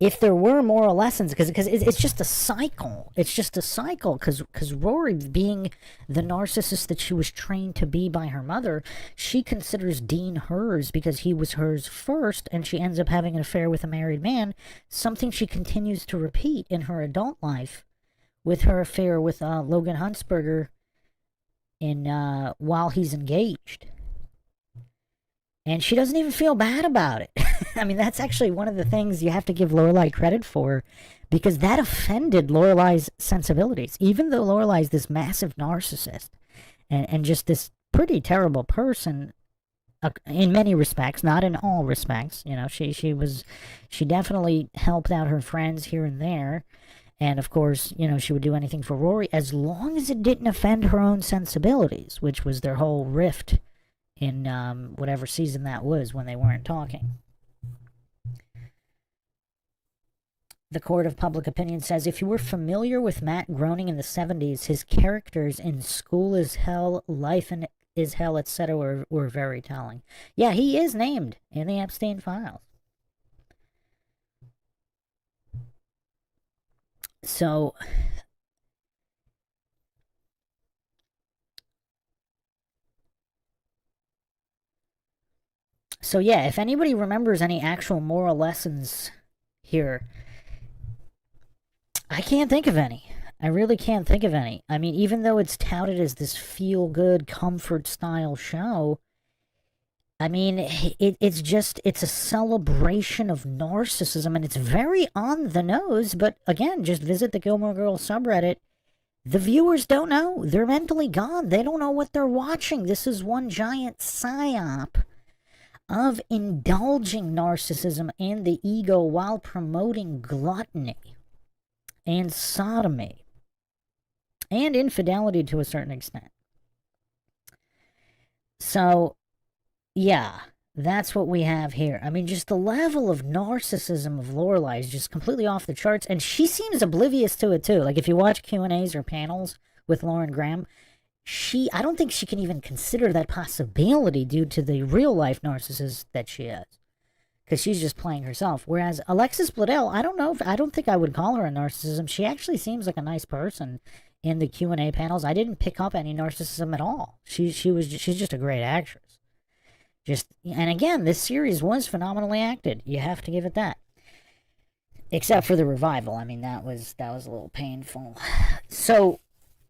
A: if there were moral lessons, because it's just a cycle. It's just a cycle, because Rory, being the narcissist that she was trained to be by her mother, she considers Dean hers because he was hers first, and she ends up having an affair with a married man, something she continues to repeat in her adult life with her affair with Logan Huntsberger while he's engaged. And she doesn't even feel bad about it. I mean, that's actually one of the things you have to give Lorelai credit for, because that offended Lorelai's sensibilities. Even though Lorelai's this massive narcissist and just this pretty terrible person in many respects, not in all respects. You know, she definitely helped out her friends here and there. And of course, you know, she would do anything for Rory as long as it didn't offend her own sensibilities, which was their whole rift in whatever season that was when they weren't talking. The Court of Public Opinion says, if you were familiar with Matt Groening in the 70s, his characters in School is Hell, Life is Hell, etc. were very telling. Yeah, he is named in the Epstein files. So yeah, if anybody remembers any actual moral lessons here, I can't think of any. I really can't think of any. I mean, even though it's touted as this feel-good, comfort-style show, I mean, it's a celebration of narcissism, and it's very on the nose, but again, just visit the Gilmore Girls subreddit. The viewers don't know. They're mentally gone. They don't know what they're watching. This is one giant psyop of indulging narcissism and the ego while promoting gluttony and sodomy and infidelity to a certain extent. So, yeah, that's what we have here. I mean, just the level of narcissism of Lorelai is just completely off the charts, and she seems oblivious to it too. Like, if you watch Q&As or panels with Lauren Graham, I don't think she can even consider that possibility due to the real-life narcissist that she is, because she's just playing herself. Whereas Alexis Bledel, I don't think I would call her a narcissism. She actually seems like a nice person in the Q&A panels. I didn't pick up any narcissism at all. She's just a great actress. And again, this series was phenomenally acted. You have to give it that. Except for the revival. I mean, that was a little painful. So,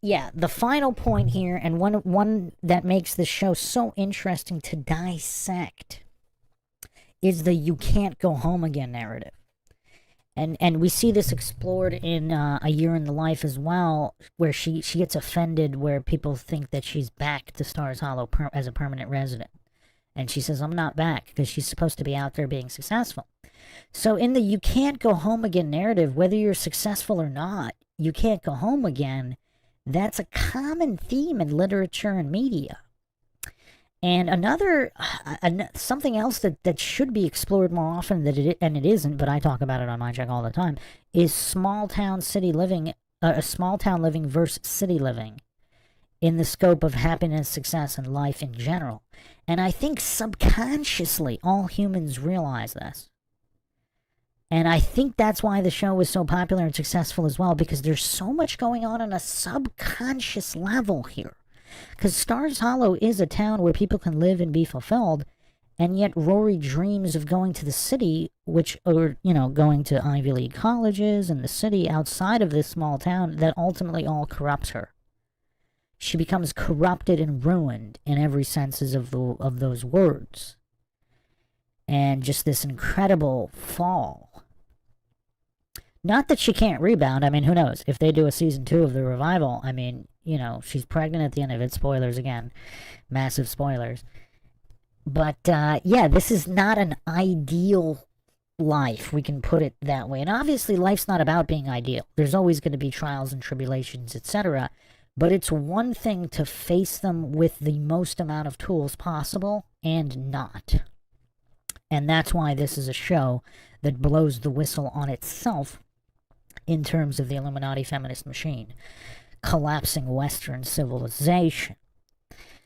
A: yeah, the final point here, and one that makes this show so interesting to dissect, is the "you can't go home again" narrative. And we see this explored in A Year in the Life as well, where she gets offended where people think that she's back to Stars Hollow as a permanent resident. And she says, I'm not back, because she's supposed to be out there being successful. So in the "you can't go home again" narrative, whether you're successful or not, you can't go home again. That's a common theme in literature and media. And something else that should be explored more often, and it isn't, but I talk about it on MINDSHOCK all the time, is small town living versus city living in the scope of happiness, success, and life in general. And I think subconsciously all humans realize this. And I think that's why the show was so popular and successful as well, because there's so much going on a subconscious level here. Because Stars Hollow is a town where people can live and be fulfilled, and yet Rory dreams of going to the city, going to Ivy League colleges and the city outside of this small town that ultimately all corrupts her. She becomes corrupted and ruined in every senses of those words. And just this incredible fall Not that she can't rebound. I mean, who knows? If they do a season 2 of The Revival, I mean, you know, she's pregnant at the end of it. Spoilers again. Massive spoilers. But, yeah, this is not an ideal life. We can put it that way. And obviously, life's not about being ideal. There's always going to be trials and tribulations, etc. But it's one thing to face them with the most amount of tools possible and not. And that's why this is a show that blows the whistle on itself in terms of the Illuminati feminist machine, collapsing Western civilization.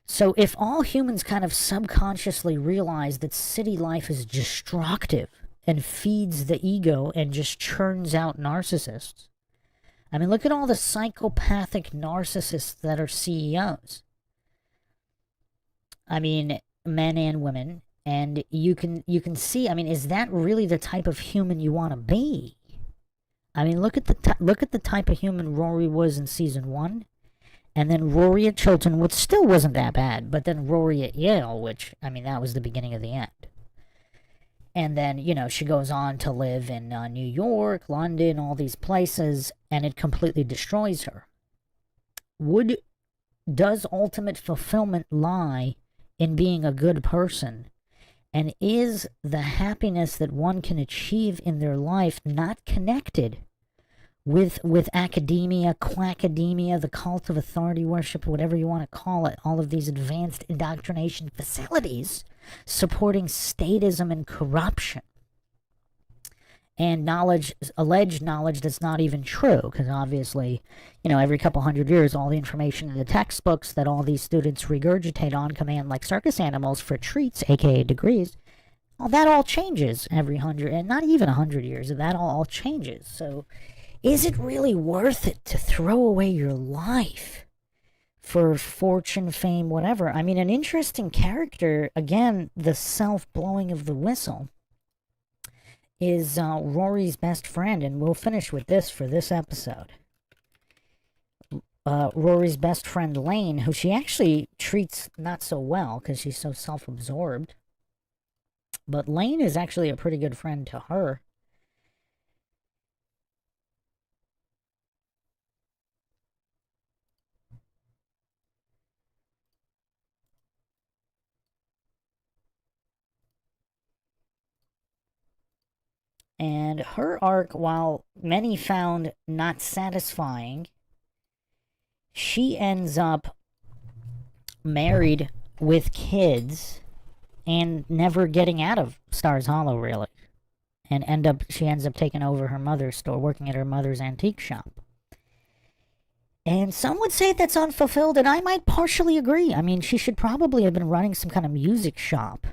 A: So if all humans kind of subconsciously realize that city life is destructive and feeds the ego and just churns out narcissists, I mean, look at all the psychopathic narcissists that are CEOs. I mean, men and women, and you can see, I mean, is that really the type of human you want to be? I mean, look at the type of human Rory was in season 1, and then Rory at Chilton, which still wasn't that bad, but then Rory at Yale, which, I mean, that was the beginning of the end. And then, you know, she goes on to live in New York, London, all these places, and it completely destroys her. Does ultimate fulfillment lie in being a good person? And is the happiness that one can achieve in their life not connected with academia, quackademia, the cult of authority worship, whatever you want to call it, all of these advanced indoctrination facilities supporting statism and corruption? And alleged knowledge that's not even true, because obviously, you know, every couple hundred years, all the information in the textbooks that all these students regurgitate on command like circus animals for treats, aka degrees, well, that all changes every 100, and not even 100 years, that all changes. So is it really worth it to throw away your life for fortune, fame, whatever? I mean, an interesting character, again, the self-blowing of the whistle, is Rory's best friend, and we'll finish with this for this episode. Rory's best friend, Lane, who she actually treats not so well because she's so self-absorbed. But Lane is actually a pretty good friend to her. And her arc, while many found not satisfying, she ends up married with kids and never getting out of Stars Hollow, really. And she ends up taking over her mother's store, working at her mother's antique shop. And some would say that's unfulfilled, and I might partially agree. I mean, she should probably have been running some kind of music shop.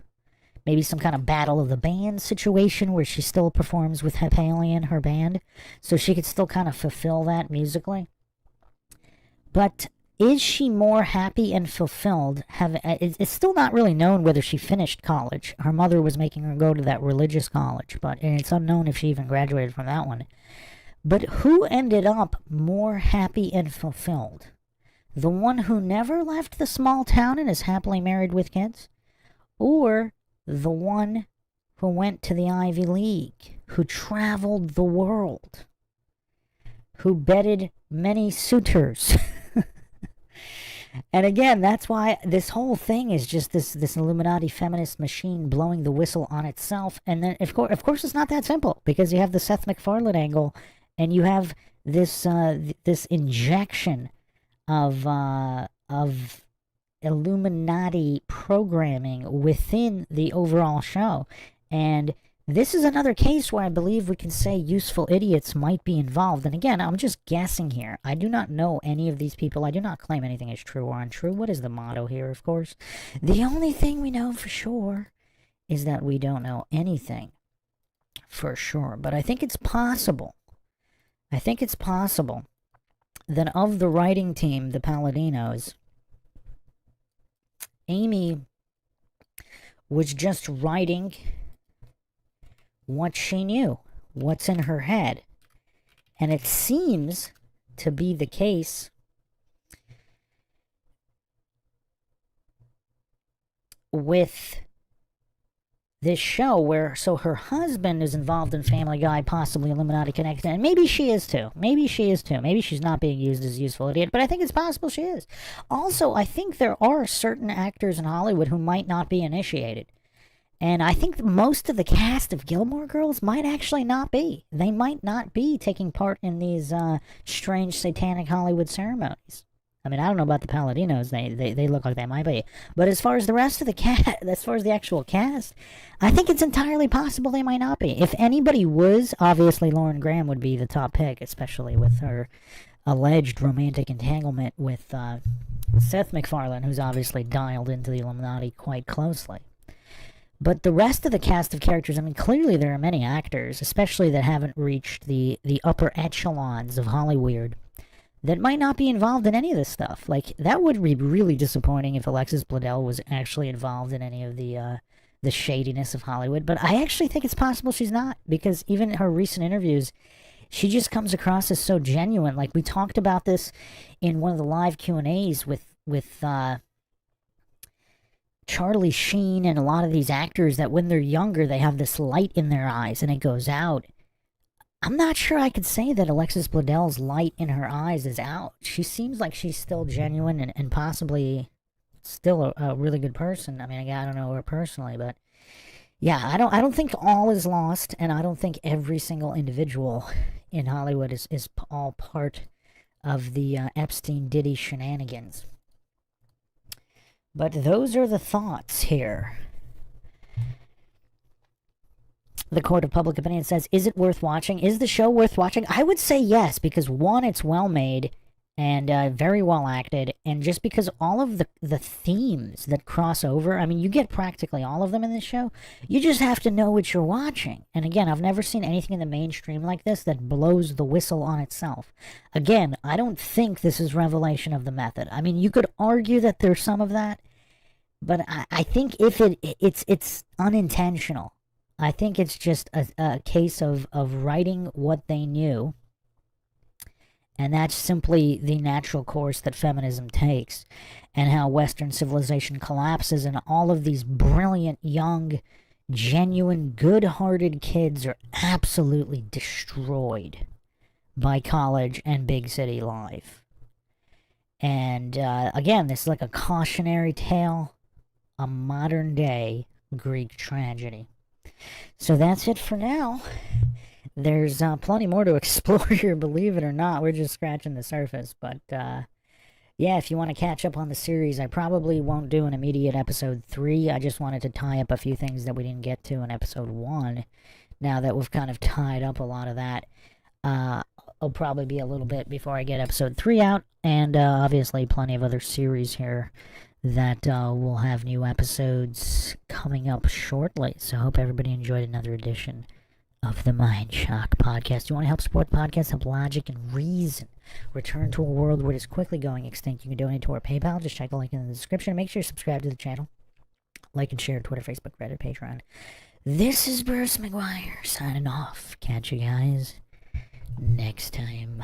A: Maybe some kind of battle of the band situation where she still performs with Hypalion, her band, so she could still kind of fulfill that musically. But is she more happy and fulfilled? It's still not really known whether she finished college. Her mother was making her go to that religious college, and it's unknown if she even graduated from that one. But who ended up more happy and fulfilled? The one who never left the small town and is happily married with kids? Or the one who went to the Ivy League, who traveled the world, who bedded many suitors? And again, that's why this whole thing is just this Illuminati feminist machine blowing the whistle on itself. And then, of course, it's not that simple, because you have the Seth MacFarlane angle, and you have this this injection of Illuminati programming within the overall show. And this is another case where I believe we can say useful idiots might be involved. And again, I'm just guessing here. I do not know any of these people. I do not claim anything is true or untrue. What is the motto here, of course? The only thing we know for sure is that we don't know anything for sure. But I think it's possible. I think it's possible that of the writing team, the Palladinos, Amy was just writing what she knew, what's in her head. And it seems to be the case with this show where, so her husband is involved in Family Guy, possibly Illuminati connected, and maybe she is too. Maybe she's not being used as a useful idiot, but I think it's possible she is. Also, I think there are certain actors in Hollywood who might not be initiated. And I think most of the cast of Gilmore Girls might actually not be. They might not be taking part in these strange satanic Hollywood ceremonies. I mean, I don't know about the Paladinos. They look like they might be. But as far as the rest of the cast, as far as the actual cast, I think it's entirely possible they might not be. If anybody was, obviously Lauren Graham would be the top pick, especially with her alleged romantic entanglement with Seth MacFarlane, who's obviously dialed into the Illuminati quite closely. But the rest of the cast of characters, I mean, clearly there are many actors, especially that haven't reached the upper echelons of Hollywood, that might not be involved in any of this stuff. Like, that would be really disappointing if Alexis Bledel was actually involved in any of the shadiness of Hollywood. But I actually think it's possible she's not, because even in her recent interviews, she just comes across as so genuine. Like, we talked about this in one of the live Q&As with Charlie Sheen and a lot of these actors, that when they're younger, they have this light in their eyes and it goes out. I'm not sure I could say that Alexis Bledel's light in her eyes is out. She seems like she's still genuine and possibly still a really good person. I mean, I don't know her personally, but yeah, I don't think all is lost, and I don't think every single individual in Hollywood is all part of the Epstein-Diddy shenanigans. But those are the thoughts here. The Court of Public Opinion says, is it worth watching? Is the show worth watching? I would say yes, because one, it's well made and very well acted, and just because all of the themes that cross over, I mean, you get practically all of them in this show. You just have to know what you're watching. And again, I've never seen anything in the mainstream like this that blows the whistle on itself. Again, I don't think this is revelation of the method. I mean, you could argue that there's some of that, but I think if it's unintentional. I think it's just a case of writing what they knew, and that's simply the natural course that feminism takes, and how Western civilization collapses, and all of these brilliant, young, genuine, good-hearted kids are absolutely destroyed by college and big city life. And again, this is like a cautionary tale, a modern-day Greek tragedy. So that's it for now. There's plenty more to explore here, believe it or not. We're just scratching the surface. But, yeah, if you want to catch up on the series, I probably won't do an immediate episode 3. I just wanted to tie up a few things that we didn't get to in episode 1. Now that we've kind of tied up a lot of that, it'll probably be a little bit before I get episode 3 out. And, obviously, plenty of other series here that will have new episodes coming up shortly. So I hope everybody enjoyed another edition of the MindShock podcast. You want to help support the podcast, help logic and reason return to a world where it's quickly going extinct? You can donate to our PayPal. Just check the link in the description. Make sure you subscribe to the channel. Like and share Twitter, Facebook, Reddit, Patreon. This is Bruce McGuire signing off. Catch you guys next time.